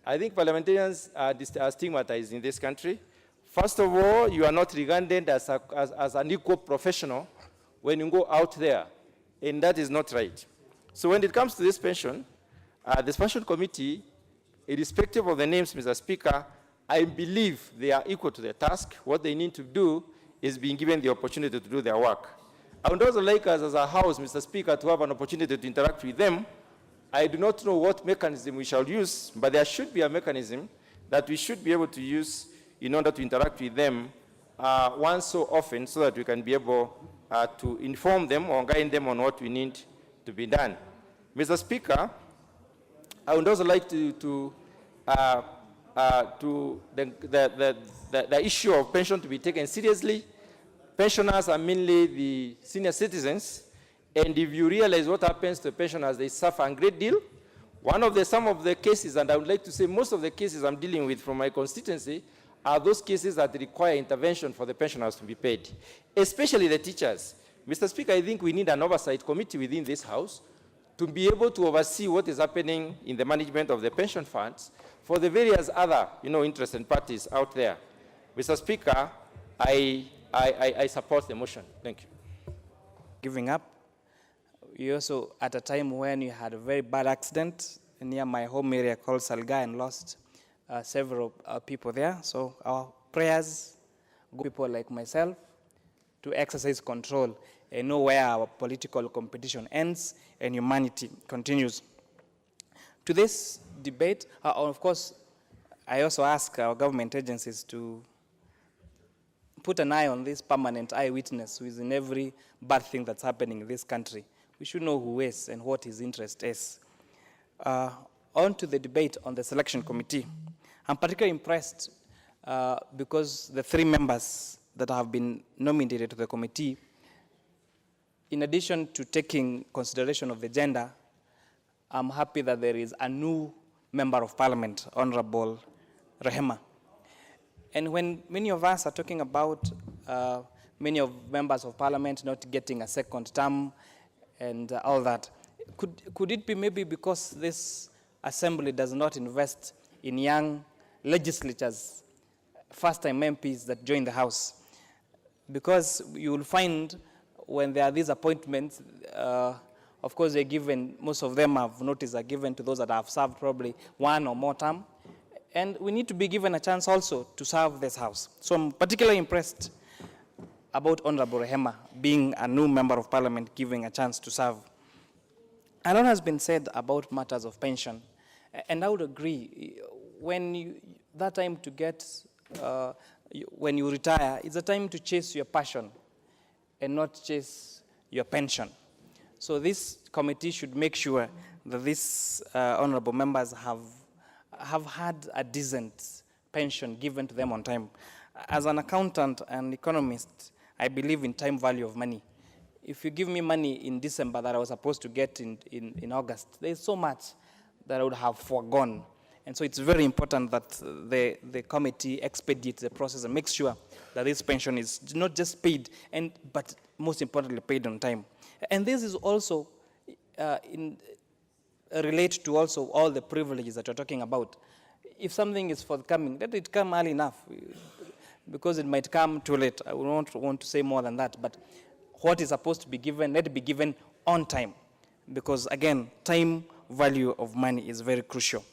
I think parliamentarians are stigmatized in this country. First of all, you are not regarded as an equal professional when you go out there, and that is not right. So when it comes to this pension committee, irrespective of the names, Mr. Speaker, I believe they are equal to the task. What they need to do is being given the opportunity to do their work. I would also like us as a House, Mr. Speaker, to have an opportunity to interact with them. I do not know what mechanism we shall use, but there should be a mechanism that we should be able to use in order to interact with them once so often so that we can be able to inform them or guide them on what we need to be done. Mr. Speaker, I would also like the issue of pension to be taken seriously. Pensioners are mainly the senior citizens, and if you realize what happens to pensioners, they suffer a great deal. Some of the cases, and I would like to say most of the cases I'm dealing with from my constituency, are those cases that require intervention for the pensioners to be paid, especially the teachers. Mr. Speaker, I think we need an oversight committee within this House to be able to oversee what is happening in the management of the pension funds for the various other, interested parties out there. Mr. Speaker, I support the motion. Thank you. Giving up. You also, at a time when you had a very bad accident near my home area called Salga and lost several people there. So our prayers go to people like myself to exercise control and know where our political competition ends and humanity continues. To this debate, of course, I also ask our government agencies to put an eye on this permanent eyewitness who is in every bad thing that's happening in this country. We should know who is and what his interest is. On to the debate on the selection committee. I'm particularly impressed because the 3 members that have been nominated to the committee, in addition to taking consideration of the gender, I'm happy that there is a new member of parliament, Honorable Rehema. And when many of us are talking about many of members of parliament not getting a second term and all that, could it be maybe because this assembly does not invest in young legislators, first-time MPs that join the House? Because you will find when there are these appointments, of course, they're given, most of them have notice are given to those that have served probably 1 or more term. And we need to be given a chance also to serve this House. So I'm particularly impressed about Honorable Rehema being a new member of parliament, giving a chance to serve. A lot has been said about matters of pension, and I would agree. That time to get, when you retire, it's a time to chase your passion and not chase your pension. So this committee should make sure that these honorable members have had a decent pension given to them on time. As an accountant and economist, I believe in time value of money. If you give me money in December that I was supposed to get in August, there's so much that I would have foregone. And so it's very important that the committee expedites the process and makes sure that this pension is not just paid, but most importantly paid on time. And this is also relate to also all the privileges that you're talking about. If something is forthcoming, let it come early enough, because it might come too late. I don't want to say more than that, but what is supposed to be given, let it be given on time, because again, time value of money is very crucial.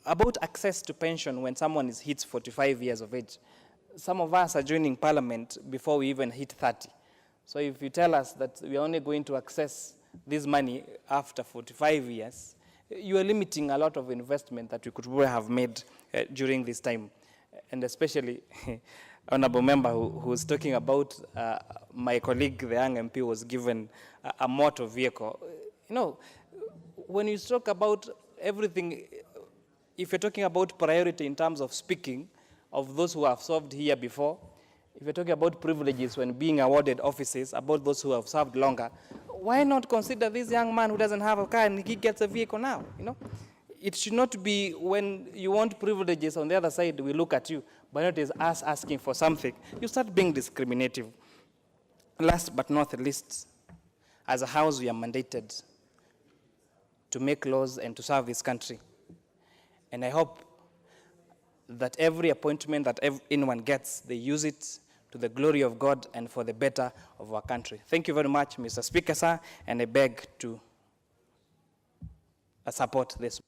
About access to pension when someone is hit 45 years of age, some of us are joining parliament before we even hit 30. So if you tell us that we are only going to access this money after 45 years, you are limiting a lot of investment that we could have made during this time. And especially, honorable member who was talking about my colleague, the young MP, was given a motor vehicle. You know, when you talk about everything, if you're talking about priority in terms of speaking of those who have served here before, if you're talking about privileges when being awarded offices, about those who have served longer, why not consider this young man who doesn't have a car and he gets a vehicle now, you know? It should not be when you want privileges on the other side, we look at you, but it is us asking for something. You start being discriminative. Last but not least, as a house, we are mandated to make laws and to serve this country. And I hope that every appointment that anyone gets, they use it to the glory of God and for the better of our country. Thank you very much, Mr. Speaker, sir, and I beg to support this.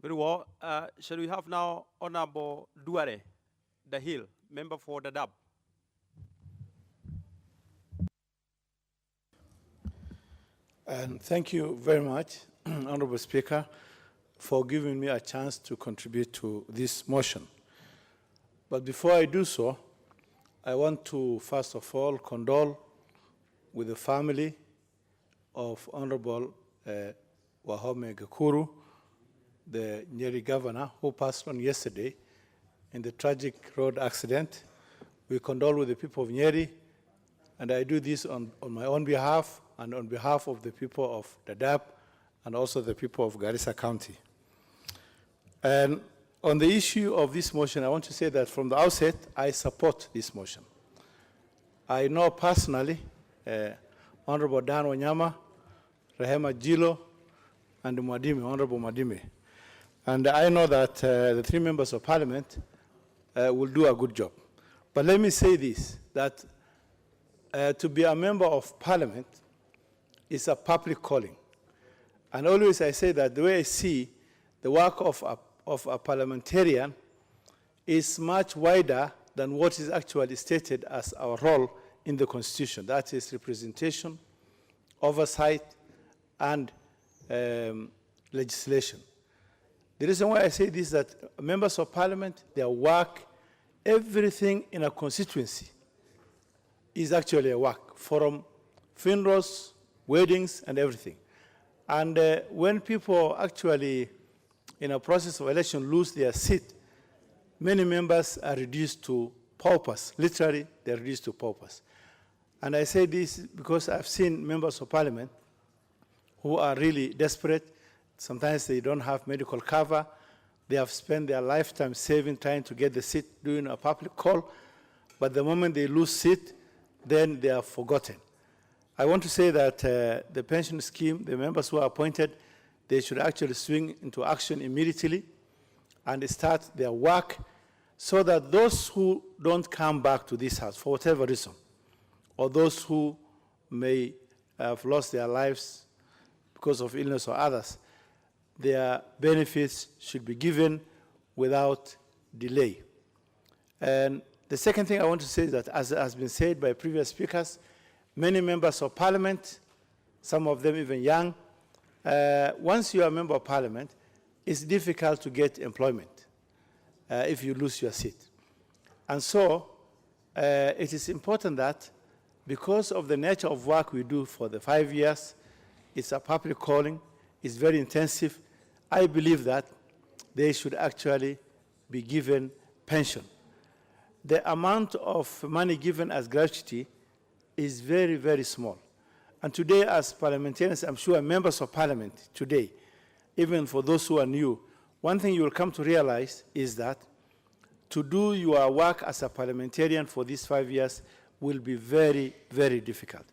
Very well. Shall we have now Honorable Duare Dahil, member for Dadaab? And thank you very much, Honorable Speaker, for giving me a chance to contribute to this motion. But before I do so, I want to first of all condole with the family of Honorable Wahome Gakuru, the Nyeri governor, who passed on yesterday in the tragic road accident. We condole with the people of Nyeri, and I do this on my own behalf and on behalf of the people of Dadaab and also the people of Garissa County. And on the issue of this motion, I want to say that from the outset, I support this motion. I know personally Honorable Dan Wanyama, Rehema Jilo, and Mwadime, Honorable Mwadime. And I know that the three members of parliament will do a good job. But let me say this, that to be a member of parliament is a public calling. And always I say that the way I see the work of a parliamentarian is much wider than what is actually stated as our role in the Constitution. That is representation, oversight, and legislation. The reason why I say this is that members of parliament, their work, everything in a constituency is actually a work, from funerals, weddings, and everything. And when people actually, in a process of election, lose their seat, many members are reduced to paupers. Literally, they're reduced to paupers. And I say this because I've seen members of parliament who are really desperate. Sometimes they don't have medical cover. They have spent their lifetime saving, trying to get the seat, doing a public call. But the moment they lose seat, then they are forgotten. I want to say that the pension scheme, the members who are appointed, they should actually swing into action immediately and start their work so that those who don't come back to this house for whatever reason, or those who may have lost their lives because of illness or others, their benefits should be given without delay. And the second thing I want to say is that, as has been said by previous speakers, many members of parliament, some of them even young, once you are a member of parliament, it's difficult to get employment if you lose your seat. And so it is important that because of the nature of work we do for the 5 years, it's a public calling, it's very intensive, I believe that they should actually be given pension. The amount of money given as gratuity is very, very small. And today, as parliamentarians, I'm sure members of parliament today, even for those who are new, one thing you will come to realize is that to do your work as a parliamentarian for these 5 years will be very, very difficult.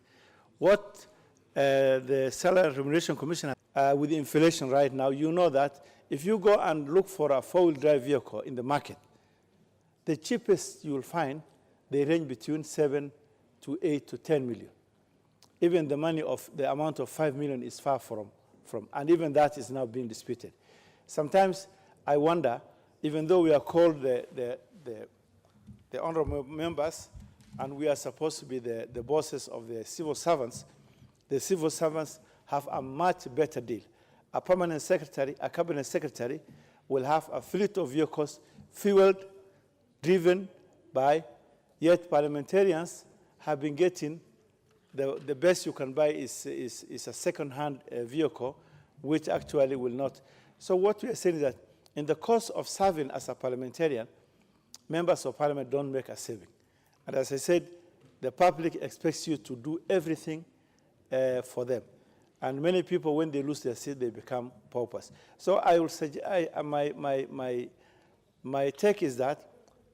What the Salary Remuneration Commission, with inflation right now, you know that if you go and look for a four-wheel drive vehicle in the market, the cheapest you will find, they range between 7 to 8 to 10 million. Even the money of the amount of 5 million is far from, and even that is now being disputed. Sometimes I wonder, even though we are called the honorable members, and we are supposed to be the bosses of the civil servants have a much better deal. A permanent secretary, a cabinet secretary, will have a fleet of vehicles fueled, driven by, yet parliamentarians have been getting the best you can buy is a second-hand vehicle, which actually will not. So what we are saying is that in the course of serving as a parliamentarian, members of parliament don't make a saving. And as I said, the public expects you to do everything for them. And many people, when they lose their seat, they become paupers. So I will say, my take is that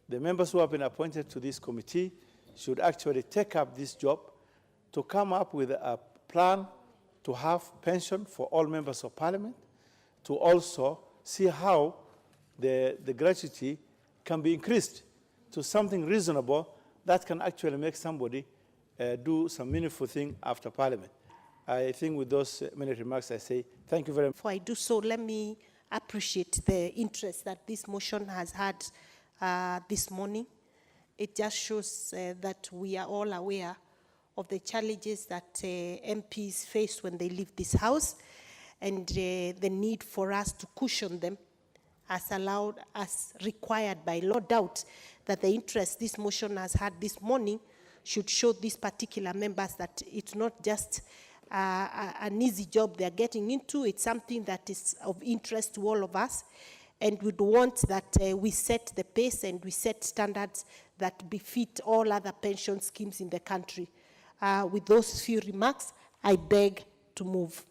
the members who have been appointed to this committee should actually take up this job to come up with a plan to have pension for all members of parliament, to also see how the gratuity can be increased to something reasonable that can actually make somebody do some meaningful thing after parliament. I think with those many remarks, I say thank you very much. Before I do so, let me appreciate the interest that this motion has had this morning. It just shows that we are all aware of the challenges that MPs face when they leave this house, and the need for us to cushion them as required by law. No doubt that the interest this motion has had this morning should show these particular members that it's not just an easy job they're getting into. It's something that is of interest to all of us, and we'd want that we set the pace and we set standards that befit all other pension schemes in the country. With those few remarks, I beg to move.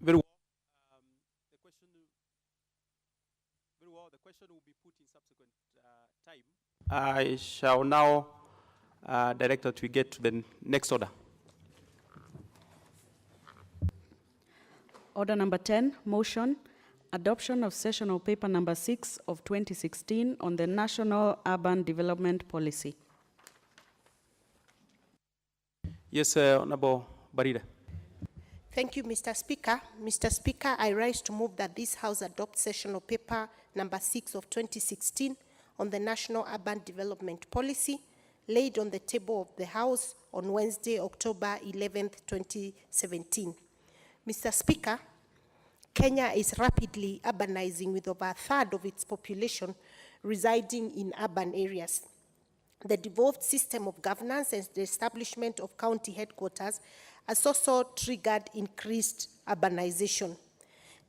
Very well. The question will be put in subsequent time. I shall now direct that we get to the next order. Order number 10, motion, adoption of sessional paper number 6 of 2016 on the National Urban Development Policy. Yes, Honorable Barida. Thank you, Mr. Speaker. Mr. Speaker, I rise to move that this House adopt sessional paper number 6 of 2016 on the National Urban Development Policy, laid on the table of the House on Wednesday, October 11th, 2017. Mr. Speaker, Kenya is rapidly urbanizing, with over a third of its population residing in urban areas. The devolved system of governance and the establishment of county headquarters has also triggered increased urbanization.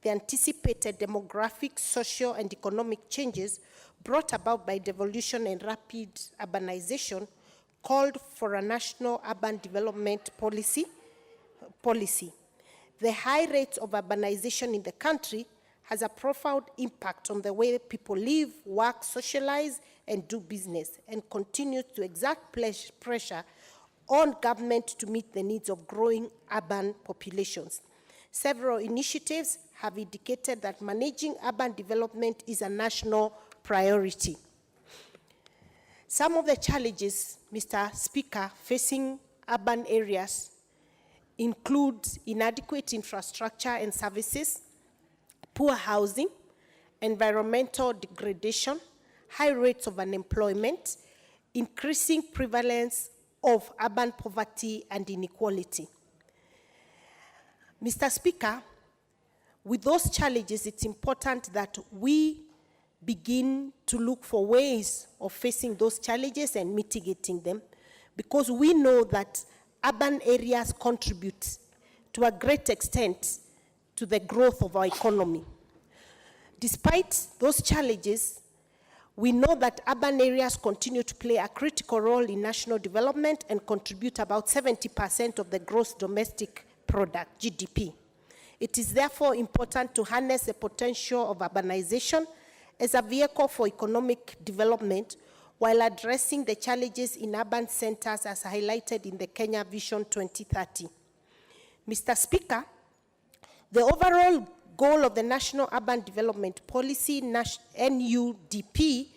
The anticipated demographic, social, and economic changes brought about by devolution and rapid urbanization called for a national urban development policy. The high rates of urbanization in the country has a profound impact on the way people live, work, socialize, and do business, and continues to exert pressure on government to meet the needs of growing urban populations. Several initiatives have indicated that managing urban development is a national priority. Some of the challenges, Mr. Speaker, facing urban areas include inadequate infrastructure and services, poor housing, environmental degradation, high rates of unemployment, increasing prevalence of urban poverty and inequality. Mr. Speaker, with those challenges, it's important that we begin to look for ways of facing those challenges and mitigating them, because we know that urban areas contribute to a great extent to the growth of our economy. Despite those challenges, we know that urban areas continue to play a critical role in national development and contribute about 70% of the gross domestic product, GDP. It is therefore important to harness the potential of urbanization as a vehicle for economic development while addressing the challenges in urban centers as highlighted in the Kenya Vision 2030. Mr. Speaker, the overall goal of the National Urban Development Policy, NUDP,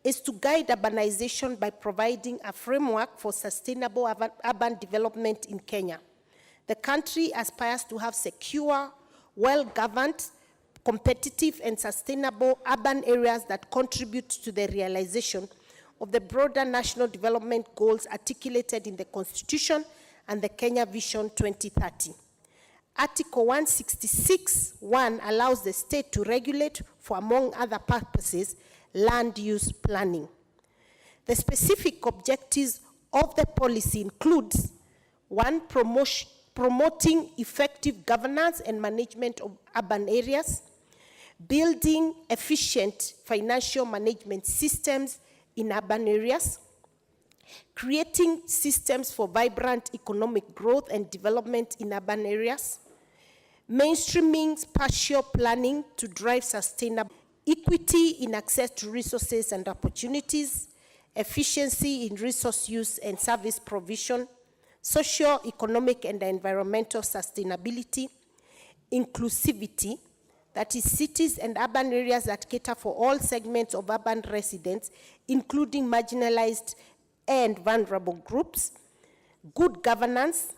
is to guide urbanization by providing a framework for sustainable urban development in Kenya. The country aspires to have secure, well-governed, competitive, and sustainable urban areas that contribute to the realization of the broader national development goals articulated in the Constitution and the Kenya Vision 2030. Article 166(1) allows the state to regulate for, among other purposes, land use planning. The specific objectives of the policy includes: 1, promoting effective governance and management of urban areas, building efficient financial management systems in urban areas, creating systems for vibrant economic growth and development in urban areas, mainstreaming spatial planning to drive sustainable equity in access to resources and opportunities, efficiency in resource use and service provision, socio-economic and environmental sustainability, inclusivity, that is cities and urban areas that cater for all segments of urban residents, including marginalized and vulnerable groups, good governance,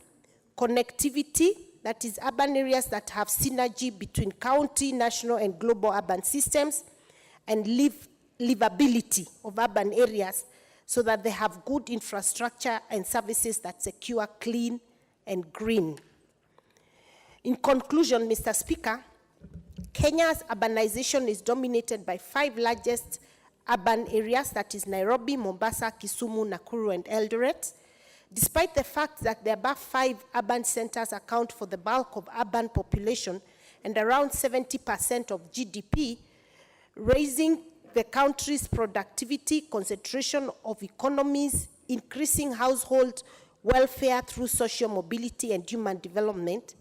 connectivity, that is urban areas that have synergy between county, national, and global urban systems, and livability of urban areas so that they have good infrastructure and services that secure, clean, and green. In conclusion, Mr. Speaker, Kenya's urbanization is dominated by 5 largest urban areas, that is Nairobi, Mombasa, Kisumu, Nakuru, and Eldoret. Despite the fact that the above 5 urban centers account for the bulk of urban population and around 70% of GDP, raising the country's productivity, concentration of economies, increasing household welfare through social mobility and human development,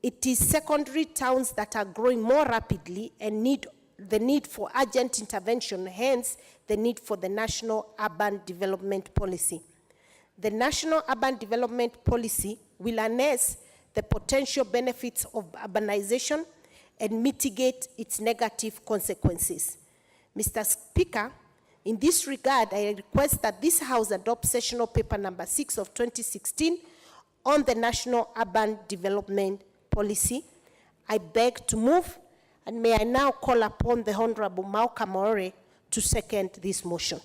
it is secondary towns that are growing more rapidly and need the need for urgent intervention, hence the need for the National Urban Development Policy. The National Urban Development Policy will harness the potential benefits of urbanization and mitigate its negative consequences. Mr. Speaker, in this regard, I request that this House adopt sessional paper number 6 of 2016 on the National Urban Development Policy. I beg to move, and may I now call upon the Honorable Mauka Maore to second this motion.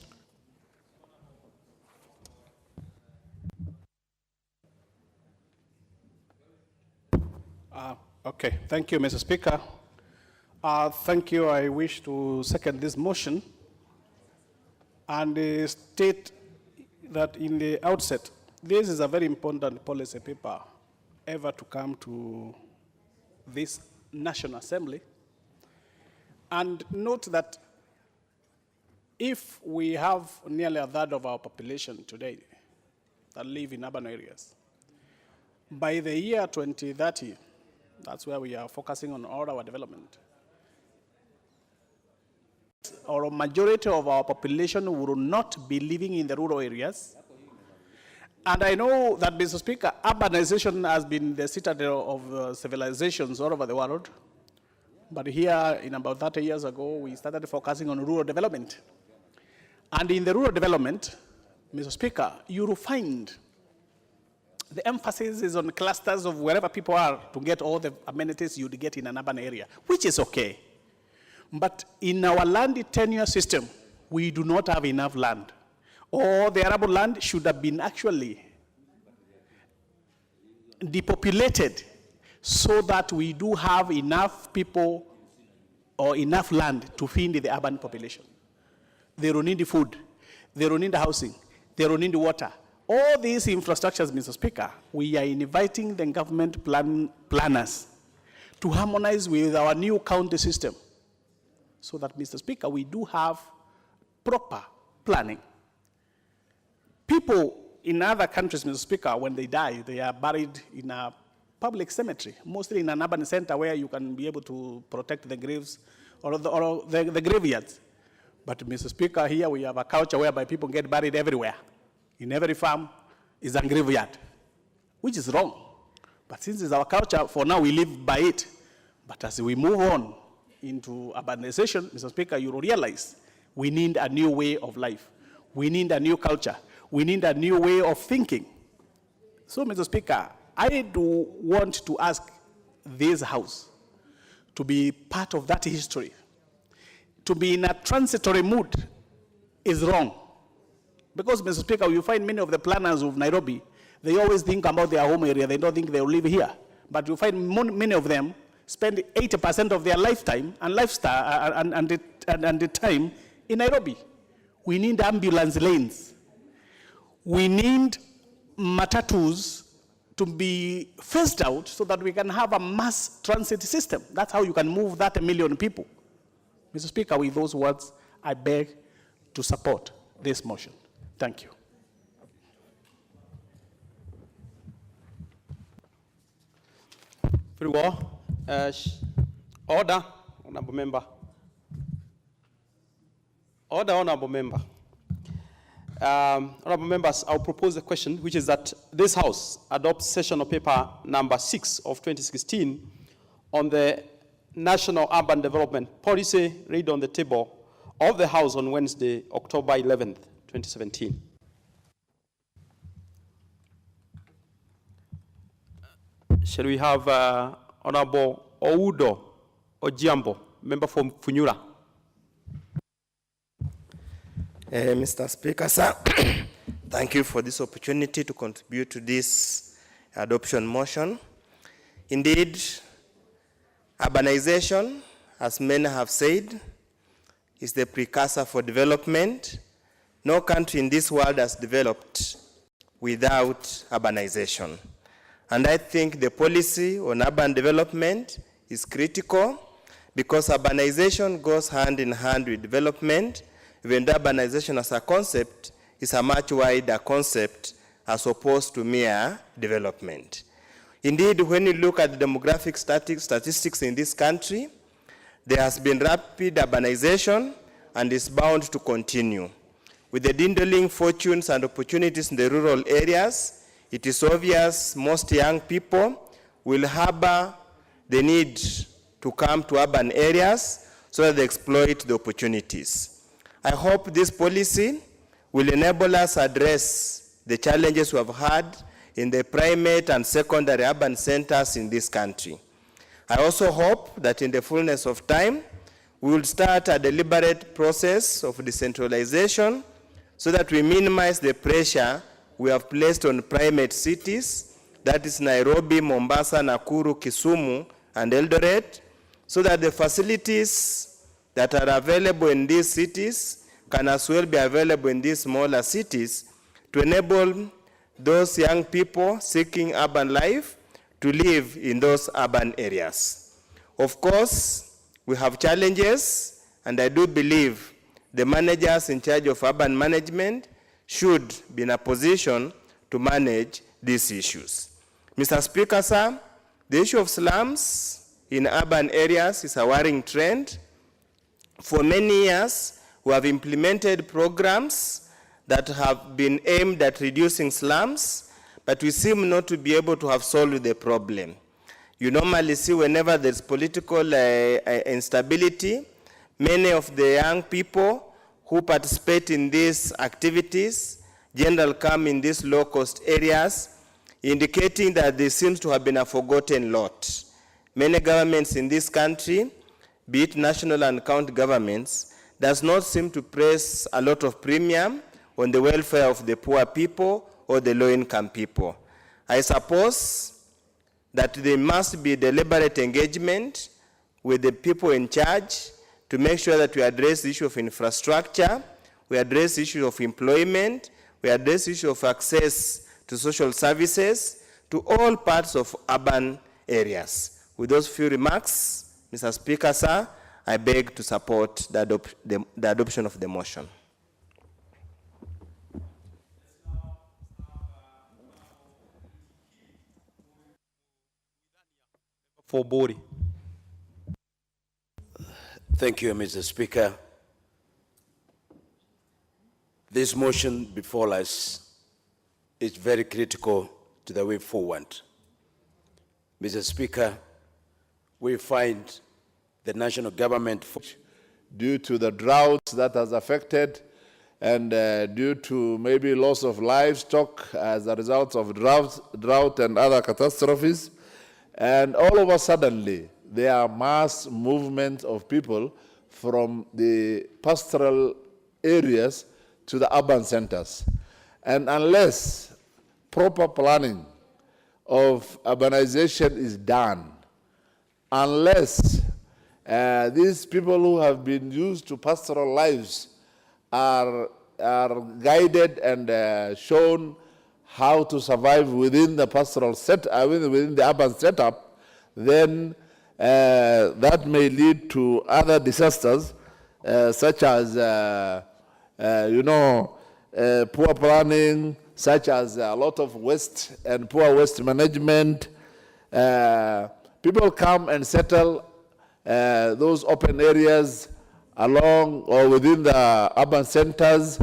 Okay, thank you, Mr. Speaker. Thank you. I wish to second this motion and state that in the outset, this is a very important policy paper ever to come to this National Assembly. And note that if we have nearly a third of our population today that live in urban areas, by the year 2030, that's where we are focusing on all our development, or a majority of our population will not be living in the rural areas. And I know that, Mr. Speaker, urbanization has been the citadel of civilizations all over the world. But here, in about 30 years ago, we started focusing on rural development. And in the rural development, Mr. Speaker, you will find the emphasis is on clusters of wherever people are to get all the amenities you'd get in an urban area, which is okay. But in our land tenure system, we do not have enough land. Or the arable land should have been actually depopulated so that we do have enough people or enough land to feed the urban population. They don't need the food, they don't need the housing, they don't need the water. All these infrastructures, Mr. Speaker, we are inviting the government planners to harmonize with our new county system so that, Mr. Speaker, we do have proper planning. People in other countries, Mr. Speaker, when they die, they are buried in a public cemetery, mostly in an urban center where you can be able to protect the graves or the graveyards. But, Mr. Speaker, here we have a culture whereby people get buried everywhere. In every farm is a graveyard, which is wrong. But since it's our culture, for now we live by it. But as we move on into urbanization, Mr. Speaker, you will realize we need a new way of life. We need a new culture. We need a new way of thinking. So, Mr. Speaker, I do want to ask this House to be part of that history. To be in a transitory mood is wrong. Because, Mr. Speaker, you find many of the planners of Nairobi, they always think about their home area. They don't think they'll live here. But you find many of them spend 80% of their lifetime and lifestyle and the time in Nairobi. We need ambulance lanes. We need matatus to be phased out so that we can have a mass transit system. That's how you can move that 1 million people. Mr. Speaker, with those words, I beg to support this motion. Thank you. Very well. Order, honorable member. Order, honorable member. Honorable members, I'll propose a question, which is that this House adopts sessional paper number 6 of 2016 on the National Urban Development Policy, read on the table of the House on Wednesday, October 11th, 2017. Shall we have Honorable Oudo Ojiambo, member from Funyura? Mr. Speaker, sir, thank you for this opportunity to contribute to this adoption motion. Indeed, urbanization, as many have said, is the precursor for development. No country in this world has developed without urbanization. And I think the policy on urban development is critical because urbanization goes hand in hand with development. Even though urbanization as a concept is a much wider concept as opposed to mere development. Indeed, when you look at the demographic statistics in this country, there has been rapid urbanization and is bound to continue. With the dwindling fortunes and opportunities in the rural areas, it is obvious most young people will harbor the need to come to urban areas so that they exploit the opportunities. I hope this policy will enable us to address the challenges we have had in the primate and secondary urban centers in this country. I also hope that in the fullness of time, we will start a deliberate process of decentralization so that we minimize the pressure we have placed on primate cities, that is Nairobi, Mombasa, Nakuru, Kisumu, and Eldoret, so that the facilities that are available in these cities can as well be available in these smaller cities to enable those young people seeking urban life to live in those urban areas. Of course, we have challenges, and I do believe the managers in charge of urban management should be in a position to manage these issues. Mr. Speaker, sir, the issue of slums in urban areas is a worrying trend. For many years, we have implemented programs that have been aimed at reducing slums, but we seem not to be able to have solved the problem. You normally see whenever there's political instability, many of the young people who participate in these activities generally come in these low-cost areas, indicating that there seems to have been a forgotten lot. Many governments in this country, be it national and county governments, does not seem to place a lot of premium on the welfare of the poor people or the low-income people. I suppose that there must be deliberate engagement with the people in charge to make sure that we address the issue of infrastructure, we address the issue of employment, we address the issue of access to social services to all parts of urban areas. With those few remarks, Mr. Speaker, sir, I beg to support the adoption of the motion. For Bori. Thank you, Mr. Speaker. This motion before us is very critical to the way forward. Mr. Speaker, we find the national government, due to the droughts that has affected and due to maybe loss of livestock as a result of drought and other catastrophes, and all of a sudden there are mass movement of people from the pastoral areas to the urban centers. And unless proper planning of urbanization is done, unless these people who have been used to pastoral lives are guided and shown how to survive within the pastoral within the urban setup, then that may lead to other disasters such as poor planning, such as a lot of waste and poor waste management. People come and settle those open areas along or within the urban centers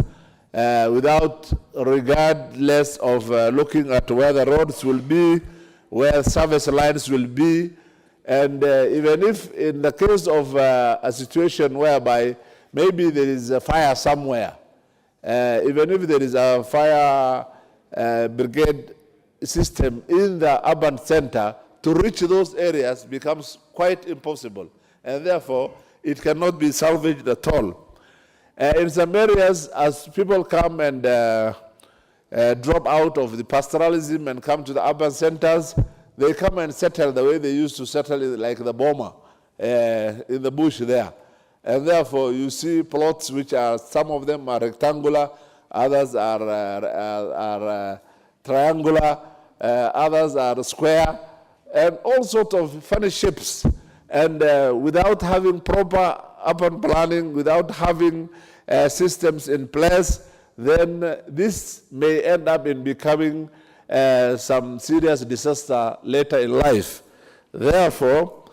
without regardless of looking at where the roads will be, where service lines will be. And even if in the case of a situation whereby maybe there is a fire somewhere, even if there is a fire brigade system in the urban center, to reach those areas becomes quite impossible. And therefore, it cannot be salvaged at all. In some areas, as people come and drop out of the pastoralism and come to the urban centers, they come and settle the way they used to settle, like the Boma in the bush there. And therefore, you see plots which are, some of them are rectangular, others are triangular, others are square, and all sorts of funny shapes. And without having proper urban planning, without having systems in place, then this may end up in becoming some serious disaster later in life. Therefore,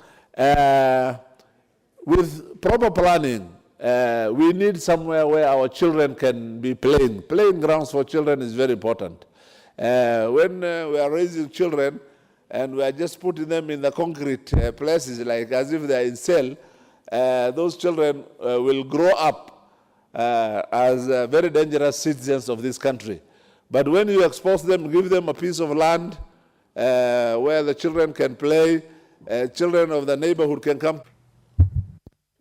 with proper planning, we need somewhere where our children can be playing. Playing grounds for children is very important. When we are raising children and we are just putting them in the concrete places, like as if they are in cell, those children will grow up as very dangerous citizens of this country. But when you expose them, give them a piece of land where the children can play, children of the neighborhood can come.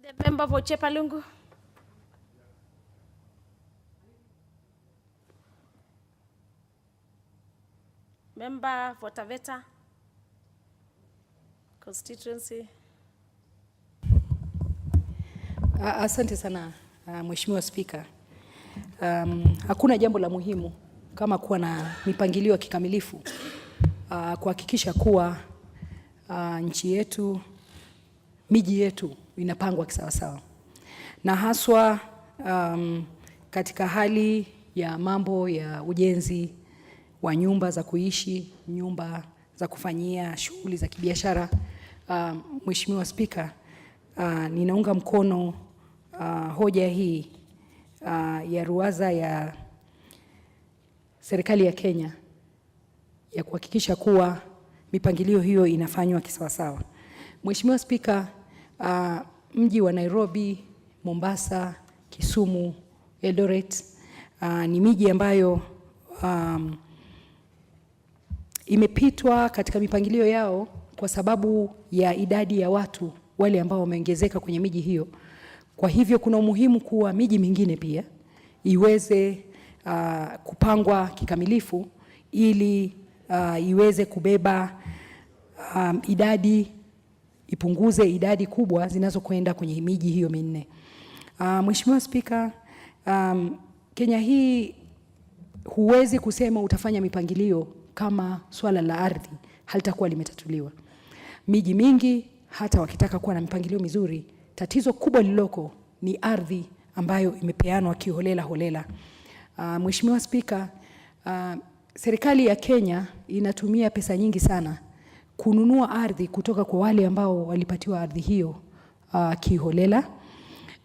The member for Chepalungu. Member for Taveta constituency. Asante sana Mheshimiwa Spika. Hakuna jambo la muhimu kama kuwa na mipangilio ya kikamilifu kuhakikisha kuwa nchi yetu, miji yetu inapangwa kisawasawa. Na haswa katika hali ya mambo ya ujenzi wa nyumba za kuishi, nyumba za kufanyia shughuli za kibiashara. Mheshimiwa Spika, ninaunga mkono hoja hii ya ruwaza ya serikali ya Kenya ya kuhakikisha kuwa mipangilio hiyo inafanywa kisawasawa. Mheshimiwa Spika, mji wa Nairobi, Mombasa, Kisumu, Eldoret ni miji ambayo imepitwa katika mipangilio yao kwa sababu ya idadi ya watu wale ambao wameongezeka kwenye miji hiyo. Kwa hivyo kuna umuhimu kuwa miji mingine pia iweze kupangwa kikamilifu ili iweze kubeba ipunguze idadi kubwa zinazokwenda kwenye miji hiyo minne. Mheshimiwa Spika, Kenya hii huwezi kusema utafanya mipangilio kama swala la ardhi halitakuwa limetatuliwa. Miji mingi hata wakitaka kuwa na mipangilio mizuri, tatizo kubwa lililoko ni ardhi ambayo imepeanwa kiholela holela. Mheshimiwa Spika, serikali ya Kenya inatumia pesa nyingi sana kununua ardhi kutoka kwa wale ambao walipatiwa ardhi hiyo kiholela,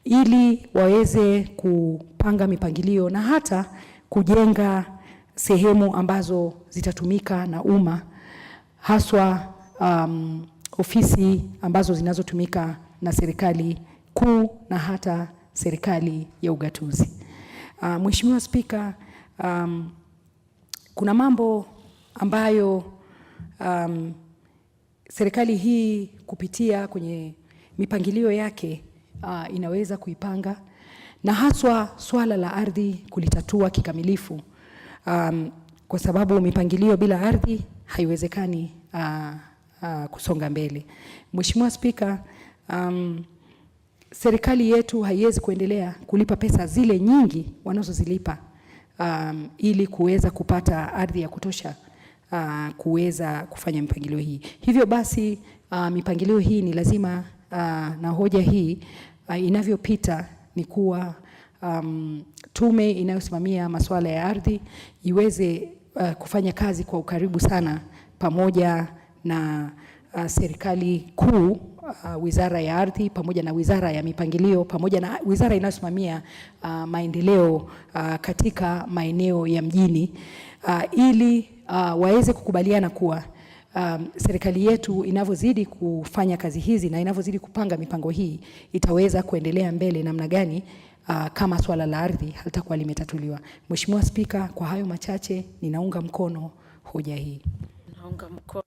ili waweze kupanga mipangilio na hata kujenga sehemu ambazo zitatumika na umma, haswa ofisi ambazo zinazotumika na serikali kuu na hata serikali ya ugatuzi. Mheshimiwa Spika, kuna mambo ambayo serikali hii kupitia kwenye mipangilio yake inaweza kuipanga, na haswa swala la ardhi kulitatua kikamilifu, kwa sababu mipangilio bila ardhi haiwezekani kusonga mbele. Mheshimiwa Spika, serikali yetu haiwezi kuendelea kulipa pesa zile nyingi wanazozilipa ili kuweza kupata ardhi ya kutosha kuweza kufanya mipangilio hii. Hivyo basi mipangilio hii ni lazima, na hoja hii inavyopita ni kuwa tume inayosimamia masuala ya ardhi iweze kufanya kazi kwa ukaribu sana pamoja na serikali kuu, wizara ya ardhi pamoja na wizara ya mipangilio pamoja na wizara inayosimamia maendeleo katika maeneo ya mjini ili waweze kukubaliana kuwa serikali yetu inavyozidi kufanya kazi hizi na inavyozidi kupanga mipango hii itaweza kuendelea mbele namna gani kama swala la ardhi halitakuwa limetatuliwa. Mheshimiwa Spika, kwa hayo machache ninaunga mkono hoja hii. Naunga mkono.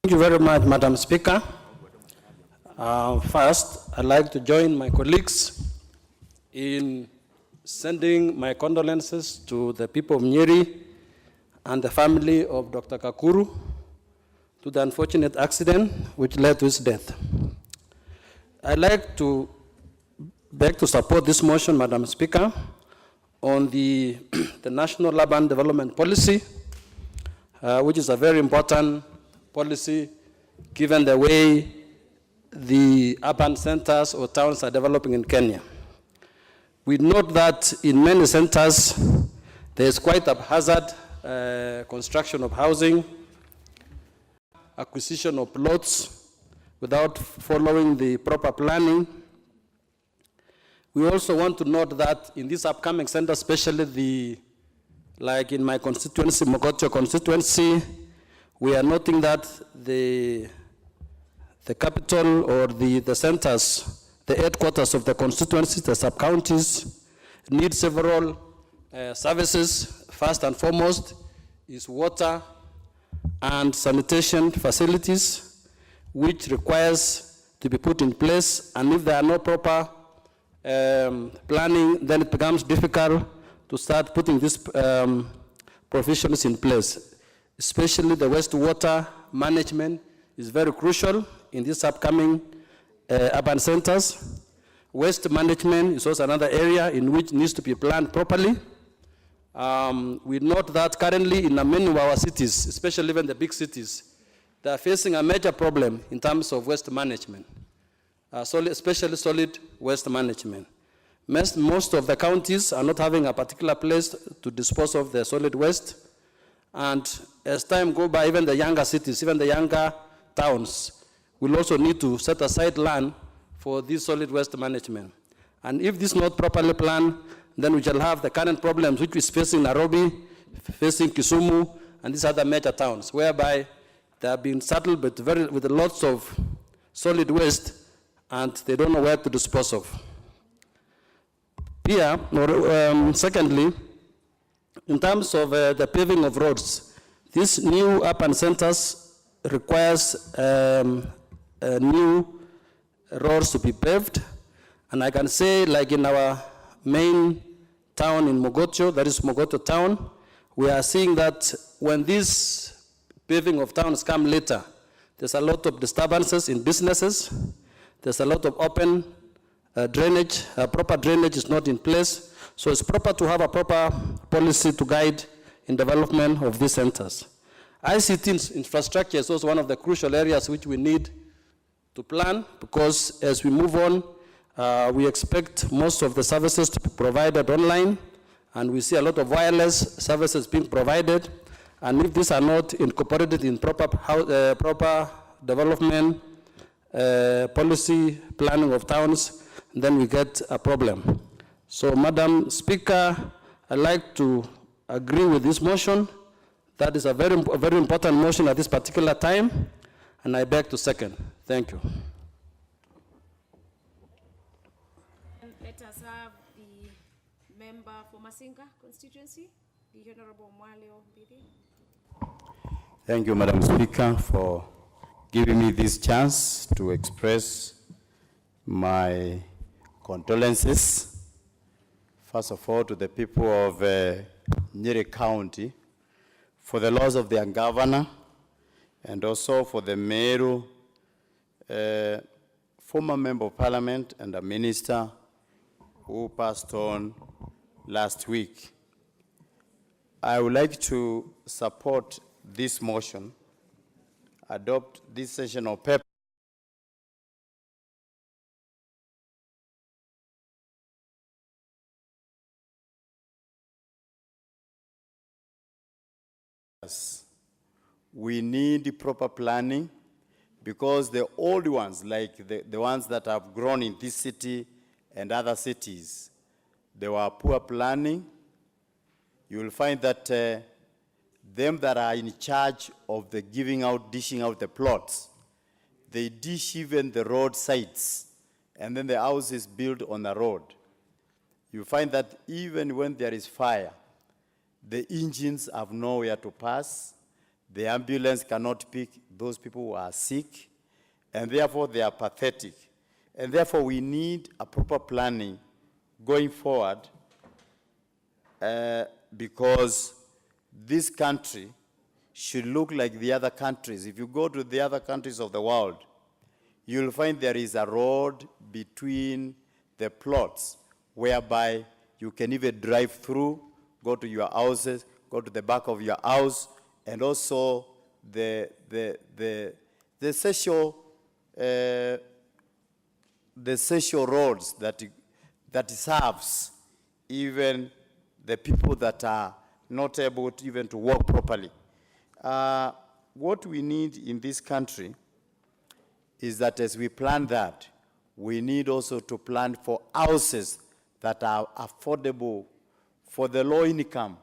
Thank you very much, Madam Speaker. First, I'd like to join my colleagues in sending my condolences to the people of Nyeri and the family of Dr. Kakuru to the unfortunate accident which led to his death. I'd like to beg to support this motion, Madam Speaker, on the National Urban Development Policy, which is a very important policy given the way the urban centers or towns are developing in Kenya. We note that in many centers, there is quite a hazard construction of housing, acquisition of plots without following the proper planning. We also want to note that in this upcoming center, especially like in my constituency, Mogotio constituency, we are noting that the capital or the centers, the headquarters of the constituencies, the sub-counties, need several services. First and foremost is water and sanitation facilities, which requires to be put in place. And if there are no proper planning, then it becomes difficult to start putting these provisions in place. Especially the wastewater management is very crucial in these upcoming urban centers. Waste management is also another area in which needs to be planned properly. We note that currently in many of our cities, especially even the big cities, they are facing a major problem in terms of waste management, especially solid waste management. Most of the counties are not having a particular place to dispose of the solid waste. And as time goes by, even the younger cities, even the younger towns will also need to set aside land for this solid waste management. And if this is not properly planned, then we shall have the current problems which is facing Nairobi, facing Kisumu, and these other major towns, whereby they have been saddled with lots of solid waste, and they don't know where to dispose of. Here, secondly, in terms of the paving of roads, these new urban centers requires new roads to be paved. And I can say, like in our main town in Mogotio, that is Mogotio town, we are seeing that when these paving of towns come later, there's a lot of disturbances in businesses, there's a lot of open drainage, proper drainage is not in place. So it's proper to have a proper policy to guide in development of these centers. ICT infrastructure is also one of the crucial areas which we need to plan, because as we move on, we expect most of the services to be provided online, and we see a lot of wireless services being provided. And if these are not incorporated in proper development policy planning of towns, then we get a problem. So, Madam Speaker, I'd like to agree with this motion. That is a very important motion at this particular time, and I beg to second. Thank you. Let us have the member for Masinga constituency, the Honorable Mwaleo Bidi. Thank you, Madam Speaker, for giving me this chance to express my condolences. First of all, to the people of Nyeri County for the loss of their governor, and also for the Meru, former member of parliament and a minister who passed on last week. I would like to support this motion adopt this session of paper. We need proper planning, because the old ones, like the ones that have grown in this city and other cities, they were poor planning. You will find that them that are in charge of the dishing out the plots, they dish even the road sides, and then the house is built on the road. You find that even when there is fire, the engines have nowhere to pass. The ambulance cannot pick those people who are sick, and therefore they are pathetic. And therefore we need a proper planning going forward, because this country should look like the other countries. If you go to the other countries of the world, you'll find there is a road between the plots whereby you can even drive through, go to your houses, go to the back of your house, and also the social roads that serves even the people that are not able to even to walk properly. What we need in this country is that as we plan that, we need also to plan for houses that are affordable for the low income,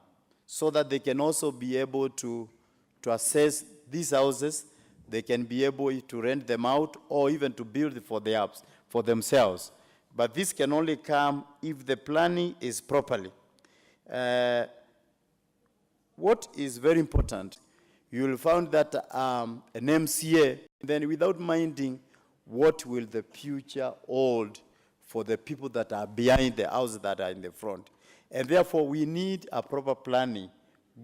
so that they can also be able to assess these houses. They can be able to rent them out or even to build for themselves. But this can only come if the planning is properly. What is very important, you will find that an MCA, then without minding what will the future hold for the people that are behind the houses that are in the front. And therefore, we need a proper planning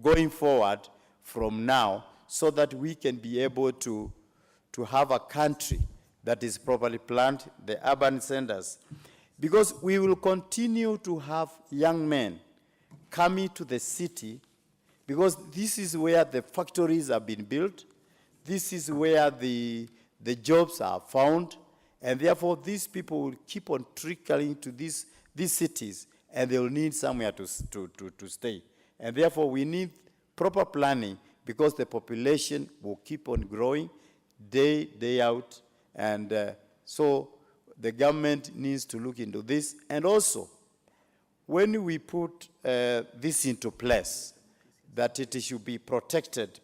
going forward from now, so that we can be able to have a country that is properly planned, the urban centers. Because we will continue to have young men coming to the city, because this is where the factories have been built, this is where the jobs are found, and therefore these people will keep on trickling to these cities, and they will need somewhere to stay. And therefore we need proper planning, because the population will keep on growing day out, and so the government needs to look into this. And also, when we put this into place, that it should be protected,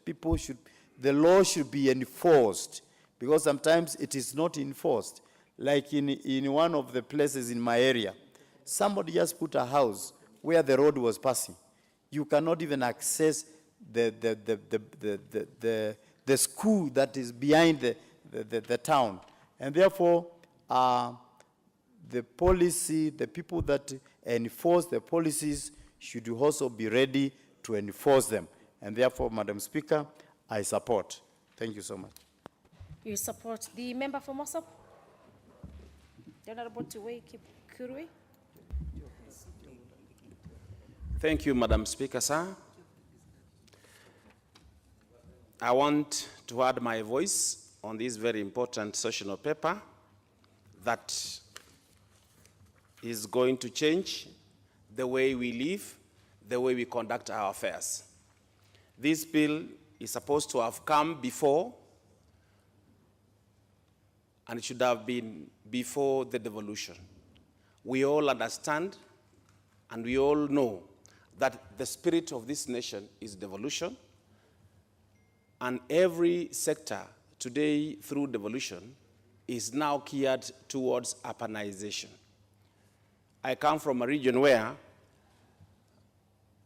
the law should be enforced, because sometimes it is not enforced. Like in one of the places in my area, somebody just put a house where the road was passing. You cannot even access the school that is behind the town. And therefore, the policy, the people that enforce the policies should also be ready to enforce them. And therefore, Madam Speaker, I support. Thank you so much. You support the member for Mossop? The Honorable Tuwei Kurui. Thank you, Madam Speaker, sir. I want to add my voice on this very important sessional paper that is going to change the way we live, the way we conduct our affairs. This bill is supposed to have come before, and it should have been before the devolution. We all understand and we all know that the spirit of this nation is devolution, and every sector today through devolution is now geared towards urbanization. I come from a region where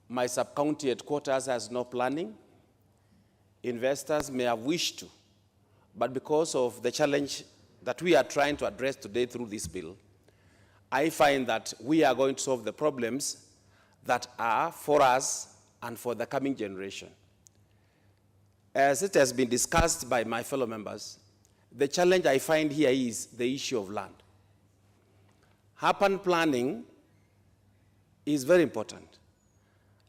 my sub-county headquarters has no planning. Investors may have wished to, but because of the challenge that we are trying to address today through this bill, I find that we are going to solve the problems that are for us and for the coming generation. As it has been discussed by my fellow members, the challenge I find here is the issue of land. Urban planning is very important,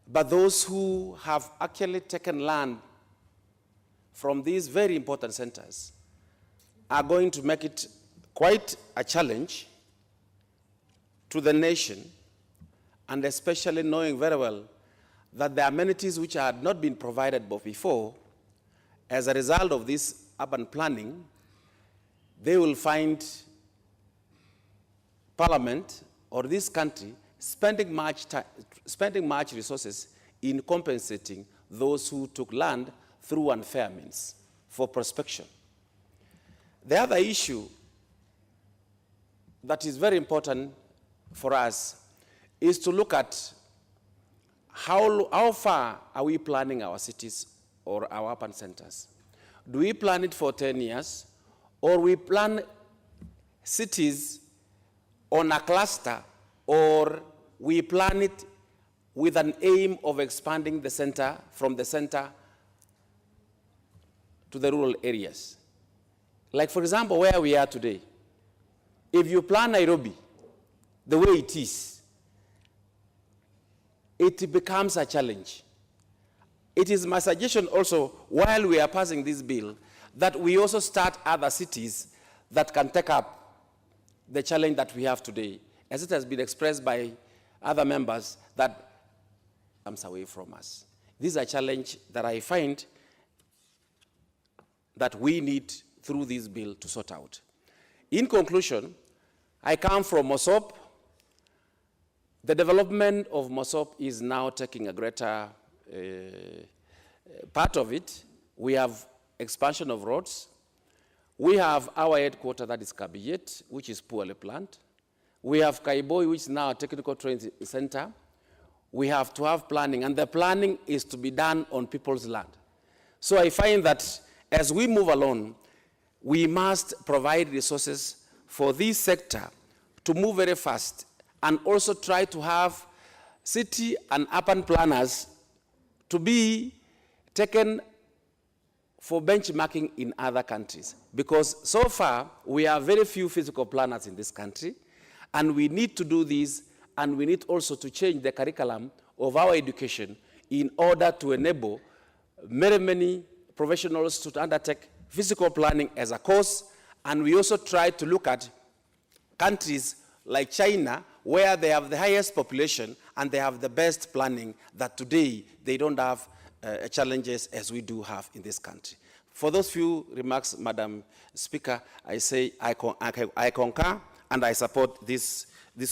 but those who have actually taken land from these very important centers are going to make it quite a challenge to the nation, and especially knowing very well that the amenities which had not been provided before, as a result of this urban planning, they will find Parliament or this country spending much resources in compensating those who took land through unfair means for prospection. The other issue that is very important for us is to look at how far are we planning our cities or our urban centers. Do we plan it for 10 years, or we plan cities on a cluster, or we plan it with an aim of expanding the center from the center to the rural areas? Like, for example, where we are today, if you plan Nairobi the way it is, it becomes a challenge. It is my suggestion also, while we are passing this bill, that we also start other cities that can take up the challenge that we have today, as it has been expressed by other members, that comes away from us. This is a challenge that I find that we need, through this bill, to sort out. In conclusion, I come from Mosop. The development of Mosop is now taking a greater part of it. We have expansion of roads. We have our headquarters, that is Kabiyet, which is poorly planned. We have Kaiboi, which is now a technical training center. We have to have planning, and the planning is to be done on people's land. So I find that as we move along, we must provide resources for this sector to move very fast, and also try to have city and urban planners to be taken for benchmarking in other countries. Because so far, we have very few physical planners in this country, and we need to do this, and we need also to change the curriculum of our education in order to enable many professionals to undertake physical planning as a course. And we also try to look at countries like China, where they have the highest population and they have the best planning, that today they don't have challenges as we do have in this country. For those few remarks, Madam Speaker, I say I concur and I support this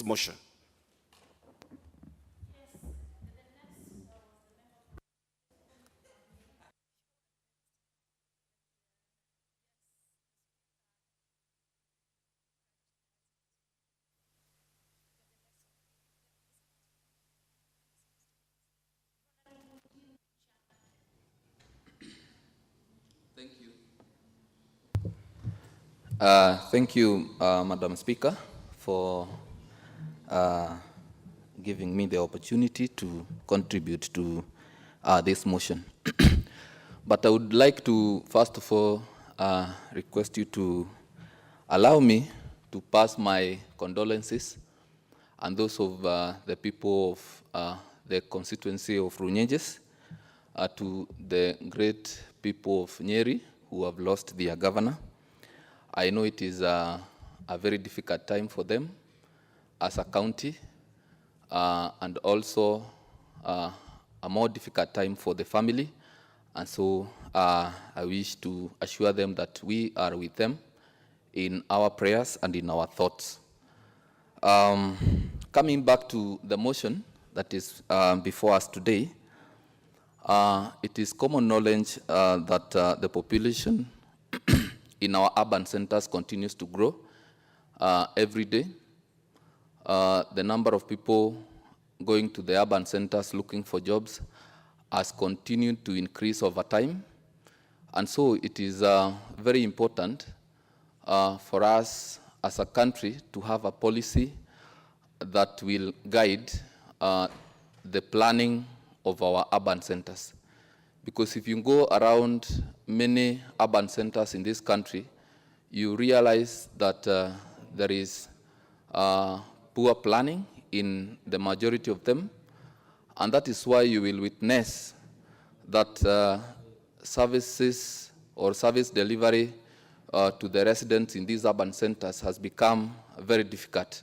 motion. Thank you, Madam Speaker, for giving me the opportunity to contribute to this motion. But I would like to, first of all, request you to allow me to pass my condolences and those of the people of the constituency of Runyenjes to the great people of Nyeri who have lost their governor. I know it is a very difficult time for them as a county, and also a more difficult time for the family. And so I wish to assure them that we are with them in our prayers and in our thoughts. Coming back to the motion that is before us today, it is common knowledge that the population in our urban centers continues to grow every day. The number of people going to the urban centers looking for jobs has continued to increase over time. And so it is very important for us as a country to have a policy that will guide the planning of our urban centers. Because if you go around many urban centers in this country, you realize that there is poor planning in the majority of them. And that is why you will witness that services or service delivery to the residents in these urban centers has become very difficult.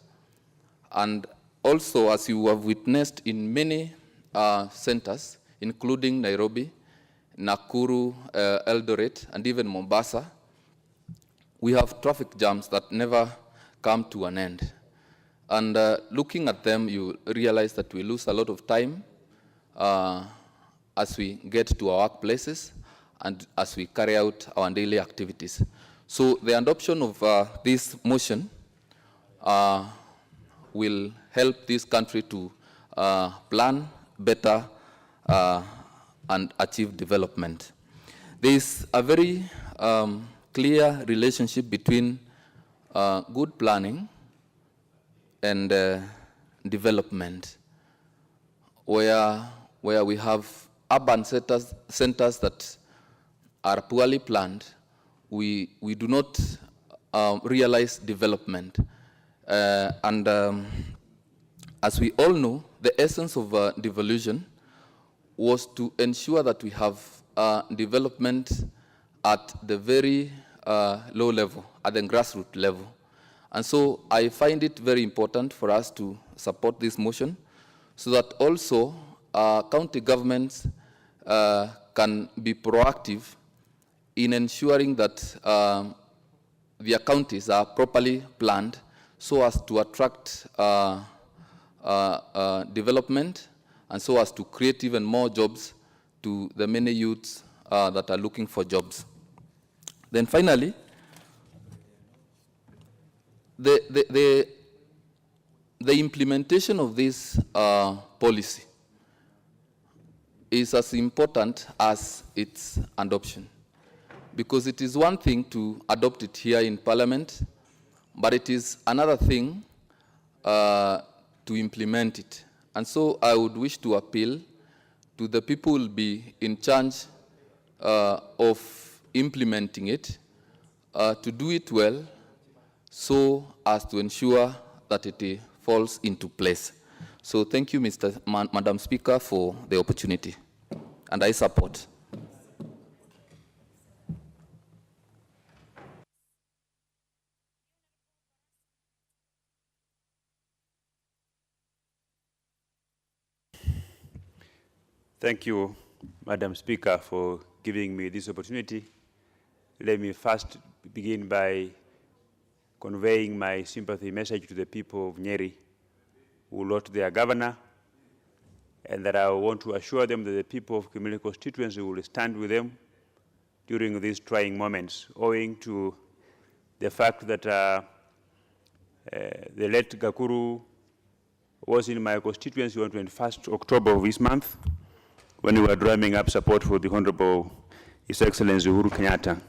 And also, as you have witnessed in many centers, including Nairobi, Nakuru, Eldoret, and even Mombasa, we have traffic jams that never come to an end. And looking at them, you realize that we lose a lot of time as we get to our workplaces and as we carry out our daily activities. So the adoption of this motion will help this country to plan better and achieve development. There is a very clear relationship between good planning and development, where we have urban centers that are poorly planned, we do not realize development. As we all know, the essence of devolution was to ensure that we have development at the very low level, at the grassroots level. And so I find it very important for us to support this motion so that also county governments can be proactive in ensuring that their counties are properly planned so as to attract development and so as to create even more jobs to the many youths that are looking for jobs. Then finally, the implementation of this policy is as important as its adoption, because it is one thing to adopt it here in Parliament, but it is another thing to implement it. And so I would wish to appeal to the people who will be in charge of implementing it to do it well so as to ensure that it falls into place. So thank you, Madam Speaker, for the opportunity, and I support. Thank you, Madam Speaker, for giving me this opportunity. Let me first begin by conveying my sympathy message to the people of Nyeri who lost their governor, and that I want to assure them that the people of Kimilili constituency will stand with them during these trying moments, owing to the fact that the late Gakuru was in my constituency on 21st October of this month when we were drumming up support for the Honorable His Excellency Uhuru Kenyatta.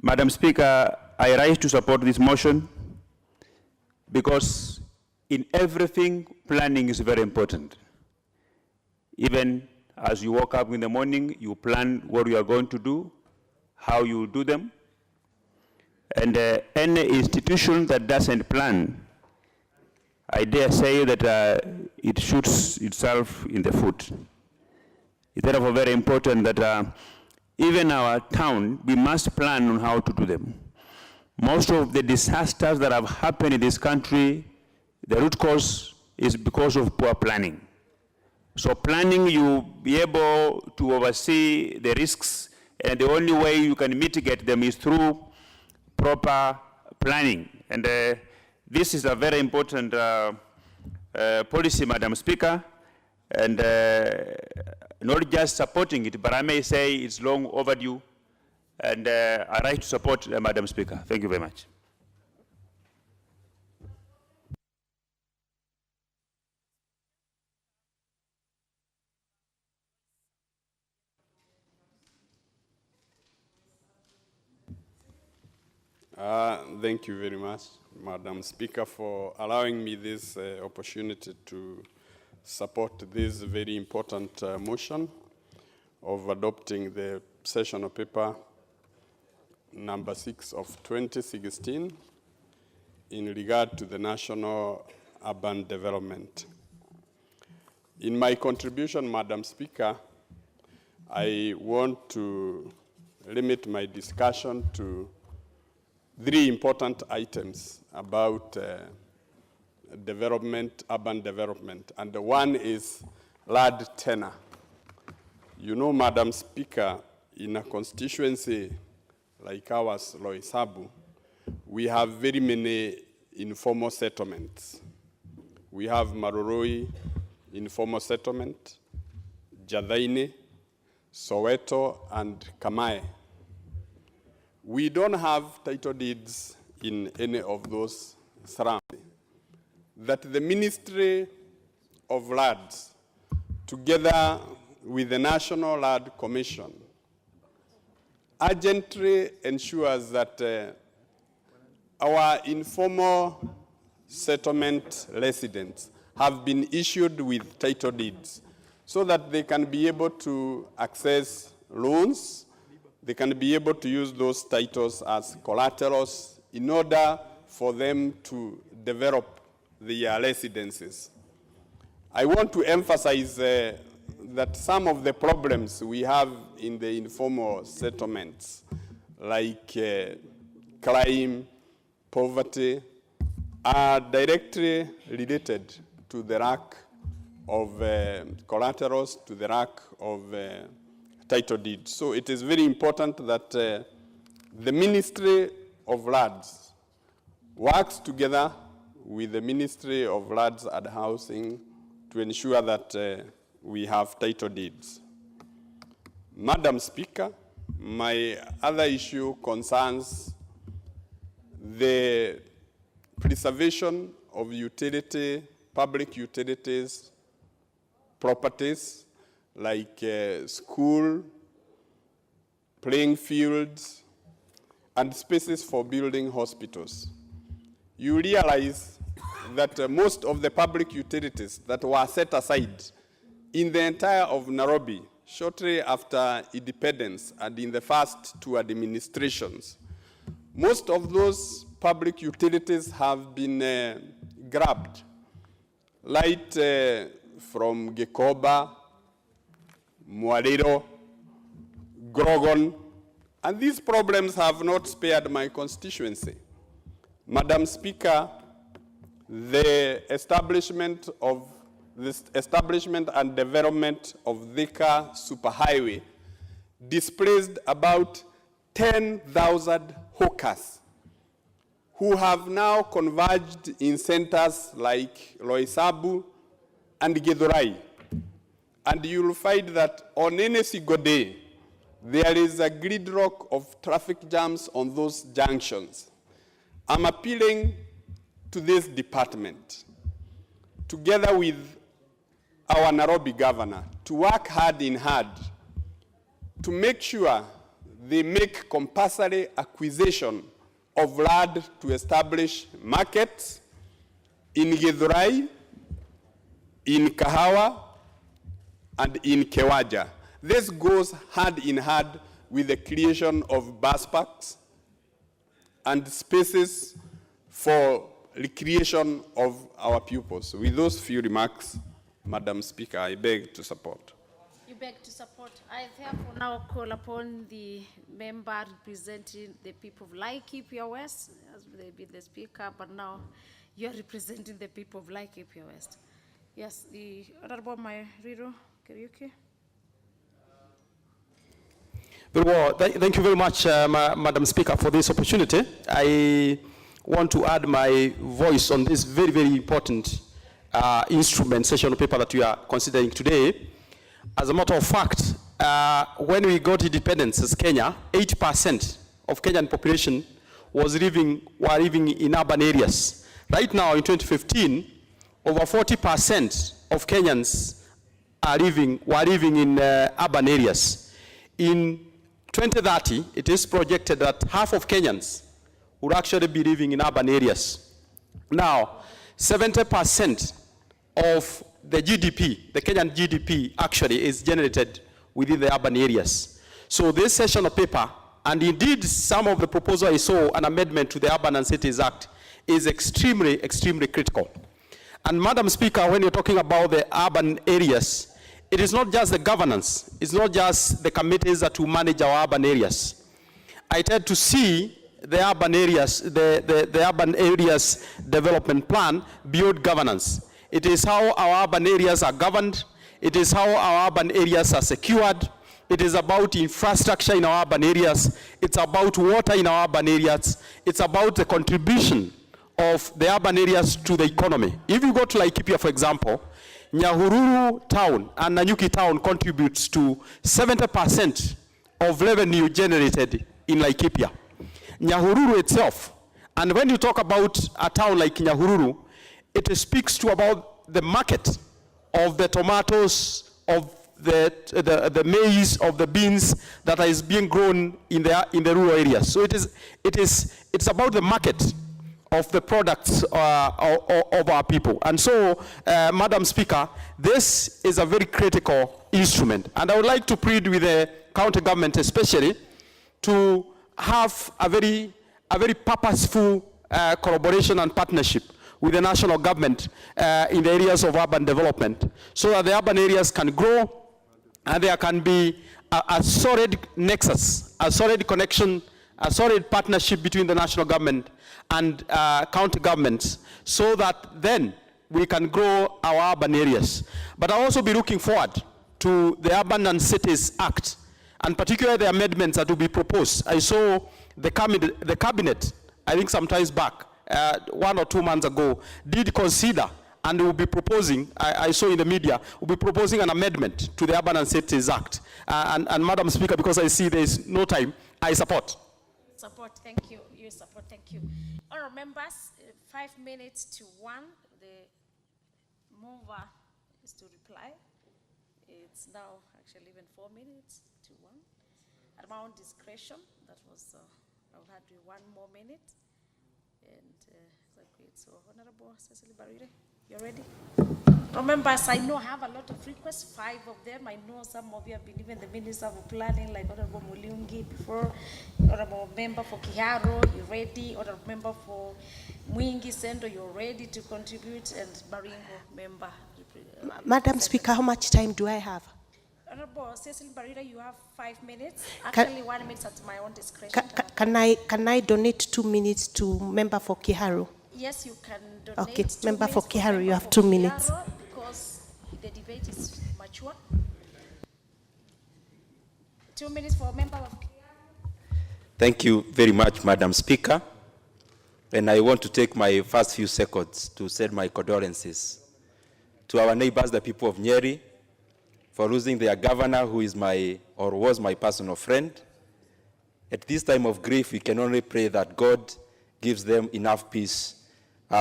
Madam Speaker, I rise to support this motion because in everything, planning is very important. Even as you wake up in the morning, you plan what you are going to do, how you will do them. And any institution that doesn't plan, I dare say that it shoots itself in the foot. It's therefore very important that even our town, we must plan on how to do them. Most of the disasters that have happened in this country, the root cause is because of poor planning. So planning, you'll be able to oversee the risks, and the only way you can mitigate them is through proper planning. And this is a very important policy, Madam Speaker, and not just supporting it, but I may say it's long overdue, and I rise to support Madam Speaker. Thank you very much. Thank you very much, Madam Speaker, for allowing me this opportunity to support this very important motion of adopting the sessional paper number 6 of 2016 in regard to the national urban development. In my contribution, Madam Speaker, I want to limit my discussion to 3 important items about development, urban development. And the one is land tenure. You know, Madam Speaker, in a constituency like ours, Loisabu, we have very many informal settlements. We have Maroroi informal settlement, Jadaine, Soweto, and Kamae. We don't have title deeds in any of those surroundings. That the Ministry of Lands, together with the National Land Commission, urgently ensures that our informal settlement residents have been issued with title deeds so that they can be able to access loans, they can be able to use those titles as collaterals in order for them to develop their residences. I want to emphasize that some of the problems we have in the informal settlements, like crime, poverty, are directly related to the lack of collaterals, to the lack of title deeds. So it is very important that the Ministry of Lands works together with the Ministry of Lands and Housing to ensure that we have title deeds. Madam Speaker, my other issue concerns the preservation of public utilities, properties like school, playing fields, and spaces for building hospitals. You realize that most of the public utilities that were set aside in the entire of Nairobi shortly after independence and in the first 2 administrations, most of those public utilities have been grabbed, right from Gekoba, Mwariro, Grogon, and these problems have not spared my constituency. Madam Speaker, the establishment and development of Thika Superhighway displaced about 10,000 hawkers who have now converged in centers like Loisabu and Githurai. And you'll find that on any single day, there is a gridlock of traffic jams on those junctions. I'm appealing to this department, together with our Nairobi governor, to work hand in hand to make sure they make compulsory acquisition of land to establish markets in Githurai, in Kahawa, and in Kewaja. This goes hand in hand with the creation of bus parks and spaces for recreation of our pupils. With those few remarks, Madam Speaker, I beg to support. You beg to support. I therefore now call upon the member representing the people of Laikipia West, as they be the speaker, but now you are representing the people of Laikipia West. Yes, the Honorable Mairiro Kariuki. Very well. Thank you very much, Madam Speaker, for this opportunity. I want to add my voice on this very, very important instrument, session of paper that we are considering today. As a matter of fact, when we got independence as Kenya, 80% of Kenyan population were living in urban areas. Right now, in 2015, over 40% of Kenyans were living in urban areas. In 2030, it is projected that half of Kenyans would actually be living in urban areas. Now, 70% of the GDP, the Kenyan GDP, actually is generated within the urban areas. So this session of paper, and indeed some of the proposal I saw, an amendment to the Urban and Cities Act, is extremely, extremely critical. And Madam Speaker, when you're talking about the urban areas, it is not just the governance, it's not just the committees that will manage our urban areas. I tend to see the urban areas, the urban areas development plan beyond governance. It is how our urban areas are governed. It is how our urban areas are secured. It is about infrastructure in our urban areas. It's about water in our urban areas. It's about the contribution of the urban areas to the economy. If you go to Laikipia, for example, Nyahururu town and Nanyuki town contributes to 70% of revenue generated in Laikipia. Nyahururu itself, and when you talk about a town like Nyahururu, it speaks to about the market of the tomatoes, of the maize, of the beans that is being grown in the rural areas. So it's about the market of the products of our people. And so, Madam Speaker, this is a very critical instrument. And I would like to plead with the county government especially to have a very purposeful collaboration and partnership with the national government in the areas of urban development, so that the urban areas can grow and there can be a solid nexus, a solid connection, a solid partnership between the national government and county governments, so that then we can grow our urban areas. But I'll also be looking forward to the Urban and Cities Act, and particularly the amendments that will be proposed. I saw the cabinet, I think sometimes back, 1 or 2 months ago, did consider and will be proposing, I saw in the media, will be proposing an amendment to the Urban and Cities Act. And Madam Speaker, because I see there is no time, I support. Support, thank you. You support, thank you. Honourable members, 5 minutes to 1. The mover is to reply. It's now actually even 4 minutes to 1. At my own discretion, that was, I'll have to 1 more minute. And so Honorable Cecily Barire, you're ready? Members, I know I have a lot of requests, 5 of them. I know some of you have been even the Minister of Planning, like Honorable Muliungi before, Honorable Member for Kiharo, you're ready, Honorable Member for Mwingi Sendo, you're ready to contribute, and Baringo Member. Madam Speaker, how much time do I have? Honorable Cecily Barira, you have 5 minutes. Actually, 1 minute at my own discretion. Can I donate 2 minutes to Member for Kiharu? Yes, you can donate. Okay, Member for Kiharu, you have 2 minutes. Because the debate is mature. 2 minutes for Member of Kiharu. Thank you very much, Madam Speaker. And I want to take my first few seconds to send my condolences to our neighbors, the people of Nyeri, for losing their governor, who is was my personal friend. At this time of grief, we can only pray that God gives them enough peace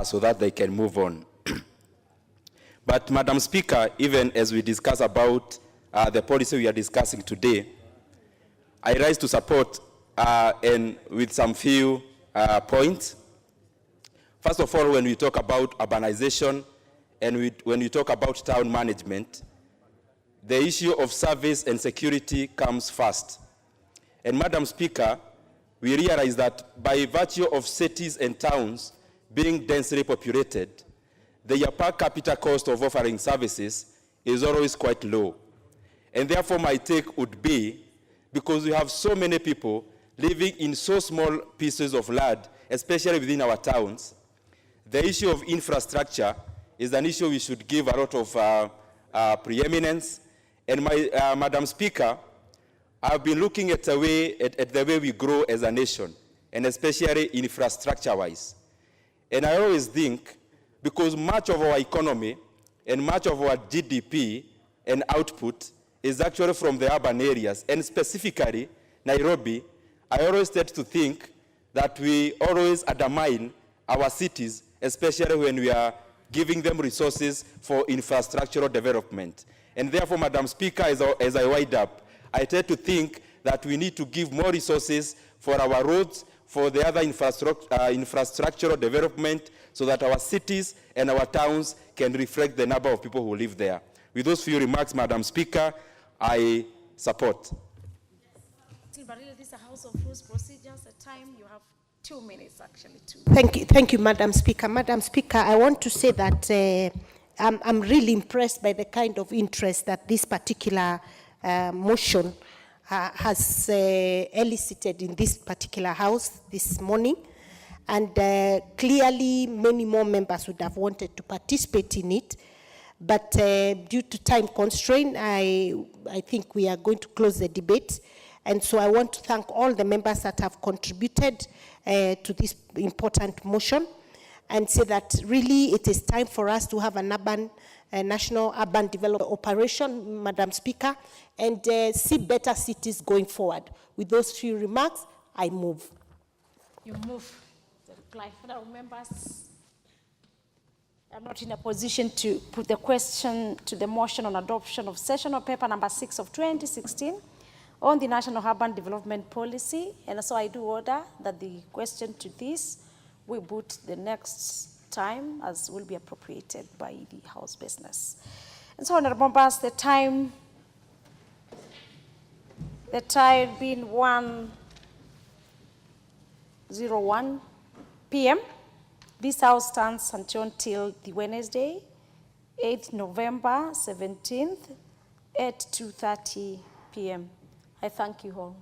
so that they can move on. But Madam Speaker, even as we discuss about the policy we are discussing today, I rise to support and with some few points. First of all, when we talk about urbanization and when we talk about town management, the issue of service and security comes first. And Madam Speaker, we realize that by virtue of cities and towns being densely populated, the per capita cost of offering services is always quite low. And therefore my take would be, because we have so many people living in so small pieces of land, especially within our towns, the issue of infrastructure is an issue we should give a lot of preeminence. And Madam Speaker, I've been looking at the way we grow as a nation, and especially infrastructure-wise. And I always think, because much of our economy and much of our GDP and output is actually from the urban areas, and specifically Nairobi, I always tend to think that we always undermine our cities, especially when we are giving them resources for infrastructural development. And therefore, Madam Speaker, as I wind up, I tend to think that we need to give more resources for our roads, for the other infrastructural development, so that our cities and our towns can reflect the number of people who live there. With those few remarks, Madam Speaker, I support. This is a House of Rules procedures. The time you have 2 minutes, actually. Thank you, Madam Speaker. Madam Speaker, I want to say that I'm really impressed by the kind of interest that this particular motion has elicited in this particular house this morning. And clearly, many more members would have wanted to participate in it. But due to time constraint, I think we are going to close the debate. And so I want to thank all the members that have contributed to this important motion, and say that really it is time for us to have an urban, national urban development operation, Madam Speaker, and see better cities going forward. With those few remarks, I move. You move. The reply. Honourable members, I'm not in a position to put the question to the motion on adoption of sessional paper number 6 of 2016 on the National Urban Development Policy, and so I do order that the question to this we put the next time as will be appropriated by the House business. And so, honourable members, the time being 1:01 p.m. This House stands until the Wednesday, 8th November 17th at 2:30 p.m. I thank you all.